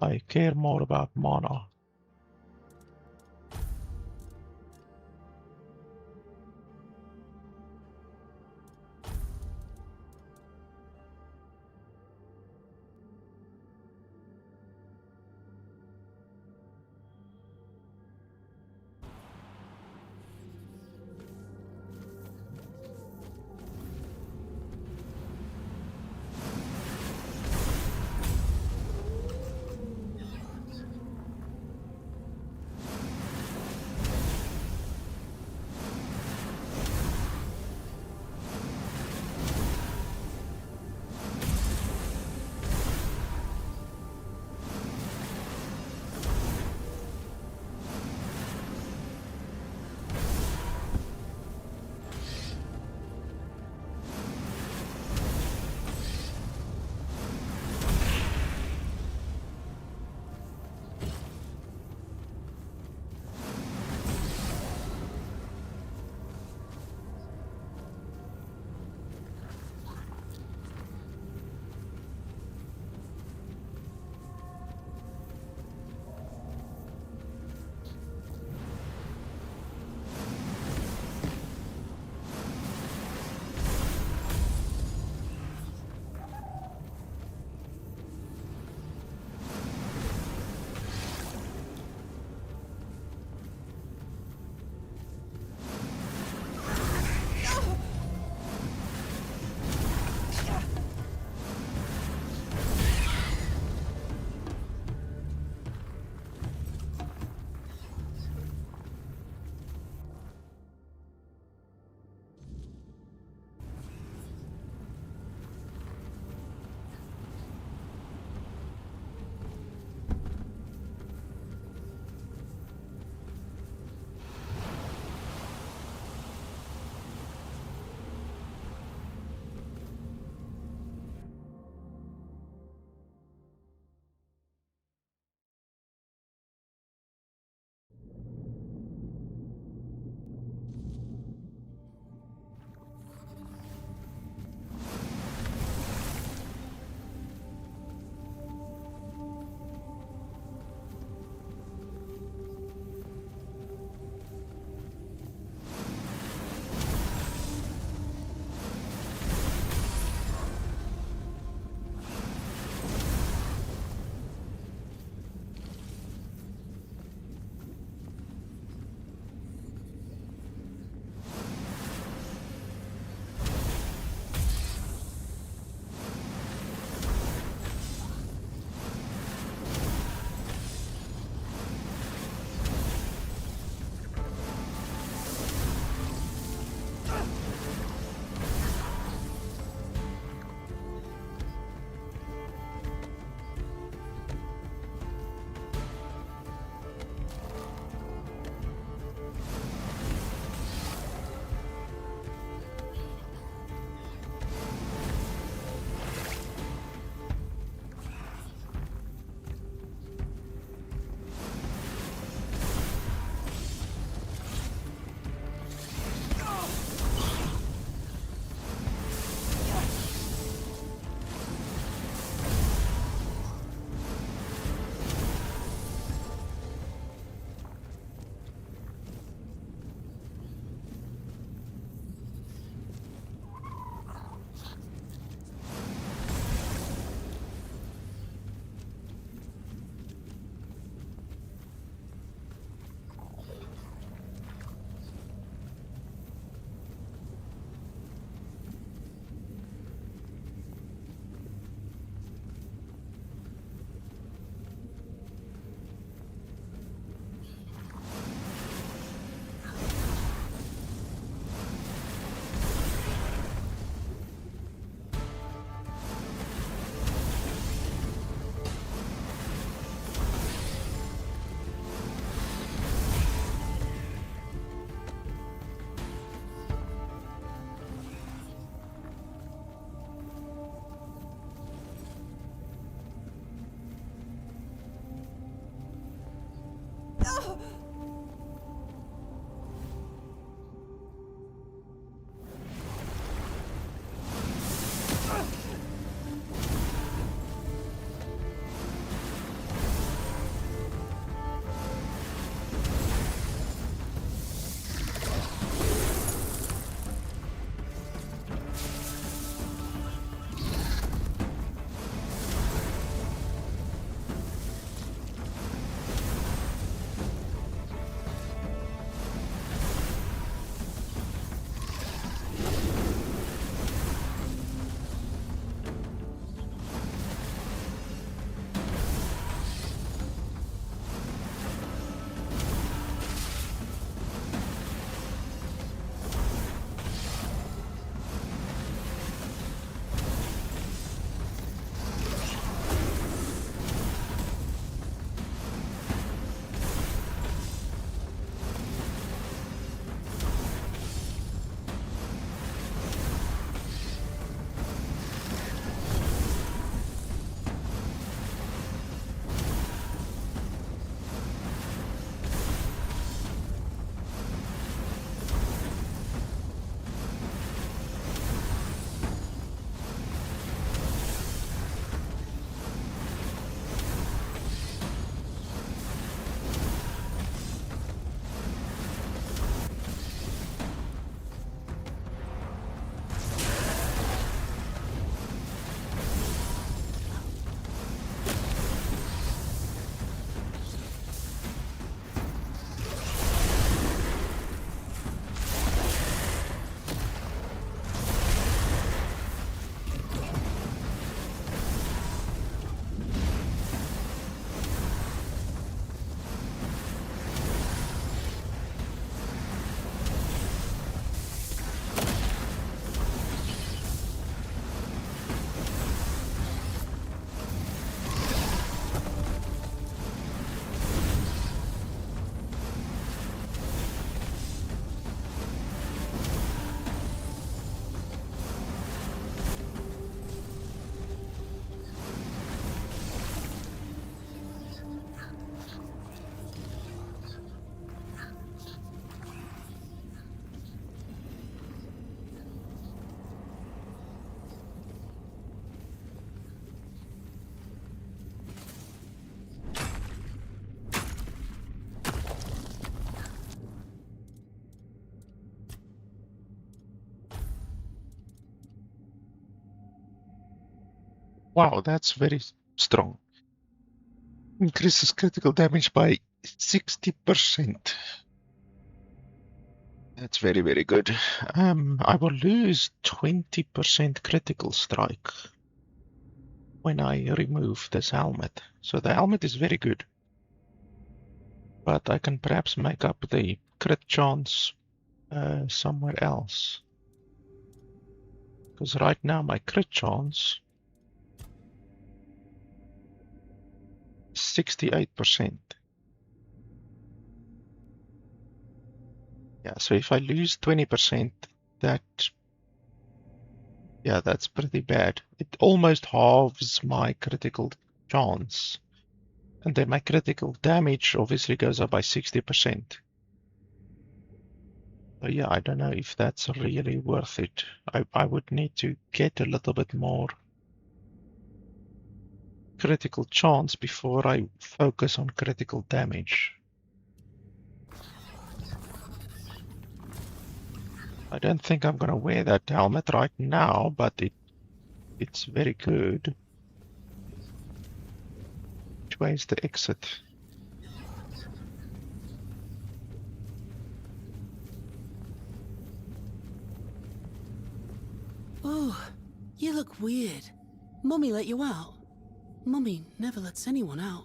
I care more about mana. Wow, that's very strong. Increases critical damage by 60%. That's very, very good. I will lose 20% critical strike when I remove this helmet. So the helmet is very good. But I can perhaps make up the crit chance somewhere else. Because right now my crit chance is 68%. Yeah, so if I lose 20%, that's pretty bad. It almost halves my critical chance. And then my critical damage obviously goes up by 60%. So yeah, I don't know if that's really worth it. I would need to get a little bit more critical chance before I focus on critical damage. I don't think I'm gonna wear that helmet right now, but it's very good. Which way is the exit? Oh, you look weird. Mummy let you out? Mummy never lets anyone out.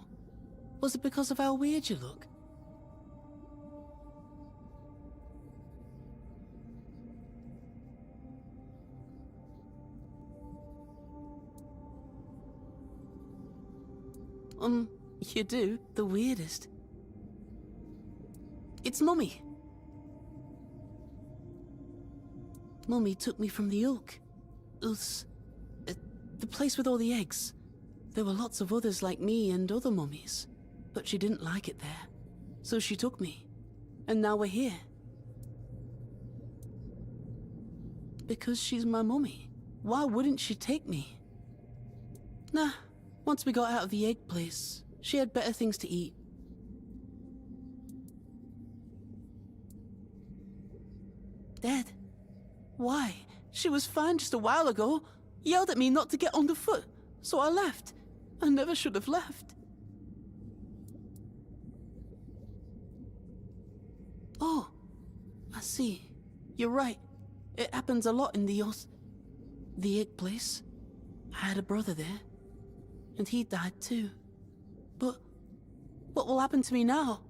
Was it because of how weird you look? You do? The weirdest. It's Mummy. Mummy took me from the Oak. The place with all the eggs. There were lots of others like me and other mummies, but she didn't like it there. So she took me. And now we're here. Because she's my mummy. Why wouldn't she take me? Nah, once we got out of the egg place, she had better things to eat. Dead? Why? She was fine just a while ago. Yelled at me not to get underfoot, so I left. I never should have left. Oh, I see. You're right. It happens a lot in the egg place. I had a brother there, and he died too. But what will happen to me now?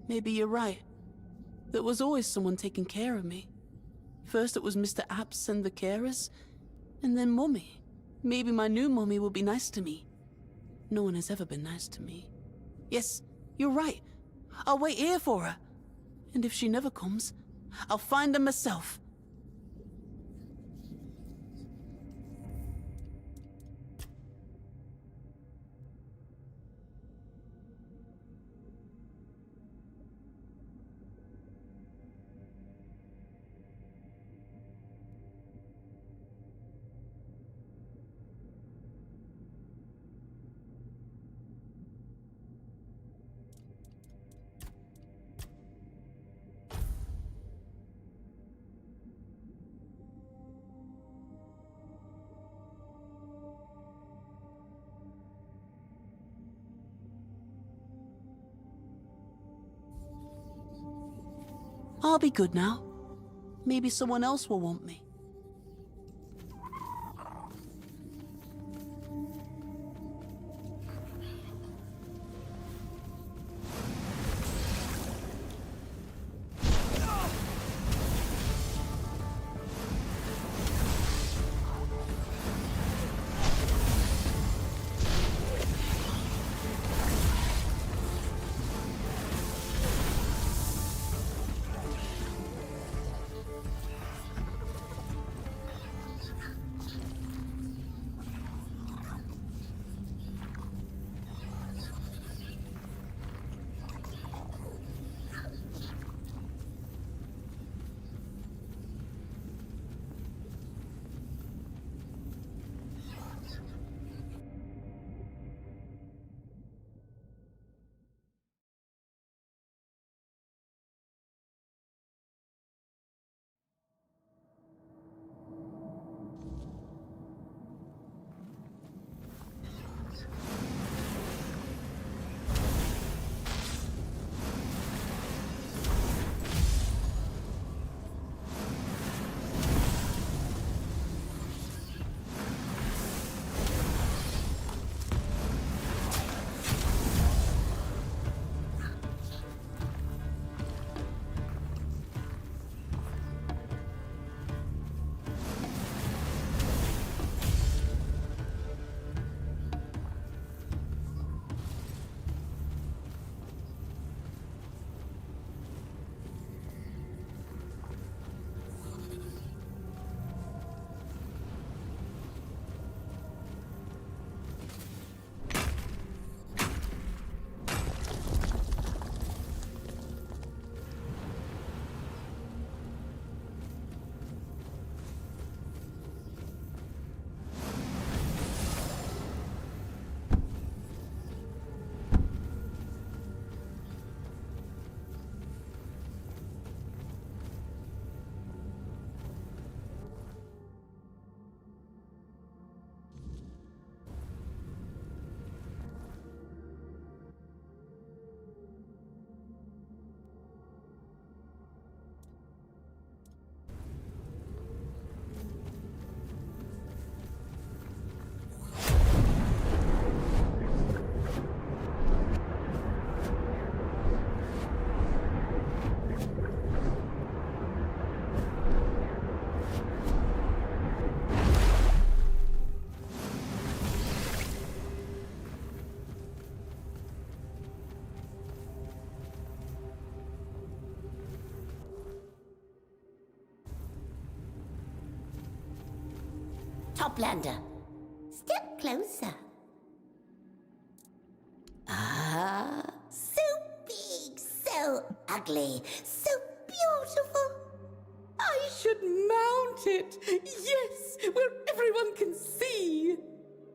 Maybe you're right. There was always someone taking care of me. First it was Mr. Apps and the carers, and then Mummy. Maybe my new mummy will be nice to me. No one has ever been nice to me. Yes, you're right. I'll wait here for her. And if she never comes, I'll find her myself. I'll be good now. Maybe someone else will want me. Toplander. Step closer. Ah, so big, so ugly, so beautiful. I should mount it. Yes, where everyone can see.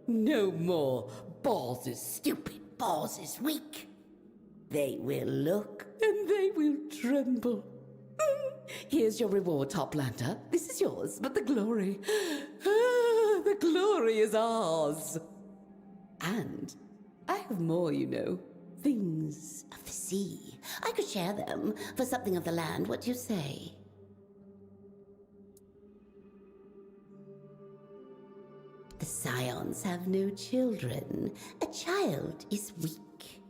No more Balls is stupid, Balls is weak. They will look And they will tremble. Here's your reward, Toplander. This is yours, but the glory, The glory is ours. and I have more, you know. Things of the sea. I could share them for something of the land. What do you say? The Scions have no children. A child is weak.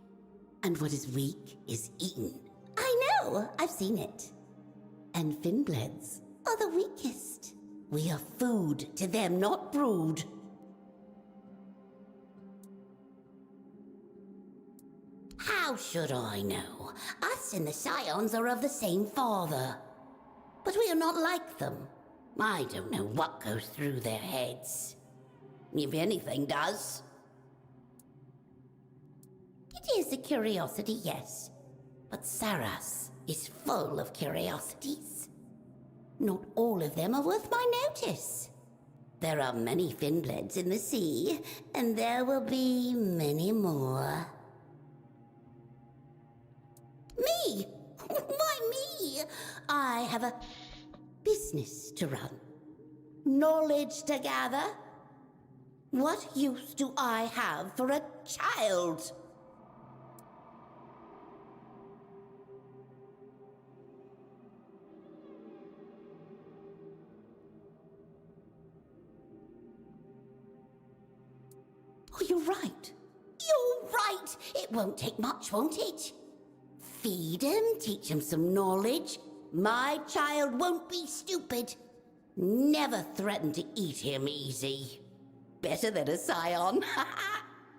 And what is weak is eaten. I know, I've seen it. And Finbleds are the weakest. We are food to them, not brood. How should I know? Us and the Scions are of the same father. But we are not like them. I don't know what goes through their heads. If anything does. It is a curiosity, yes. But Sarras is full of curiosities. Not all of them are worth my notice. There are many Finbleds in the sea, and there will be many more. Me? Why me? I have a business to run. Knowledge to gather. What use do I have for a child? Oh, you're right. You're right. It won't take much, won't it? Feed him, teach him some knowledge. My child won't be stupid. Never threaten to eat him easy. Better than a Scion.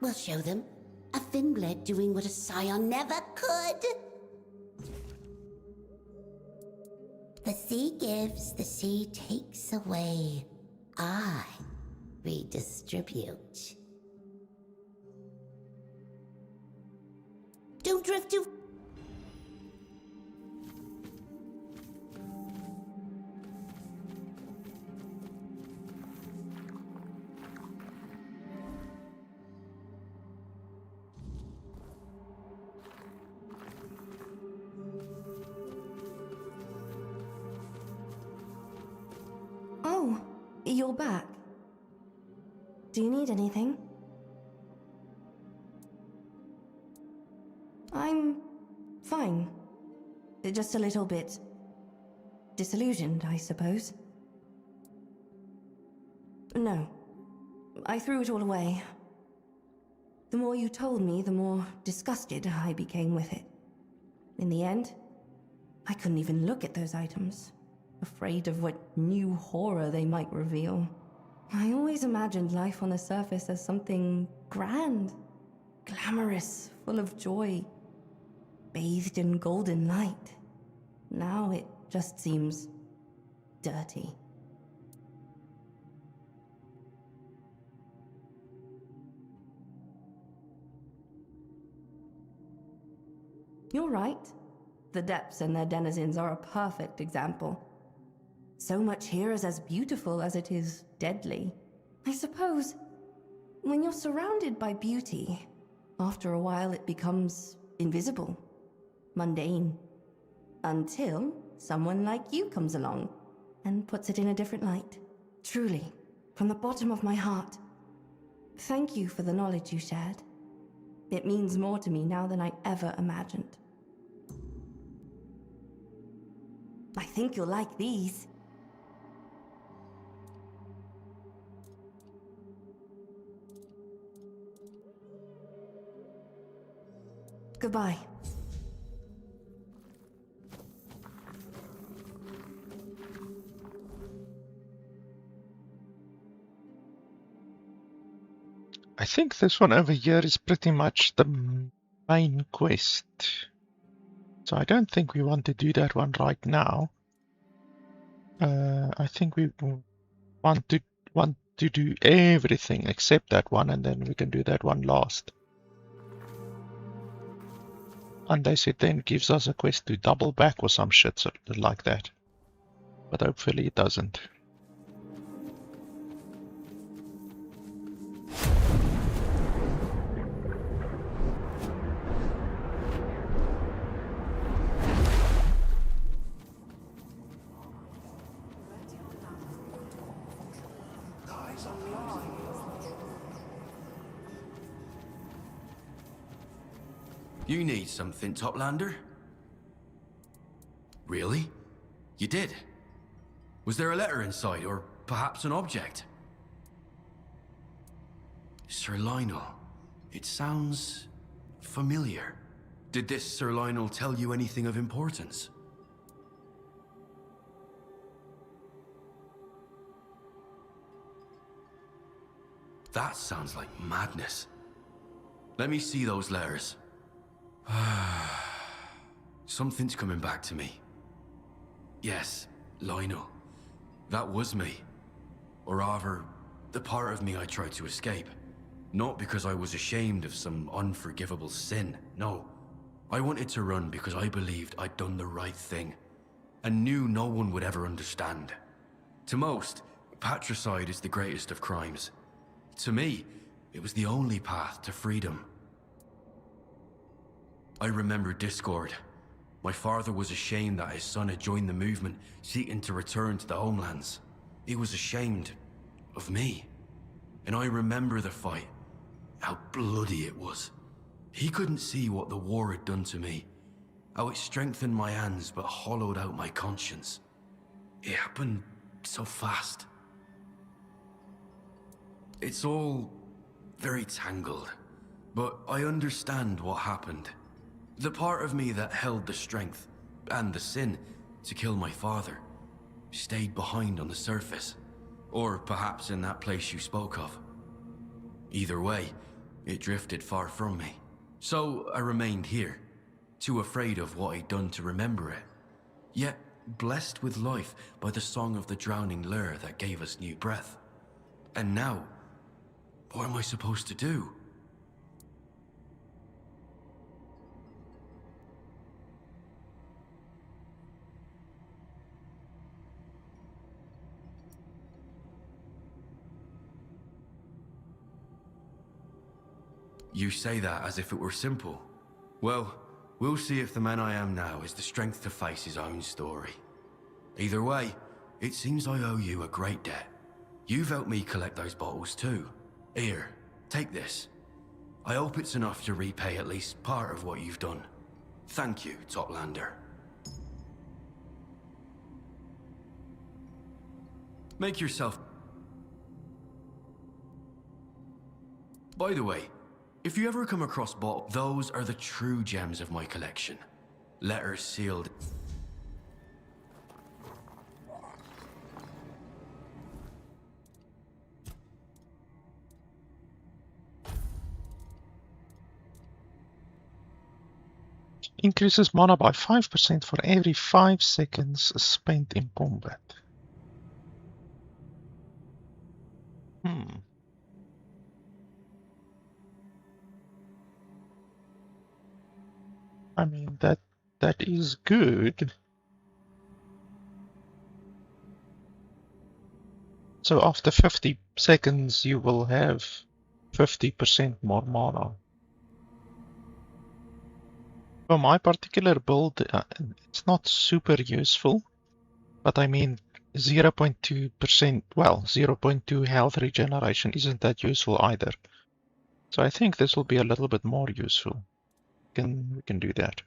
We'll show them. A Finbled doing what a Scion never could. The sea gives, the sea takes away. I redistribute. Don't drift too... Oh, you're back. Do you need anything? I'm fine. Just a little bit disillusioned, I suppose. No, I threw it all away. The more you told me, the more disgusted I became with it. In the end, I couldn't even look at those items, afraid of what new horror they might reveal. I always imagined life on the surface as something grand, glamorous, full of joy, bathed in golden light. Now it just seems dirty. You're right. The depths and their denizens are a perfect example. So much here is as beautiful as it is deadly. I suppose, when you're surrounded by beauty, after a while it becomes invisible, mundane, until someone like you comes along and puts it in a different light. Truly, from the bottom of my heart, thank you for the knowledge you shared. It means more to me now than I ever imagined. I think you'll like these. Goodbye. I think this one over here is pretty much the main quest. So I don't think we want to do that one right now. I think we want to do everything except that one, and then we can do that one last. Unless it then gives us a quest to double back or some shit like that. But hopefully it doesn't. You need something, Toplander? Really? You did? Was there a letter inside, or perhaps an object? Sir Lionel, it sounds familiar. Did this Sir Lionel tell you anything of importance? That sounds like madness. Let me see those letters. Something's coming back to me. Yes, Lionel. That was me. Or rather, the part of me I tried to escape. Not because I was ashamed of some unforgivable sin, no. I wanted to run because I believed I'd done the right thing, and knew no one would ever understand. To most, patricide is the greatest of crimes. To me, it was the only path to freedom. I remember discord. My father was ashamed that his son had joined the movement, seeking to return to the homelands. He was ashamed of me. And I remember the fight, how bloody it was. He couldn't see what the war had done to me, how it strengthened my hands but hollowed out my conscience. It happened so fast. It's all very tangled, but I understand what happened. The part of me that held the strength, and the sin, to kill my father, stayed behind on the surface. Or perhaps in that place you spoke of. Either way, it drifted far from me. So I remained here, too afraid of what I'd done to remember it. Yet blessed with life by the song of the drowning lyre that gave us new breath. And now, what am I supposed to do? You say that as if it were simple. Well, we'll see if the man I am now is the strength to face his own story. Either way, it seems I owe you a great debt. You've helped me collect those bottles too. Here, take this. I hope it's enough to repay at least part of what you've done. Thank you, Toplander. Make yourself... By the way, if you ever come across bottles, those are the true gems of my collection. Letters sealed... Increases mana by 5% for every 5 seconds spent in combat. I mean, that is good. So after 50 seconds, you will have 50% more mana. For my particular build, it's not super useful, but I mean 0.2%, well, 0.2 health regeneration isn't that useful either. So I think this will be a little bit more useful. We can do that.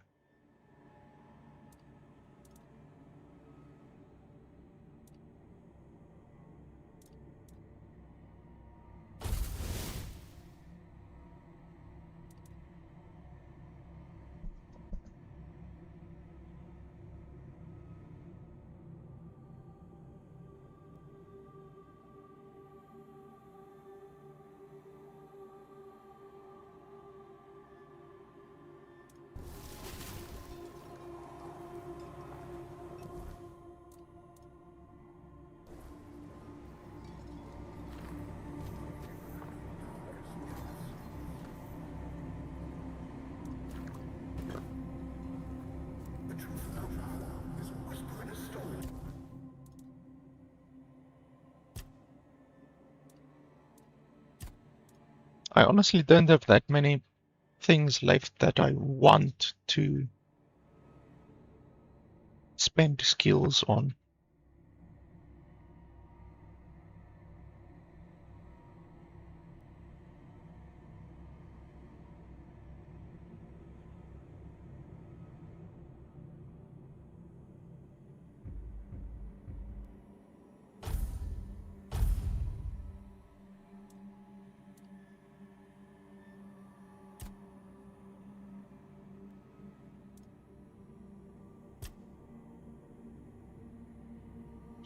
I honestly don't have that many things left that I want to spend skills on.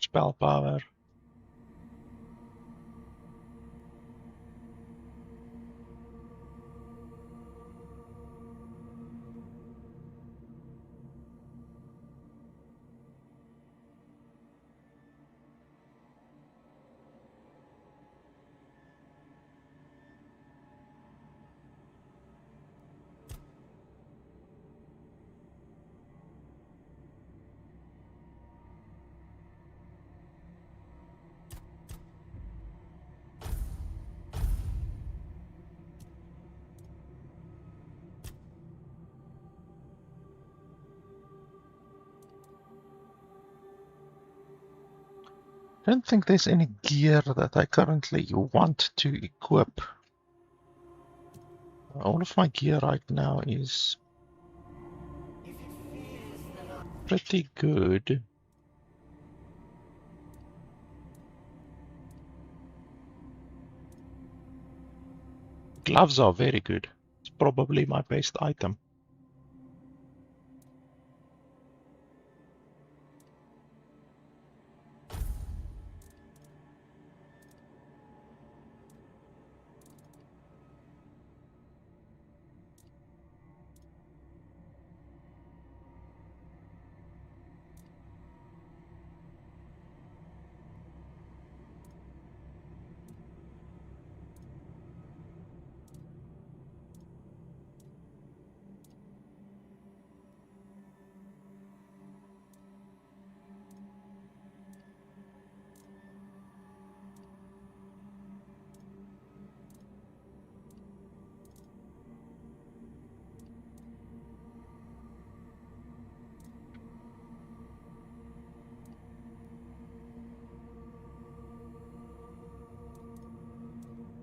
Spell power. I don't think there's any gear that I currently want to equip. All of my gear right now is pretty good. Gloves are very good. It's probably my best item.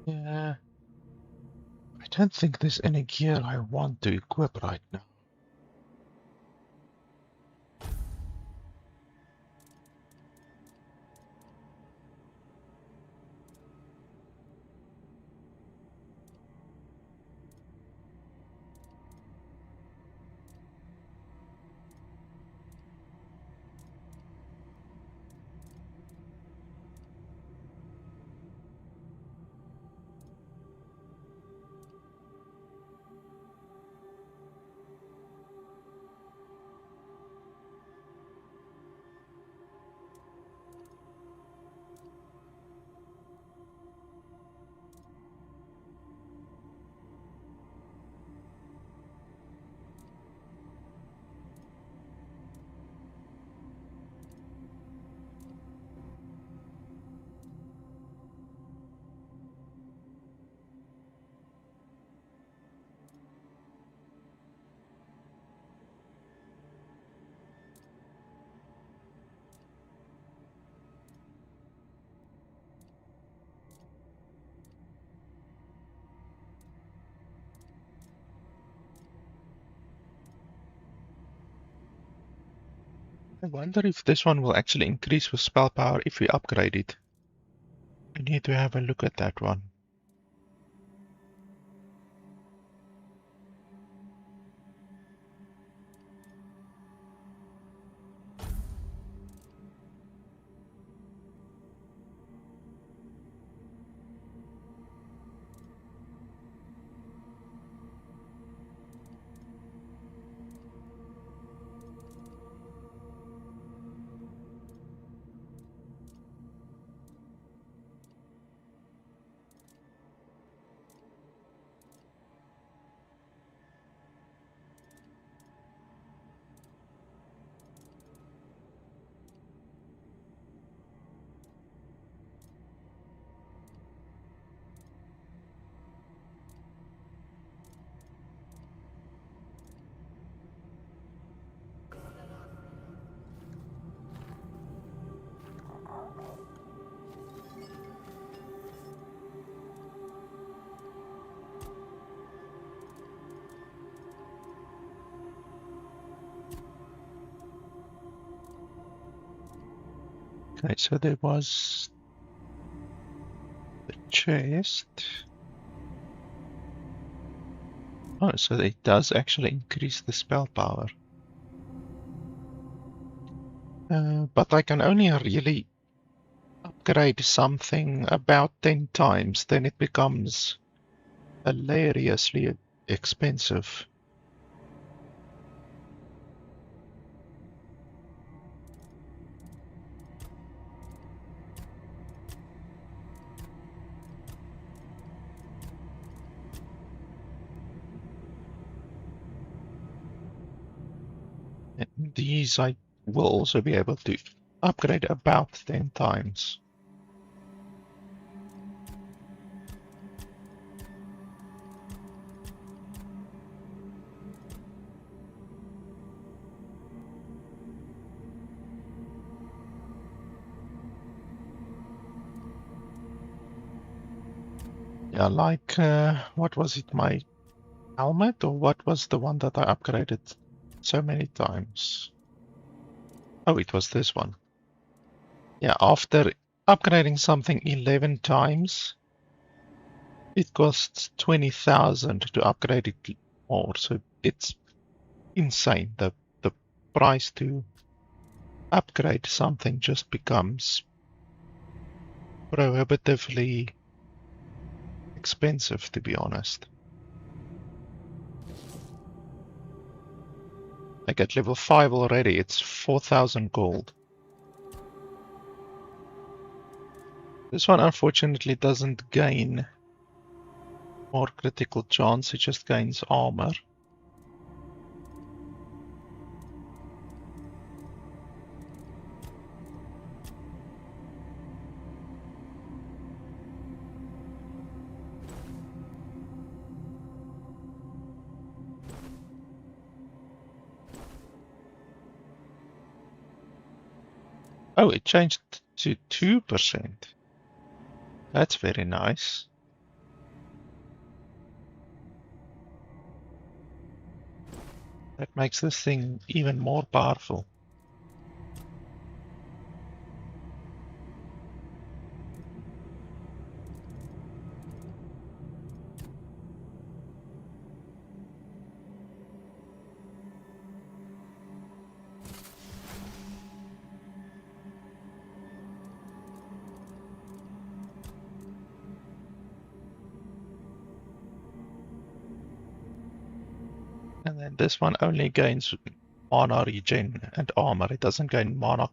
Yeah. I don't think there's any gear I want to equip right now. I wonder if this one will actually increase with spell power if we upgrade it. I need to have a look at that one. Okay, so there was the chest. Oh, so it does actually increase the spell power. But I can only really upgrade something about 10 times, then it becomes hilariously expensive. And these I will also be able to upgrade about 10 times. Yeah, like, what was it, my helmet, or what was the one that I upgraded so many times? Oh, it was this one. Yeah, after upgrading something 11 times, it costs 20,000 to upgrade it more, so it's insane. The price to upgrade something just becomes prohibitively expensive, to be honest. Like at level 5 already, it's 4,000 gold. This one unfortunately doesn't gain more critical chance, it just gains armor. Oh, it changed to 2%. That's very nice. That makes this thing even more powerful. And then this one only gains mana regen and armor. It doesn't gain mana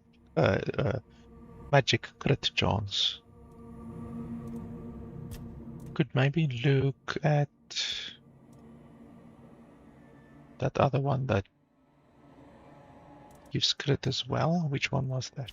magic crit chance. Could maybe look at that other one that gives crit as well. Which one was that?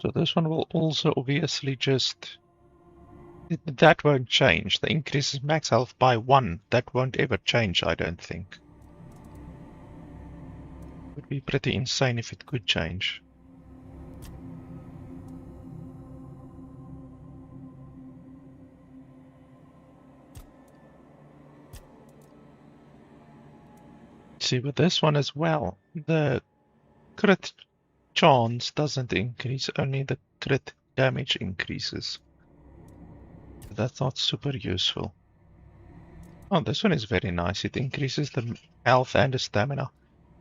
So this one will also obviously just... that won't change. The increases max health by 1. That won't ever change, I don't think. It would be pretty insane if it could change. See, with this one as well, the crit chance doesn't increase, only the crit damage increases. That's not super useful. Oh, this one is very nice. It increases the health and the stamina,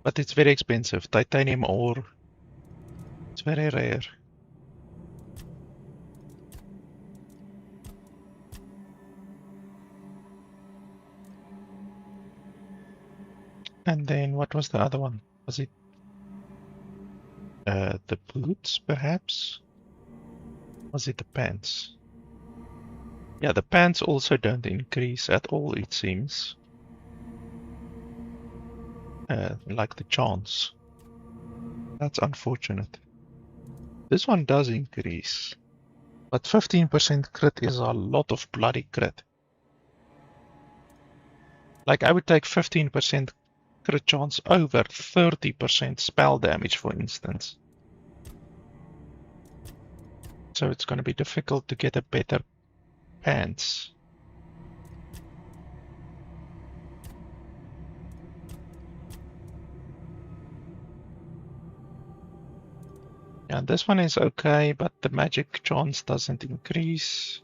but it's very expensive. Titanium ore, it's very rare. And then what was the other one? Was it the boots, perhaps? Was it the pants? Yeah, the pants also don't increase at all, it seems. Like the chance. That's unfortunate. This one does increase. But 15% crit is a lot of bloody crit. Like, I would take 15% crit chance over 30% spell damage, for instance. So it's going to be difficult to get a better pants. Yeah, this one is okay, but the magic chance doesn't increase.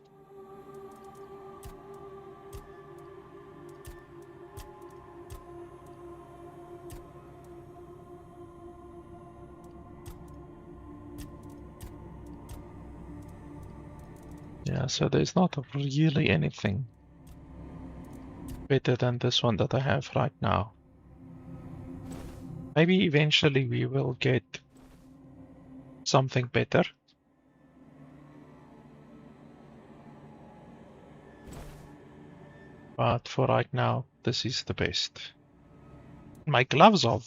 Yeah, so there's not really anything better than this one that I have right now. Maybe eventually we will get something better. But for right now, this is the best. My gloves are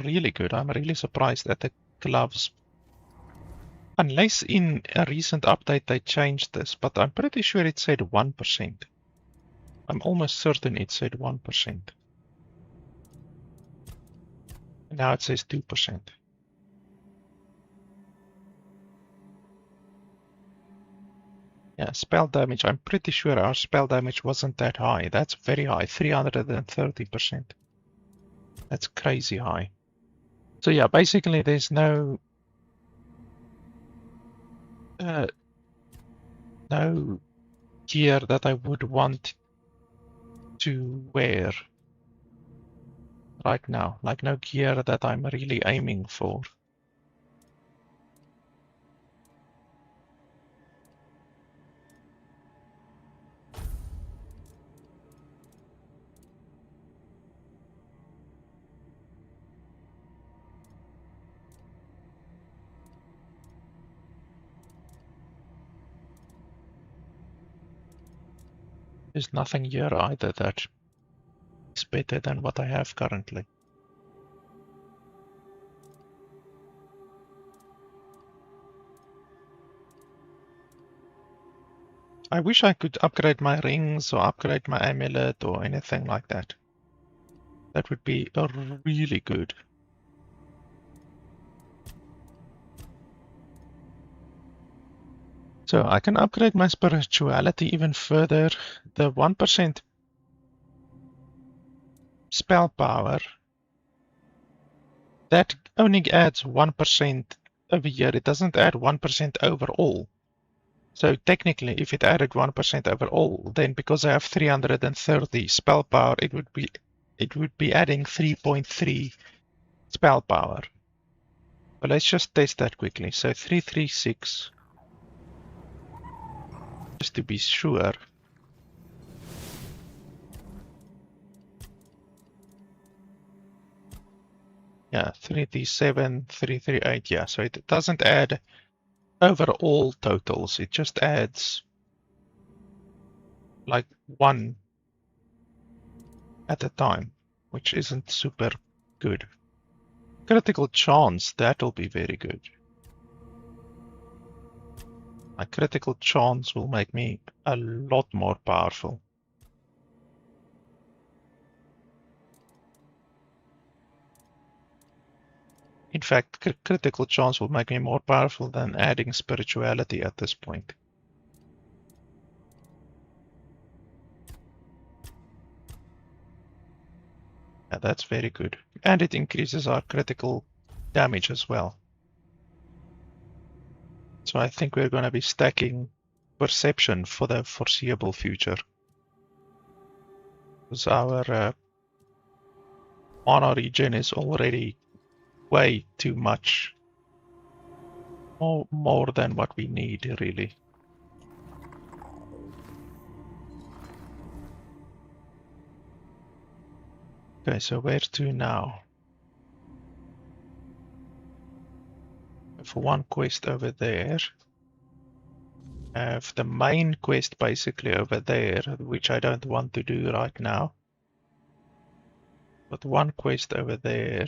really good. I'm really surprised at the gloves. Unless in a recent update they changed this, but I'm pretty sure it said 1%. I'm almost certain it said 1%. Now it says 2%. Yeah, spell damage. I'm pretty sure our spell damage wasn't that high. That's very high, 330%. That's crazy high. So yeah, basically there's no no gear that I would want to wear right now. Like no gear that I'm really aiming for. There's nothing here either that is better than what I have currently. I wish I could upgrade my rings or upgrade my amulet or anything like that. That would be really good. So I can upgrade my spirituality even further. The 1% spell power, that only adds 1% over here. It doesn't add 1% overall. So technically, if it added 1% overall, then because I have 330 spell power, it would be adding 3.3 spell power. But let's just test that quickly. So 336, just to be sure. Yeah, 337, 338. Yeah, so it doesn't add overall totals. It just adds like one at a time, which isn't super good. Critical chance, that'll be very good. My critical chance will make me a lot more powerful. In fact, critical chance will make me more powerful than adding spirituality at this point. Yeah, that's very good. And it increases our critical damage as well. So I think we're going to be stacking perception for the foreseeable future. Because our mana regen is already way too much. More than what we need, really. Okay, so where to now? For one quest over there. I have the main quest basically over there, which I don't want to do right now. But one quest over there.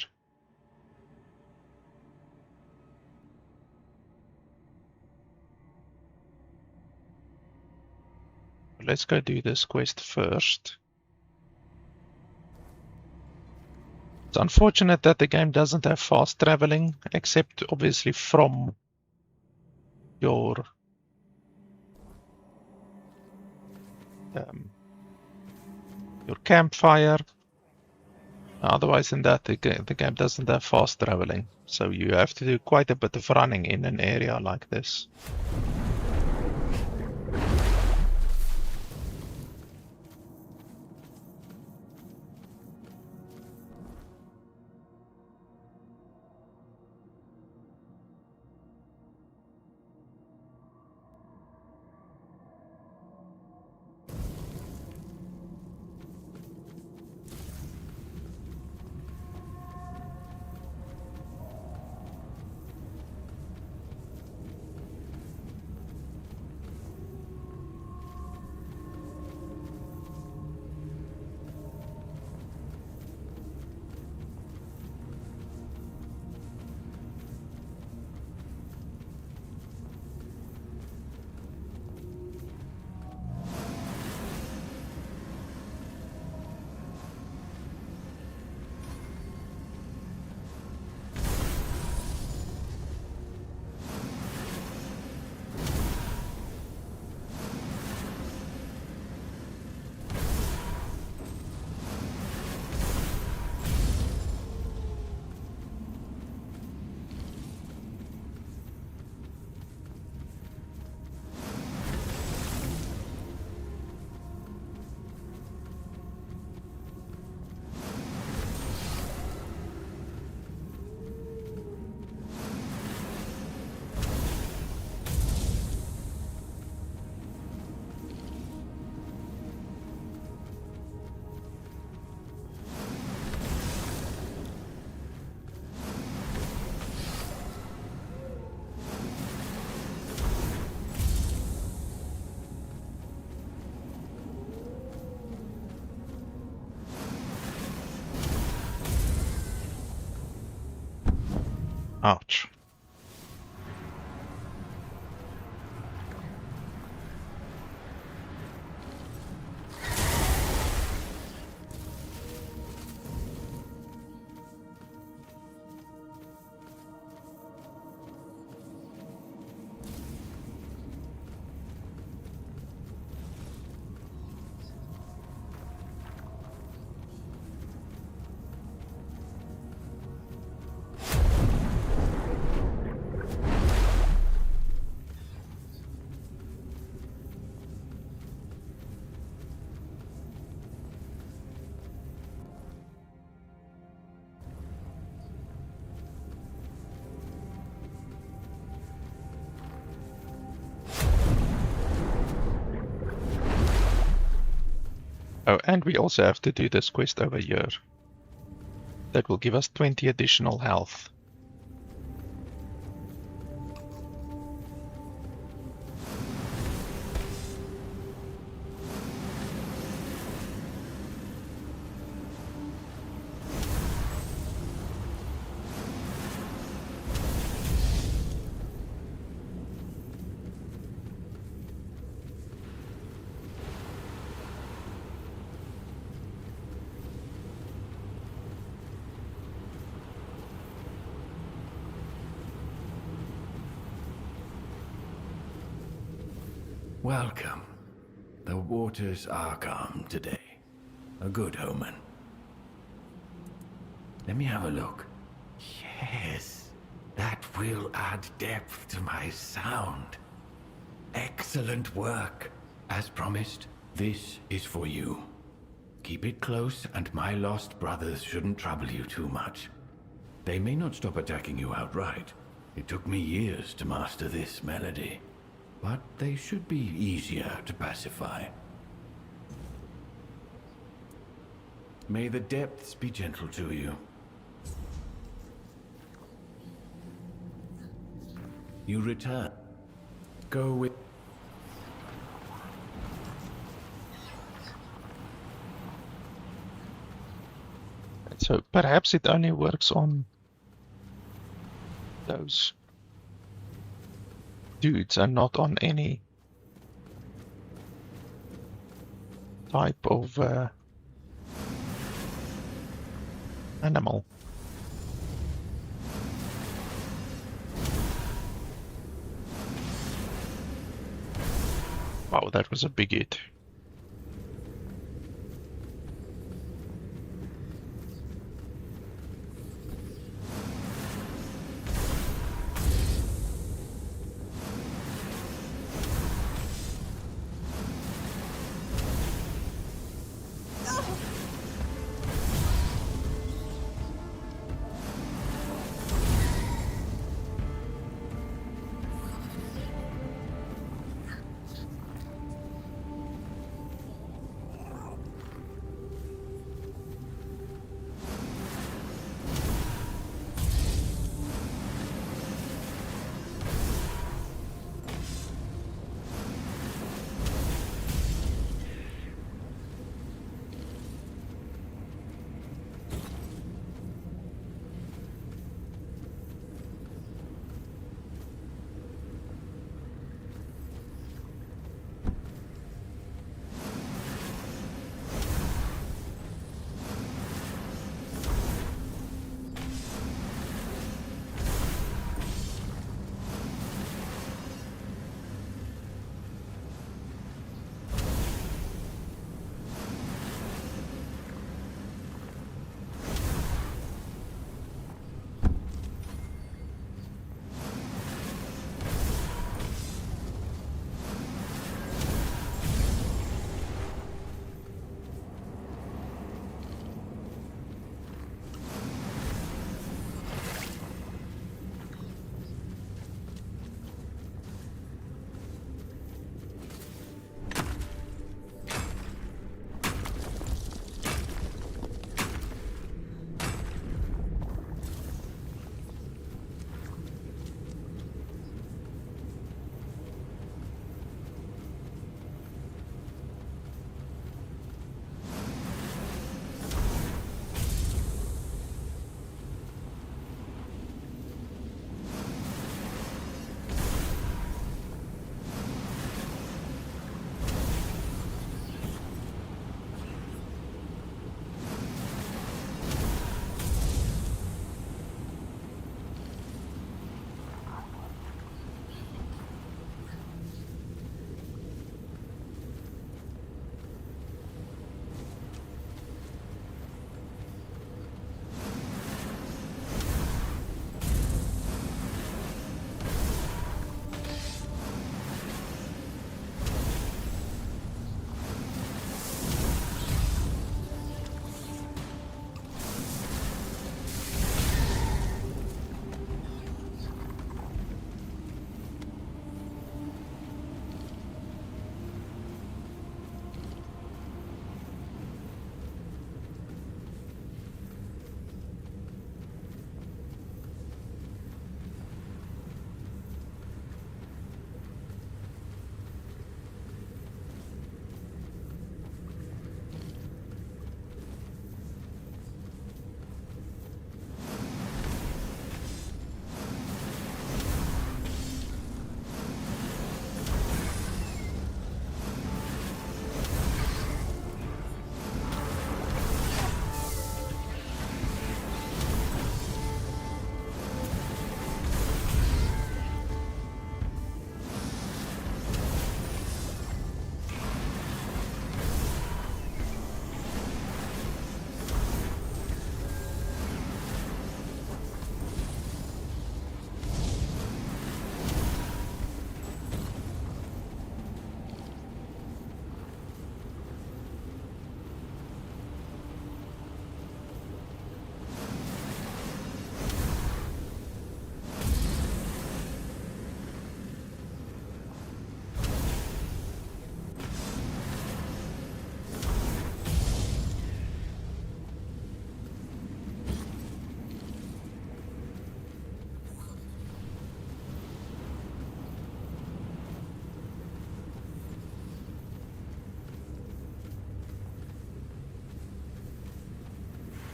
let's go do this quest first. It's unfortunate that the game doesn't have fast traveling, except obviously from your campfire. Otherwise than that, the game doesn't have fast traveling, so you have to do quite a bit of running in an area like this. Ouch. Oh, and we also have to do this quest over here. That will give us 20 additional health. Welcome. The waters are calm today. A good omen. Let me have a look. Yes, that will add depth to my sound. Excellent work. As promised, this is for you. Keep it close, and my lost brothers shouldn't trouble you too much. They may not stop attacking you outright. It took me years to master this melody. But they should be easier to pacify. May the depths be gentle to you. You return. Go with... So perhaps it only works on those dudes and not on any type of animal. Wow, that was a big hit.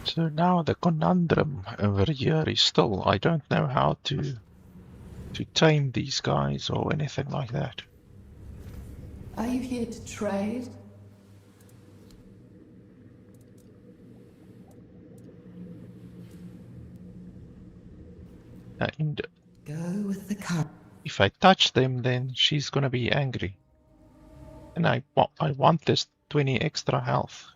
So now the conundrum over here is still I don't know how to tame these guys or anything like that. Are you here to trade? with the current. If I touch them, then she's gonna be angry. And I want this 20 extra health.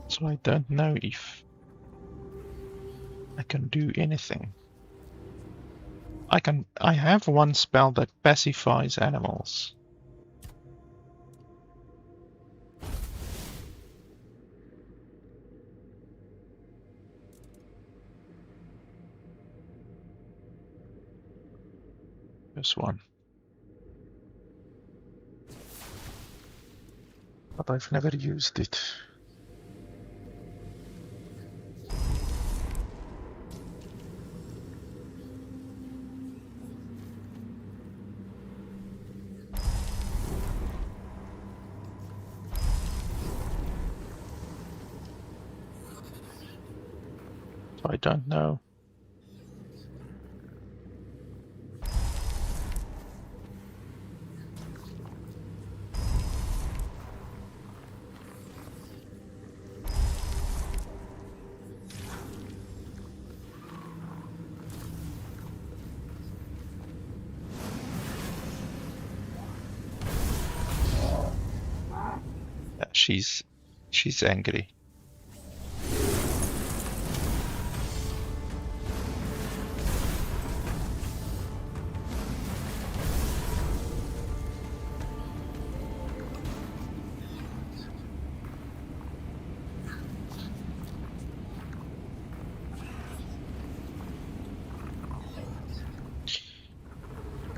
So I don't know if I can do anything. I have one spell that pacifies animals. This one. But I've never used it. I don't know. Yeah, she's angry.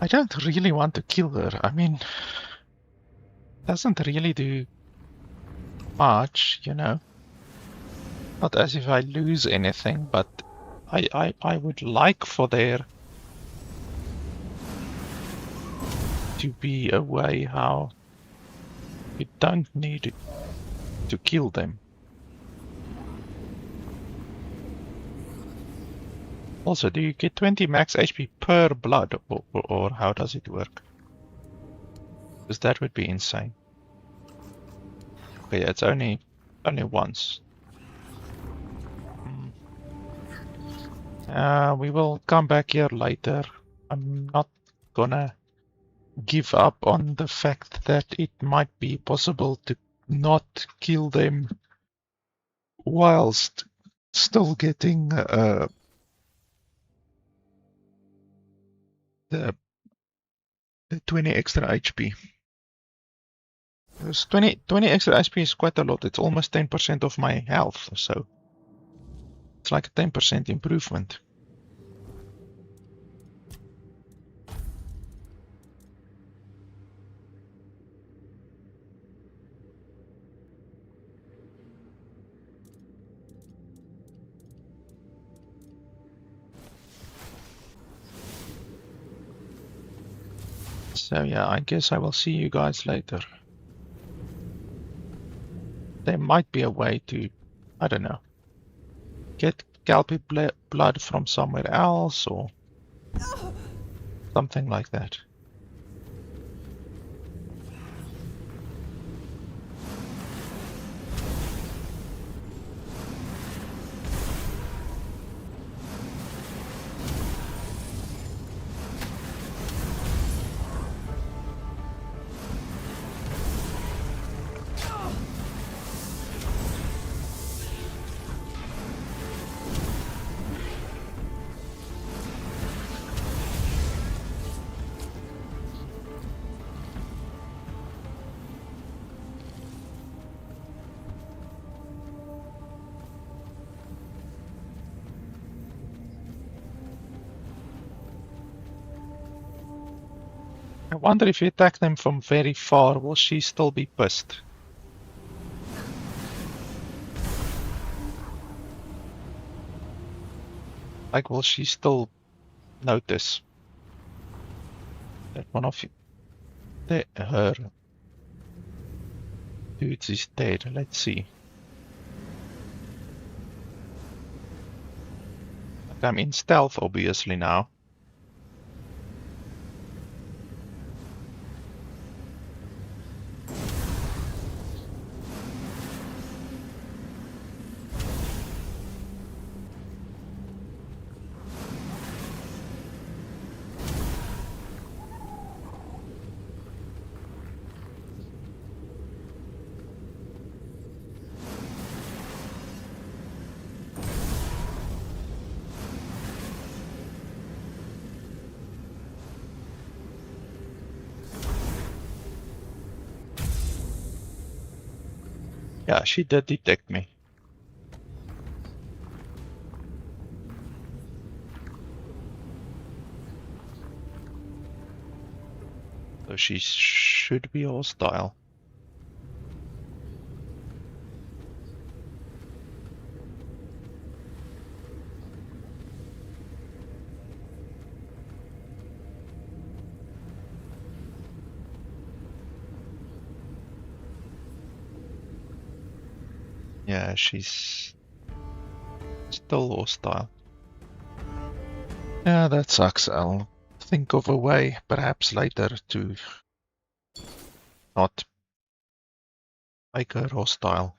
I don't really want to kill her. I mean, doesn't really do much, you know. Not as if I lose anything, but I would like for there to be a way how you don't need to kill them. Also, do you get 20 max HP per blood, or how does it work? Because that would be insane. Okay, yeah, it's only once. We will come back here later. I'm not gonna give up on the fact that it might be possible to not kill them whilst still getting the 20 extra HP. Because 20 extra HP is quite a lot. It's almost 10% of my health, so it's like a 10% improvement. So yeah, I guess I will see you guys later. There might be a way to, I don't know, get Kelpie blood from somewhere else or something like that. I wonder if you attack them from very far, will she still be pissed? Like, will she still notice that one of her dudes is dead? Let's see. Like, I'm in stealth, obviously, now. Yeah, she did detect me. So she should be hostile. Yeah, she's still hostile. Yeah, that sucks. I'll think of a way, perhaps later, to not make her hostile.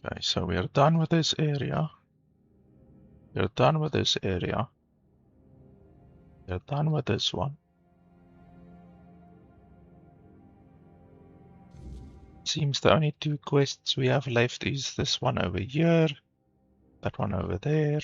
Okay, so we are done with this area. We're done with this area. We're done with this one. Seems the only two quests we have left is this one over here, that one over there.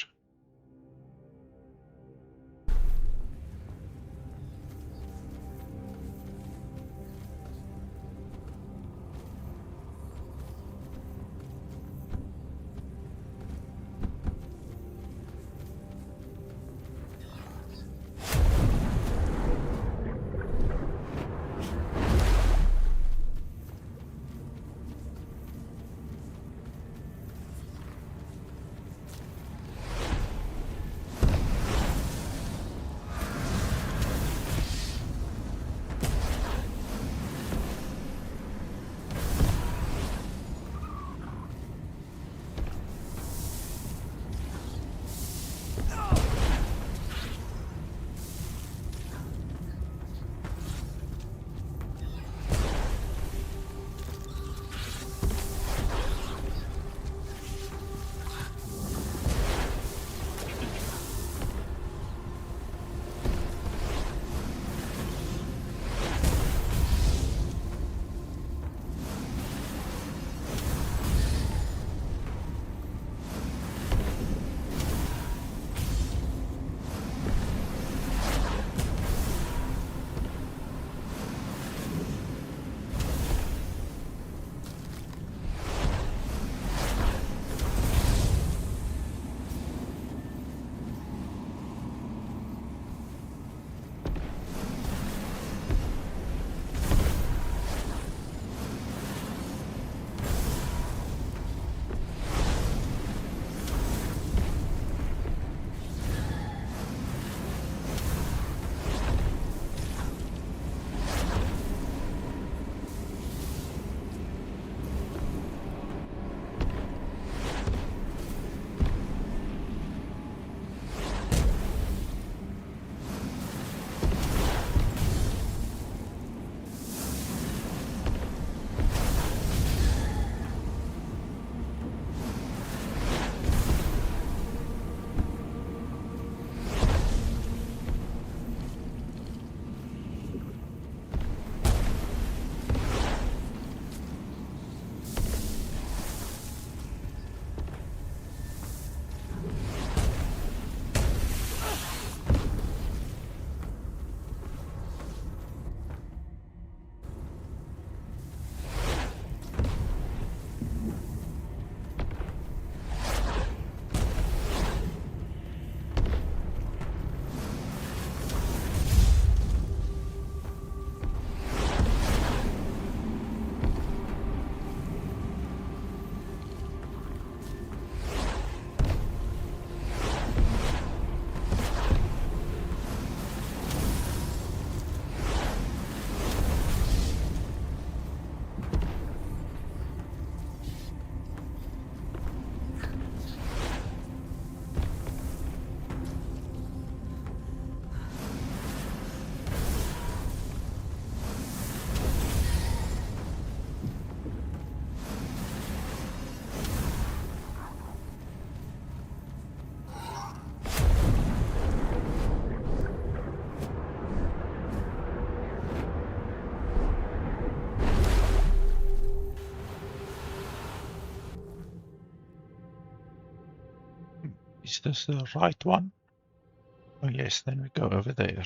Is this the right one? Oh yes, then we go over there.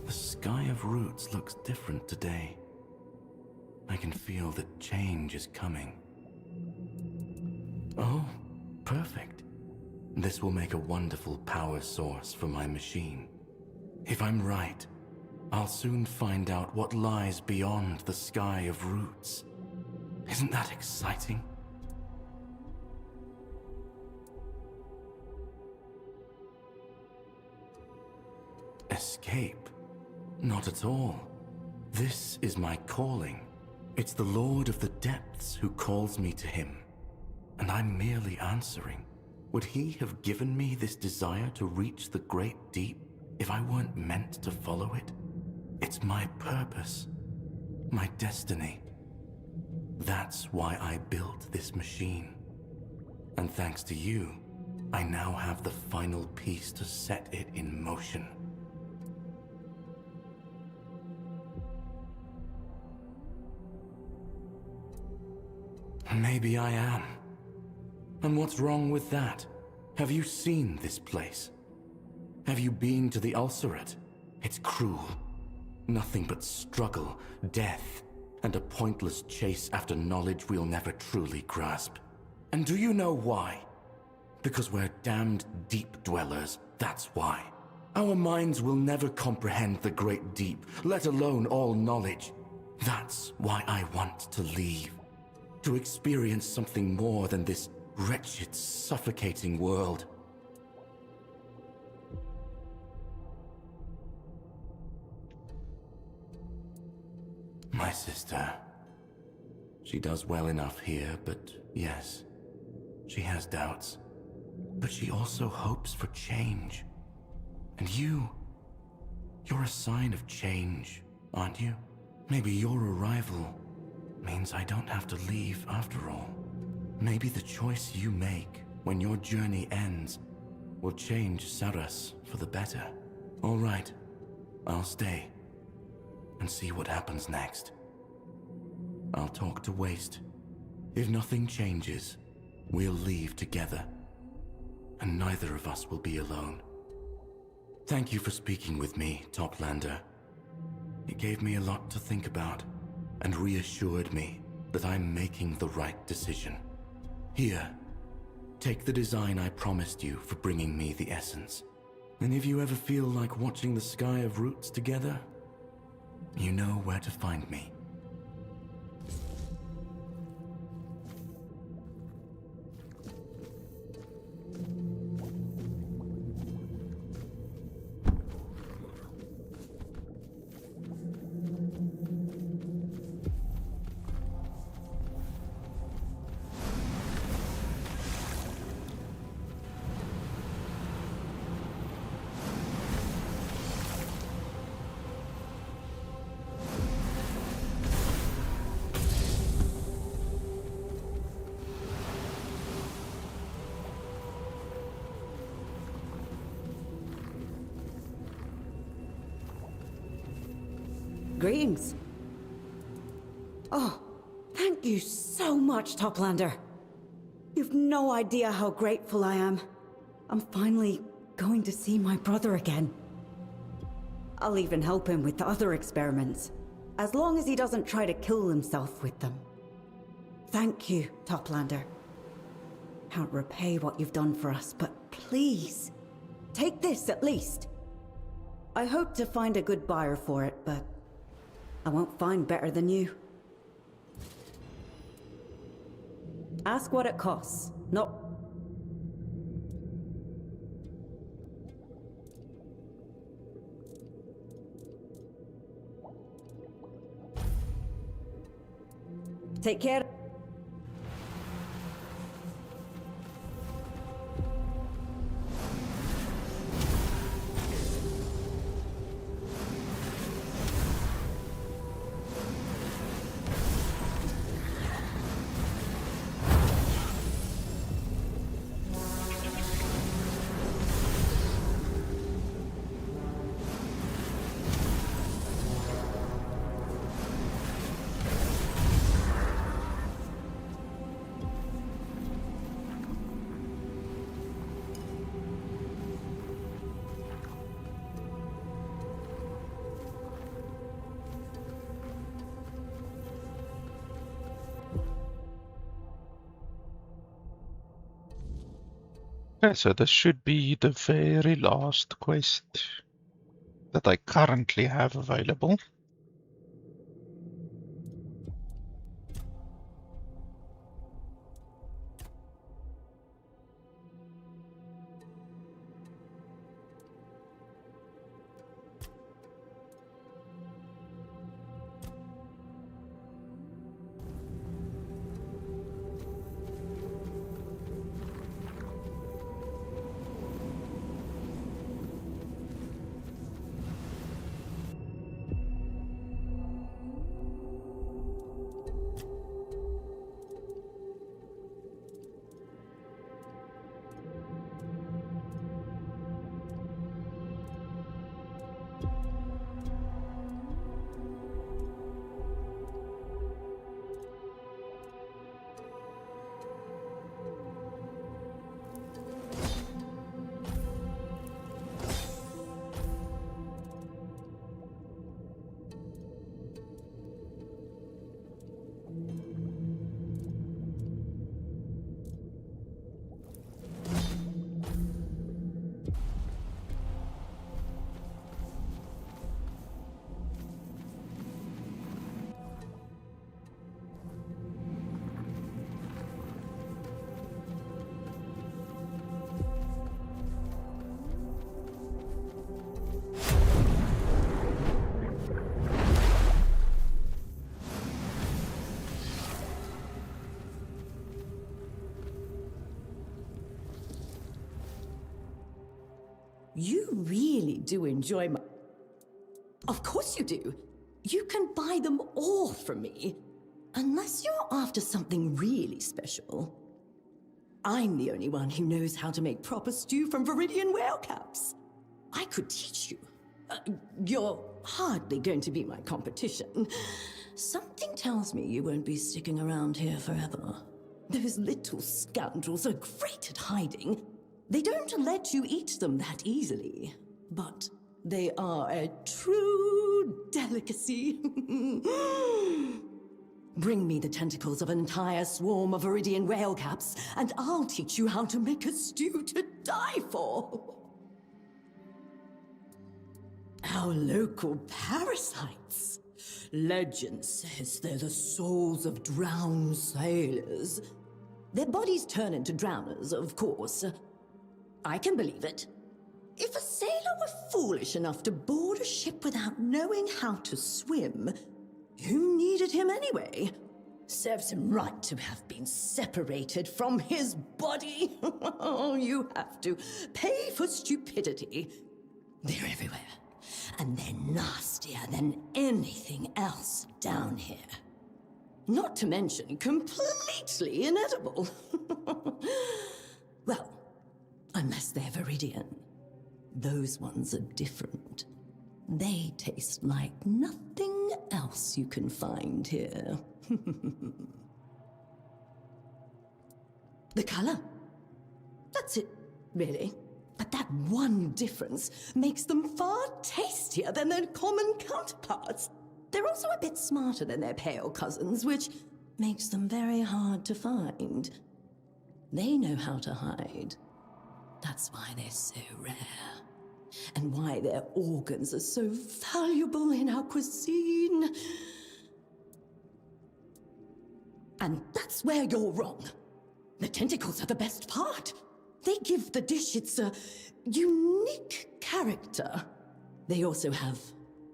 The sky of roots looks different today. I can feel that change is coming. Oh, perfect. This will make a wonderful power source for my machine. If I'm right, I'll soon find out what lies beyond the sky of roots. Isn't that exciting? Escape? Not at all. This is my calling. It's the Lord of the Depths who calls me to him, and I'm merely answering. Would he have given me this desire to reach the great deep if I weren't meant to follow it? It's my purpose, my destiny. That's why I built this machine. And thanks to you, I now have the final piece to set it in motion. Maybe I am. And what's wrong with that? Have you seen this place? Have you been to the Ulcerate? It's cruel. Nothing but struggle, death, and a pointless chase after knowledge we'll never truly grasp. And do you know why? Because we're damned deep dwellers, that's why. Our minds will never comprehend the great deep, let alone all knowledge. That's why I want to leave. To experience something more than this wretched, suffocating world. My sister. She does well enough here, but yes, she has doubts. But she also hopes for change. And you're a sign of change, aren't you? Maybe your arrival means I don't have to leave after all. Maybe the choice you make when your journey ends will change Sarras for the better. All right, I'll stay and see what happens next. I'll talk to Waste. If nothing changes, we'll leave together, and neither of us will be alone. Thank you for speaking with me, Toplander. It gave me a lot to think about, and reassured me that I'm making the right decision. Here, take the design I promised you for bringing me the essence. And if you ever feel like watching the sky of roots together, you know where to find me. Greetings. Oh, thank you so much, Toplander. You've no idea how grateful I am. I'm finally going to see my brother again. I'll even help him with the other experiments, as long as he doesn't try to kill himself with them. Thank you, Toplander. Can't repay what you've done for us, but please, take this at least. I hope to find a good buyer for it, but I won't find better than you. Ask what it costs. No. Take care. Okay, so this should be the very last quest that I currently have available. You really do enjoy my... Of course you do. You can buy them all from me. Unless you're after something really special. I'm the only one who knows how to make proper stew from Viridian whale caps. I could teach you. You're hardly going to be my competition. Something tells me you won't be sticking around here forever. Those little scoundrels are great at hiding. They don't let you eat them that easily, but they are a true delicacy. Bring me the tentacles of an entire swarm of Viridian whale caps, and I'll teach you how to make a stew to die for. Our local parasites. Legend says they're the souls of drowned sailors. Their bodies turn into drowners, of course. I can believe it. If a sailor were foolish enough to board a ship without knowing how to swim, who needed him anyway? Serves him right to have been separated from his body. You have to pay for stupidity. They're everywhere, and they're nastier than anything else down here. Not to mention completely inedible. Well, unless they're Viridian. Those ones are different. They taste like nothing else you can find here. The color. That's it, really. But that one difference makes them far tastier than their common counterparts. They're also a bit smarter than their pale cousins, which makes them very hard to find. They know how to hide. That's why they're so rare. And why their organs are so valuable in our cuisine. And that's where you're wrong. The tentacles are the best part. They give the dish its unique character. They also have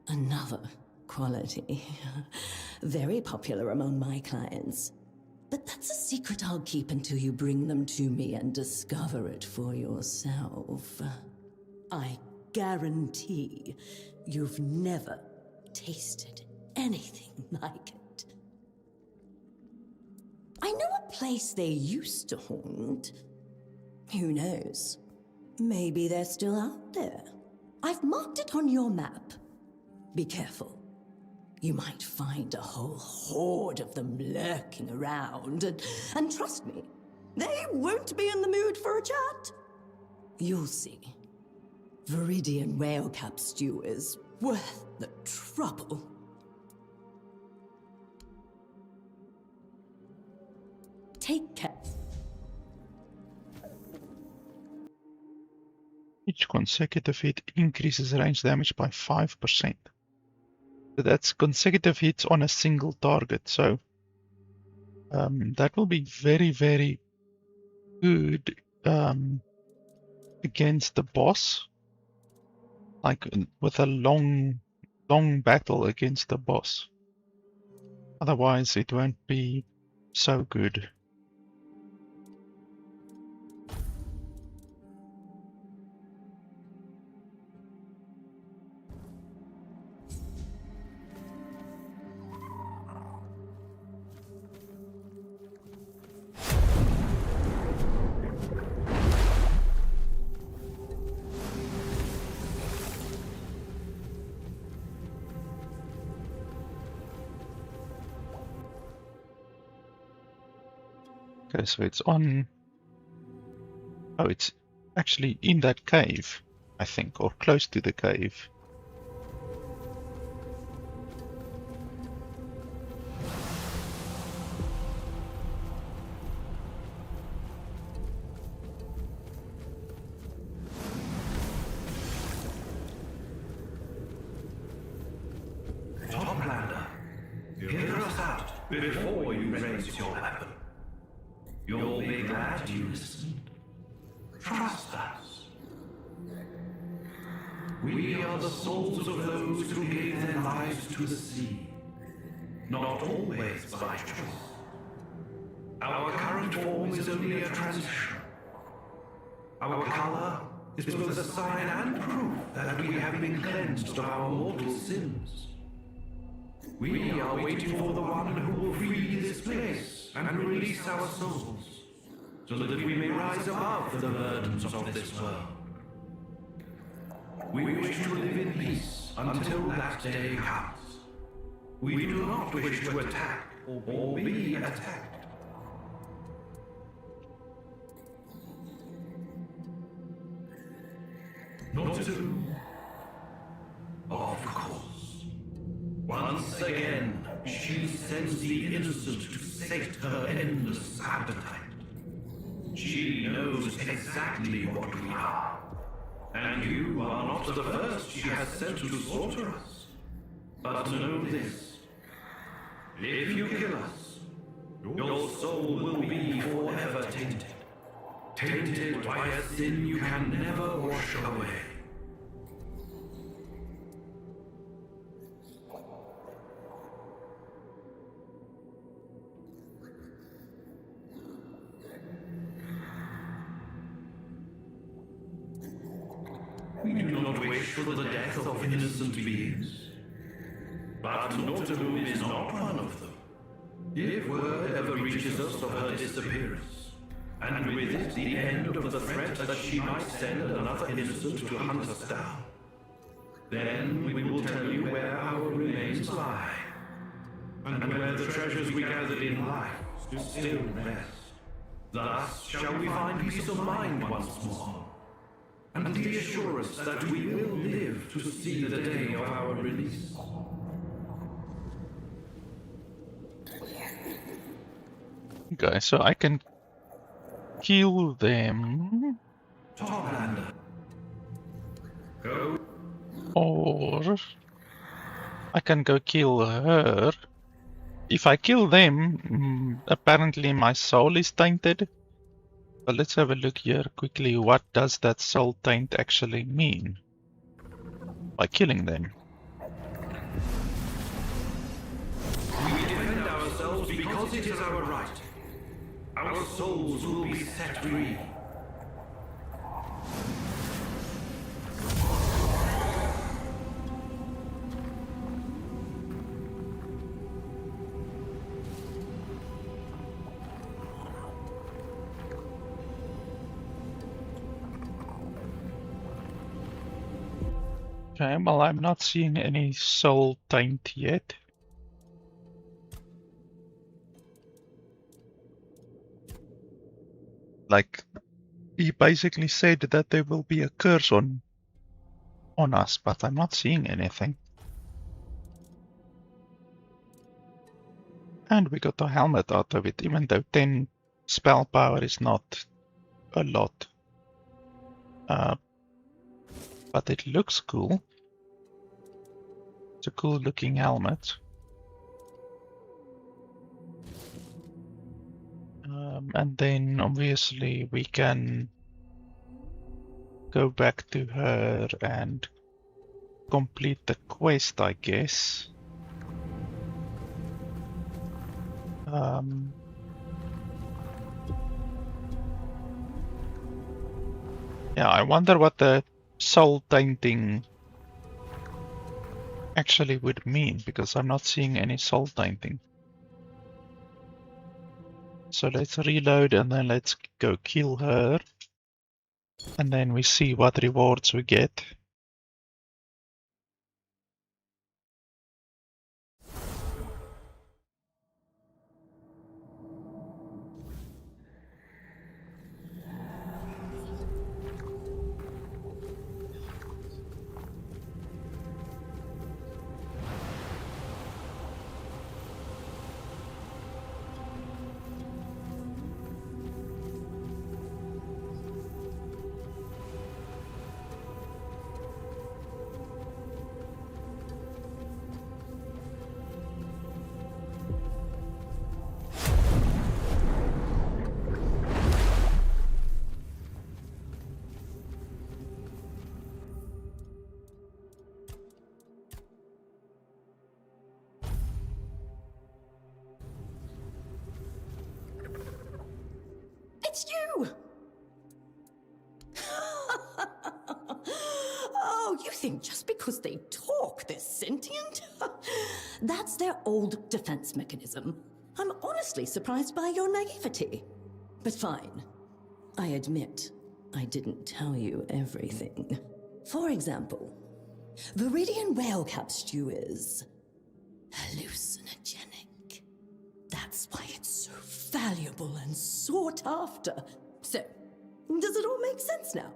another quality. Very popular among my clients. But that's a secret I'll keep until you bring them to me and discover it for yourself. I guarantee you've never tasted anything like it. I know a place they used to haunt. Who knows? Maybe they're still out there. I've marked it on your map. Be careful. You might find a whole horde of them lurking around, and trust me, they won't be in the mood for a chat. You'll see. Viridian whale-cap stew is worth the trouble. Take care. Each consecutive hit increases range damage by 5%. So that's consecutive hits on a single target. So that will be very, very good against the boss. Like with a long battle against the boss. Otherwise, it won't be so good. Okay, so it's on... Oh, it's actually in that cave, I think, or close to the cave. Toplander, hear us out before you raise your weapon. You'll be glad you listened. Trust us. We are the souls of those who gave their lives to the sea. Not always by choice. Our current form is only a transition. Our color is both a sign and proof that we have been cleansed of our mortal sins. We are waiting for the one who will free this place and release our souls, so that we may rise above the burdens of this world. We wish to live in peace until that day comes. We do not wish to attack or be attacked. Not to. Of course. Once again, she sends the innocent to sate her endless appetite. She knows exactly what we are. And you are not the first she has sent to slaughter us. But know this. If you kill us, your soul will be forever tainted. Tainted by a sin you can never wash away. We do not wish for the death of innocent beings. But Nautilum is not one of them. If word ever reaches us of her disappearance, and with it the end of the threat that she might send another innocent to hunt us down, then we will tell you where our remains lie. and where the treasures we gathered in life still rest. Thus shall we find peace of mind once more, and the assurance that we will live to see the day of our release. Okay, so I can kill them. Toplander. Go. Or I can go kill her. If I kill them, apparently my soul is tainted. But let's have a look here quickly. What does that soul taint actually mean? By killing them. We defend ourselves because it is our right. Our souls will be set free. Okay, well, I'm not seeing any soul taint yet. Like, he basically said that there will be a curse on us, but I'm not seeing anything. And we got a helmet out of it, even though 10 spell power is not a lot. But it looks cool. It's a cool looking helmet. And then obviously we can go back to her and complete the quest, I guess. Yeah, I wonder what the soul tainting actually would mean, because I'm not seeing any soul tainting. So let's reload and then let's go kill her. And then we see what rewards we get. It's you! Oh, you think just because they talk, they're sentient? That's their old defense mechanism. I'm honestly surprised by your naivety. But fine. I admit, I didn't tell you everything. For example, Viridian whale cap stew is hallucinogenic. That's why it's so valuable and sought after. So, does it all make sense now?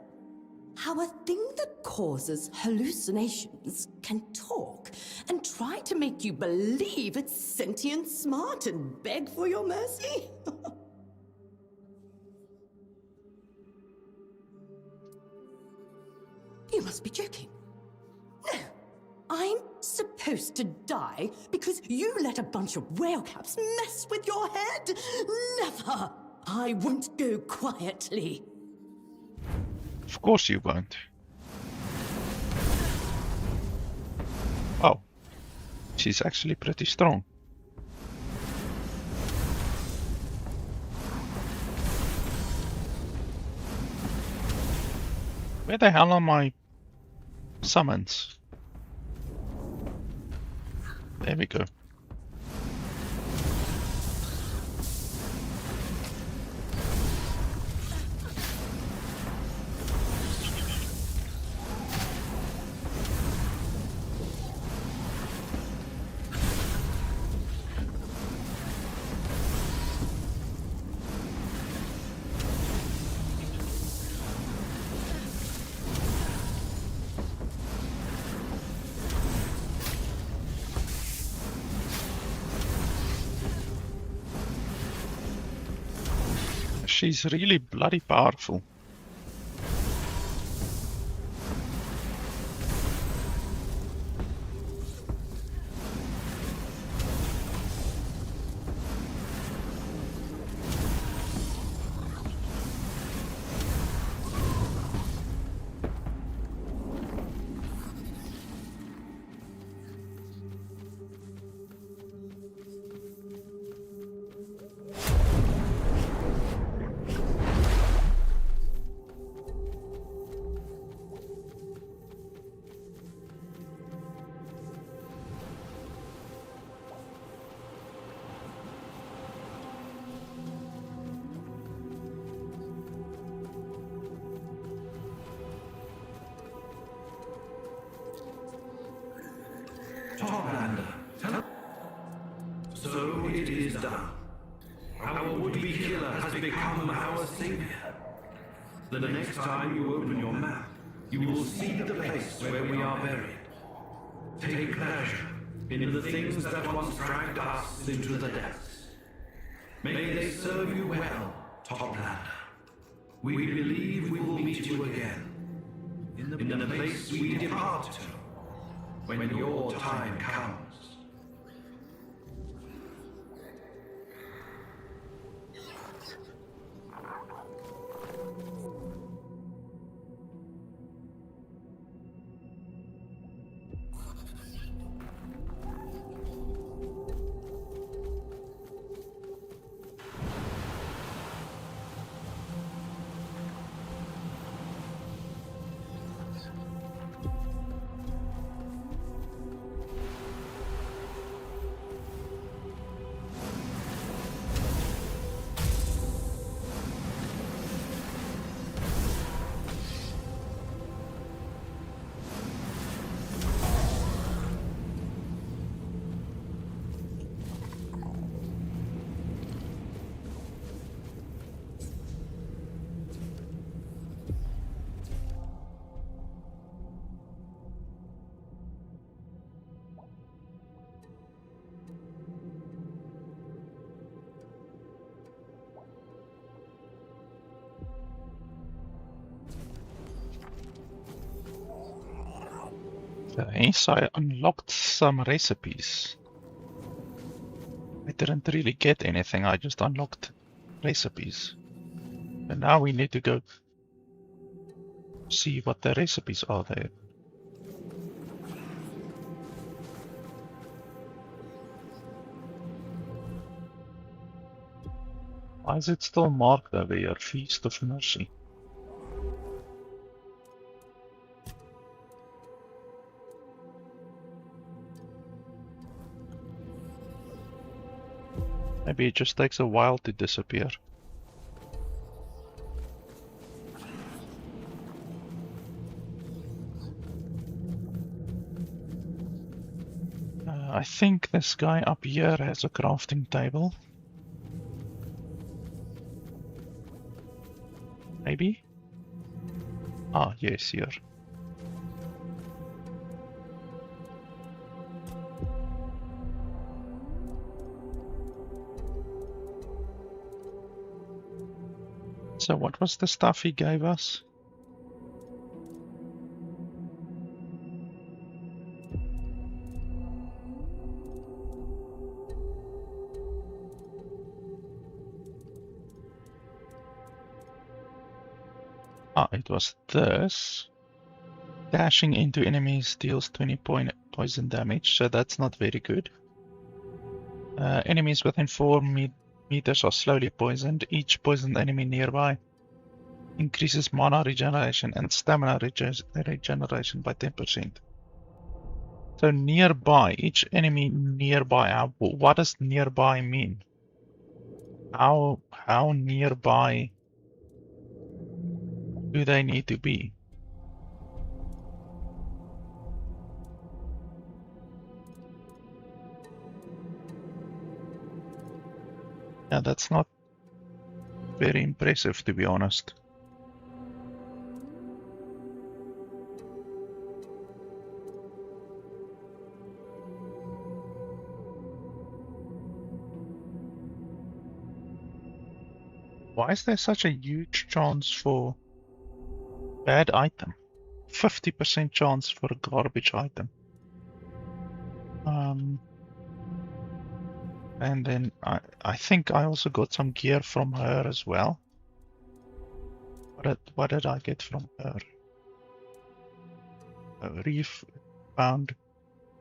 How a thing that causes hallucinations can talk and try to make you believe it's sentient, smart, and beg for your mercy? You must be joking. No, I'm supposed to die because you let a bunch of whale caps mess with your head? Never! I won't go quietly. Of course you won't. Oh, she's actually pretty strong. Where the hell are my summons? There we go. she's really bloody powerful. Toplander, so it is done. Our would-be killer has become our savior. The next time you open your map, you will see the place where we are buried. Take pleasure in the things that once dragged us into the depths. May they serve you well, Toplander. We believe we will meet you again, in the place we depart to, when your time comes. Okay, so I unlocked some recipes. I didn't really get anything, I just unlocked recipes. And now we need to go see what the recipes are there. Why is it still marked over here? Feast of Mercy. Maybe it just takes a while to disappear. I think this guy up here has a crafting table. Maybe? Ah, yes, here. So what was the stuff he gave us? Ah, it was this. Dashing into enemies deals 20 point poison damage, so that's not very good. Enemies within 4 meters are slowly poisoned. Each poisoned enemy nearby increases mana regeneration and stamina regeneration by 10%. So nearby, each enemy nearby, what does nearby mean? How nearby do they need to be? Yeah, that's not very impressive, to be honest. Why is there such a huge chance for bad item? 50% chance for a garbage item. And then I think I also got some gear from her as well. What did I get from her? A reef found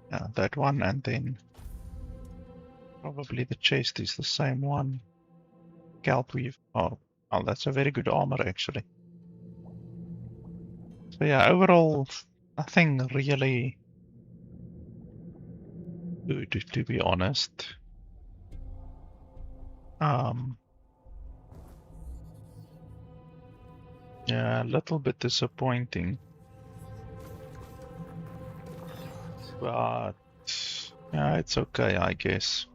that one, and then probably the chest is the same one. Kelp weave. Oh, that's a very good armor actually. So yeah, overall, nothing really good, to be honest. Yeah, a little bit disappointing. But yeah, it's okay, I guess.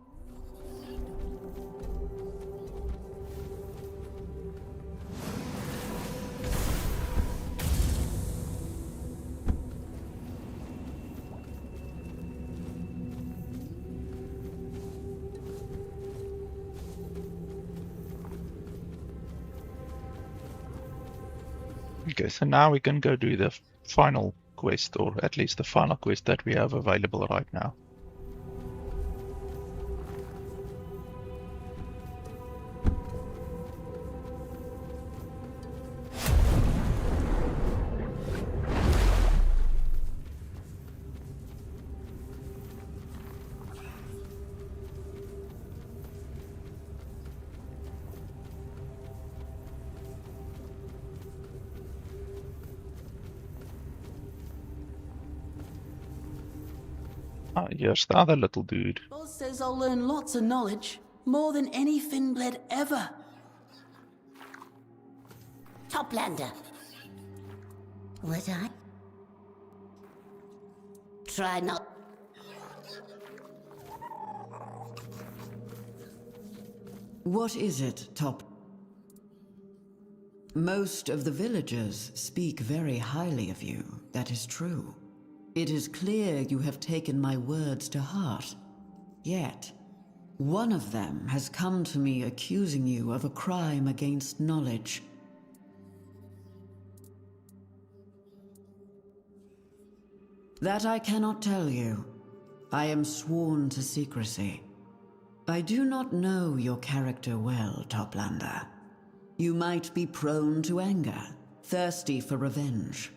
Okay, so now we can go do the final quest, or at least the final quest that we have available right now. Here's the other little dude. Boss says I'll learn lots of knowledge, more than any Finnblade ever. Toplander. Would I? Try not... What is it, Top? Most of the villagers speak very highly of you, that is true. It is clear you have taken my words to heart. Yet, one of them has come to me accusing you of a crime against knowledge. That I cannot tell you. I am sworn to secrecy. I do not know your character well, Toplander. You might be prone to anger, thirsty for revenge.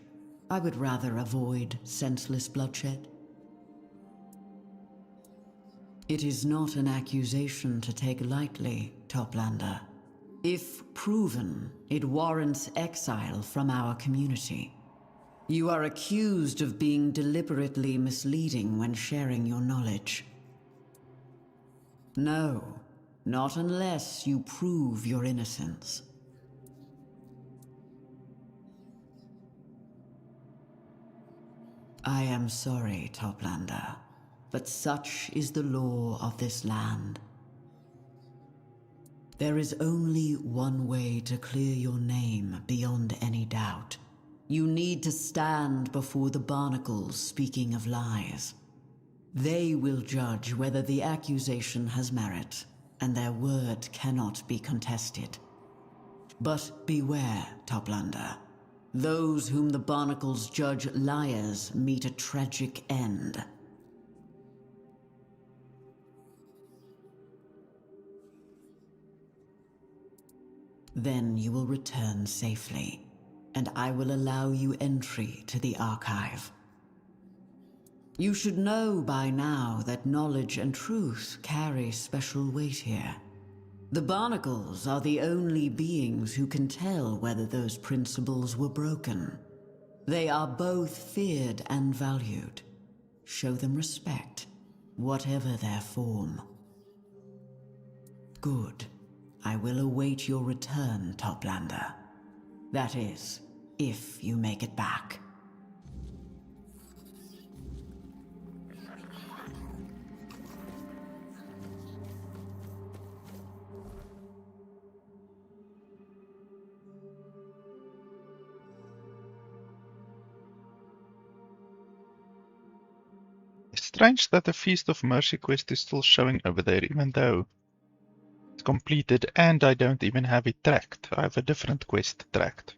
I would rather avoid senseless bloodshed. It is not an accusation to take lightly, Toplander. If proven, it warrants exile from our community. You are accused of being deliberately misleading when sharing your knowledge. No, not unless you prove your innocence. I am sorry, Toplander, but such is the law of this land. There is only one way to clear your name beyond any doubt. You need to stand before the barnacles speaking of lies. They will judge whether the accusation has merit, and their word cannot be contested. But beware, Toplander. Those whom the barnacles judge liars meet a tragic end. Then you will return safely, and I will allow you entry to the archive. You should know by now that knowledge and truth carry special weight here. The barnacles are the only beings who can tell whether those principles were broken. They are both feared and valued. Show them respect, whatever their form. Good. I will await your return, Toplander. That is, if you make it back. It's strange that the Feast of Mercy quest is still showing over there, even though It's completed, and I don't even have it tracked. I have a different quest tracked.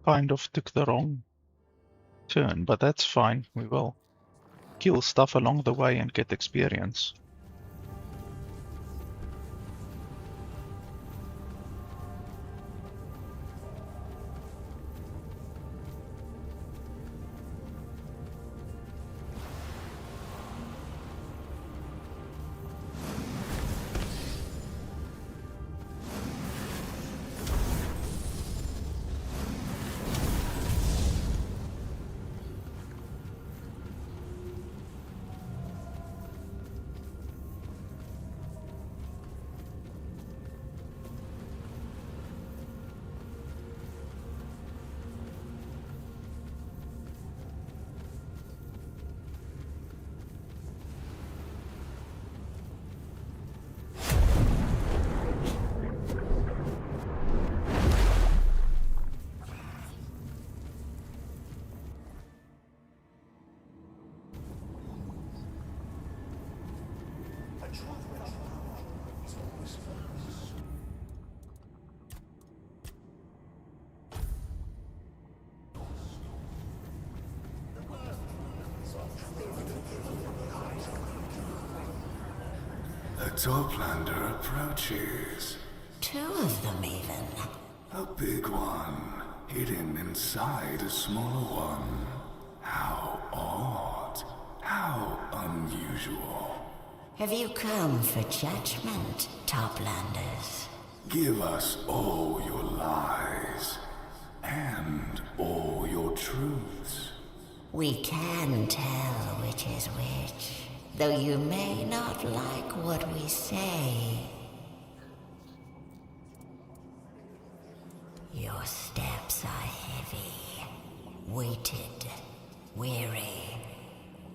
Kind of took the wrong turn, but that's fine. We will kill stuff along the way and get experience. The Toplander approaches. 2 of them even. A big one, hidden inside a smaller one. How odd. How unusual. Have you come for judgment, Toplanders? Give us all your lies. And all your truths. We can tell which is which, though you may not like what we say. Your steps are heavy, weighted, weary,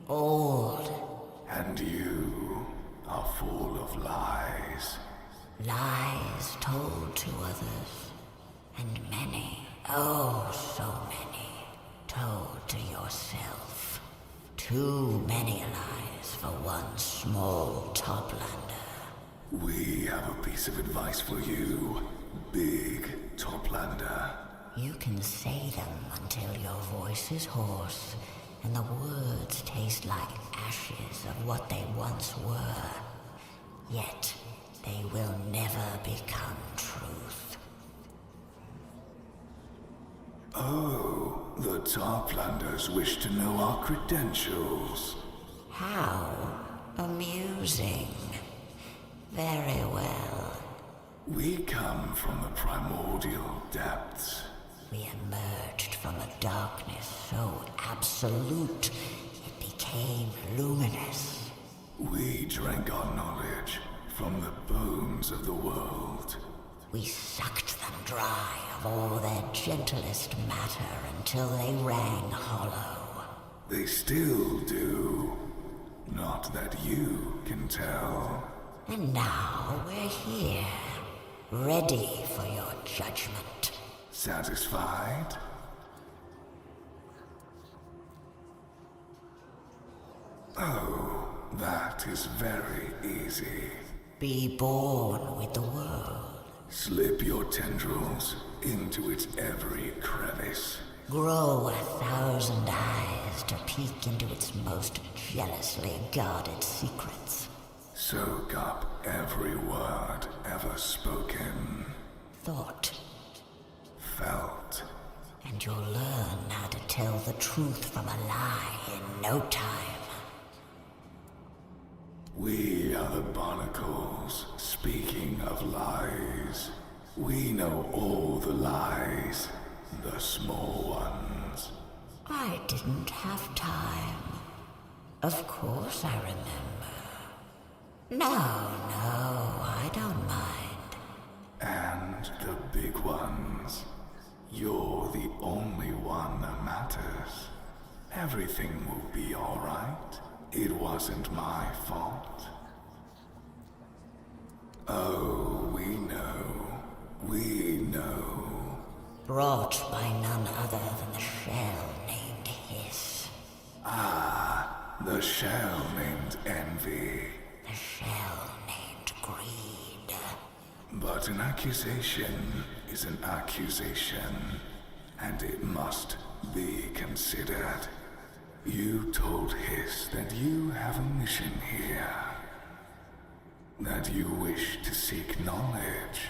old. And you are full of lies. Lies told to others, and many, oh so many, told to yourself. Too many lies for one small Toplander. We have a piece of advice for you, big Toplander. You can say them until your voice is hoarse, and the words taste like ashes of what they once were. Yet, they will never become truth. Oh, the Toplanders wish to know our credentials. How amusing. Very well. We come from the primordial depths. We emerged from a darkness so absolute it became luminous. We drank our knowledge from the bones of the world. We sucked them dry of all their gentlest matter until they rang hollow. They still do. Not that you can tell. And now we're here, ready for your judgment. Satisfied? Oh, that is very easy. Be born with the world. Slip your tendrils into its every crevice. Grow 1,000 eyes to peek into its most jealously guarded secrets. Soak up every word ever spoken. Thought. Felt. And you'll learn how to tell the truth from a lie in no time. We are the barnacles, speaking of lies. We know all the lies, the small ones. I didn't have time. Of course I remember. No, I don't mind. And the big ones. You're the only one that matters. Everything will be alright. It wasn't my fault. Oh, we know. We know. Brought by none other than the shell named Hiss. Ah, the shell named Envy. The shell named Greed. But an accusation is an accusation, and it must be considered. You told Hiss that you have a mission here. That you wish to seek knowledge.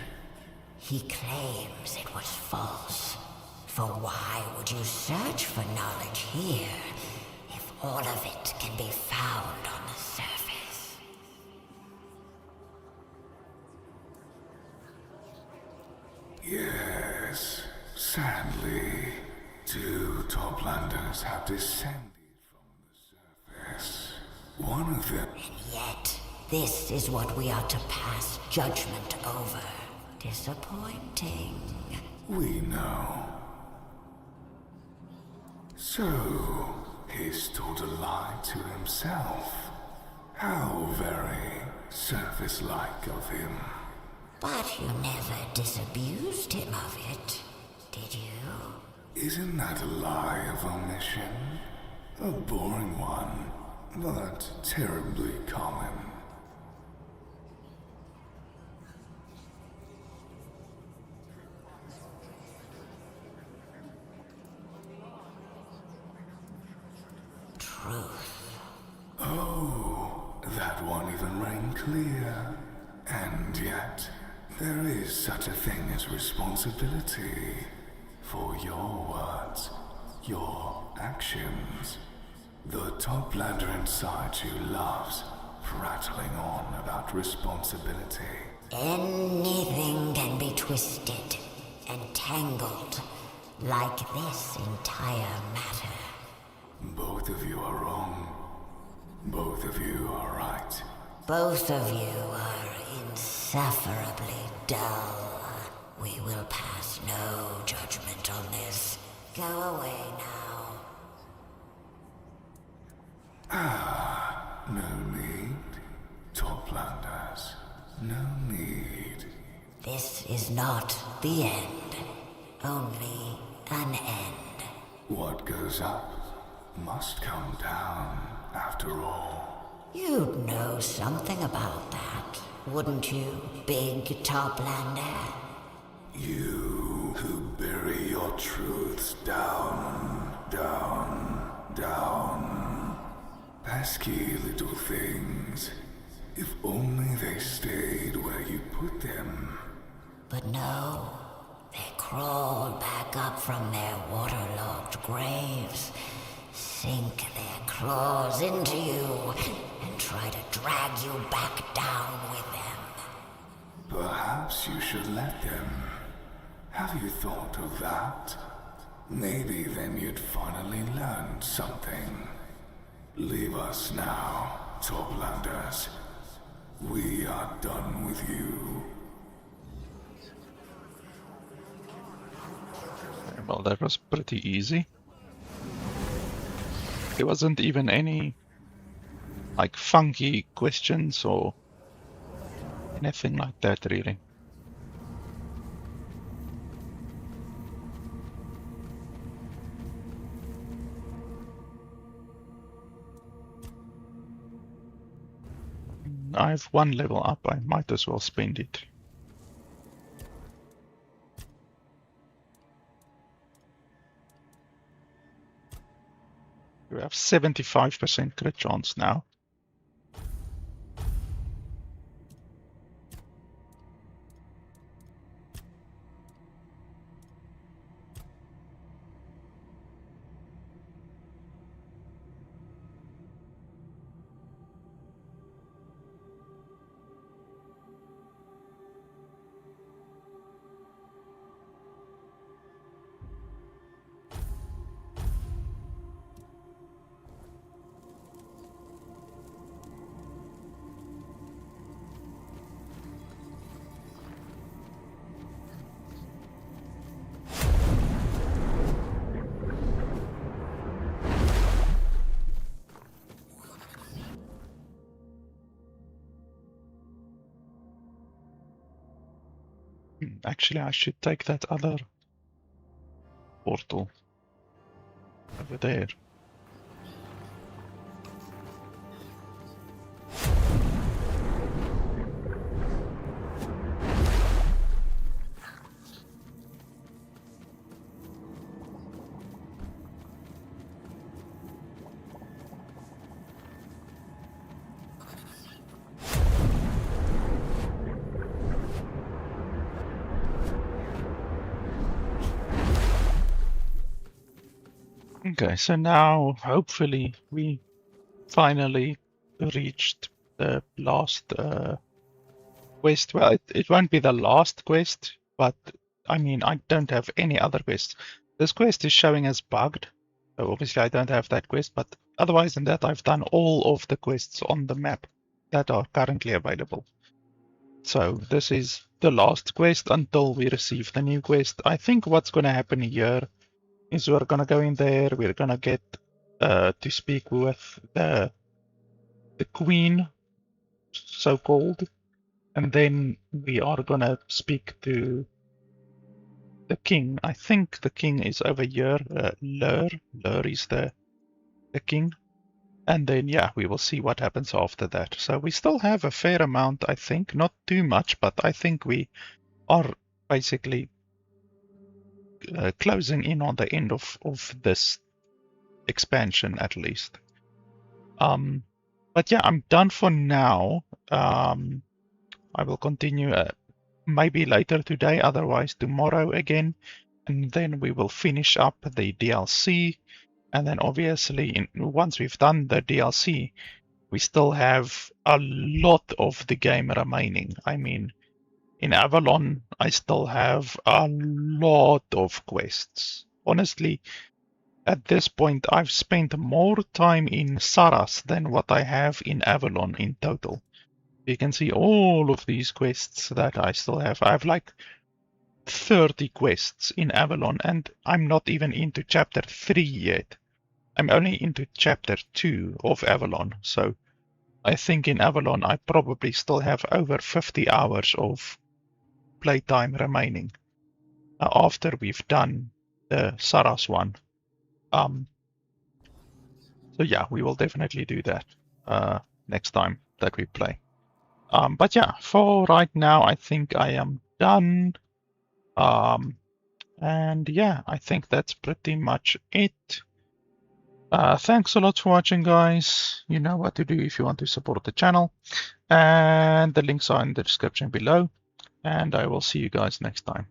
He claims it was false. For why would you search for knowledge here, if all of it can be found on the surface? Yes, sadly, 2 Toplanders have descended from the surface. One of them... And yet, this is what we are to pass judgment over. Disappointing. We know. So, he's told a lie to himself. How very surface-like of him. But you never disabused him of it, did you? Isn't that a lie of omission? A boring one, but terribly common. Truth. Oh, that one even rang clear. And yet, there is such a thing as responsibility for your words, your actions. The Toplander inside you loves prattling on about responsibility. Anything can be twisted and tangled, like this entire matter. Both of you are wrong. Both of you are right. Both of you are insufferably dull. We will pass no judgment on this. Go away now. Ah, no need. Toplanders, no need. This is not the end. Only an end. What goes up must come down, after all. You'd know something about that, wouldn't you, big Toplander? You who bury your truths down, down, down. Pesky little things. If only they stayed where you put them. But no, they crawl back up from their waterlogged graves, sink their claws into you, and try to drag you back down with them. Perhaps you should let them. Have you thought of that? Maybe then you'd finally learn something. Leave us now, Toplanders. We are done with you. Well, that was pretty easy. There wasn't even any like funky questions or anything like that, really. I have 1 level up, I might as well spend it. We have 75% crit chance now. Actually, I should take that other portal over there. Okay, so now hopefully we finally reached the last quest. Well, it won't be the last quest, but I mean, I don't have any other quests. This quest is showing as bugged, so obviously I don't have that quest, but otherwise than that, I've done all of the quests on the map that are currently available. So this is the last quest until we receive the new quest. I think what's going to happen here is we're gonna go in there, we're gonna get to speak with the queen, so-called, and then we are gonna speak to the king. I think the king is over here, Lur is the king, and then yeah, we will see what happens after that. So we still have a fair amount, I think, not too much, but I think we are basically closing in on the end of this expansion at least. But yeah, I'm done for now. I will continue maybe later today, otherwise tomorrow again, and then we will finish up the DLC. And then obviously once we've done the DLC, we still have a lot of the game remaining. I mean, in Avalon, I still have a lot of quests. Honestly, at this point, I've spent more time in Sarras than what I have in Avalon in total. You can see all of these quests that I still have. I have like 30 quests in Avalon, and I'm not even into chapter 3 yet. I'm only into chapter 2 of Avalon, so I think in Avalon I probably still have over 50 hours of playtime remaining after we've done the Sarras one. So yeah, we will definitely do that next time that we play. But yeah, for right now, I think I am done. And yeah, I think that's pretty much it. Thanks a lot for watching, guys. You know what to do if you want to support the channel. And the links are in the description below. And I will see you guys next time.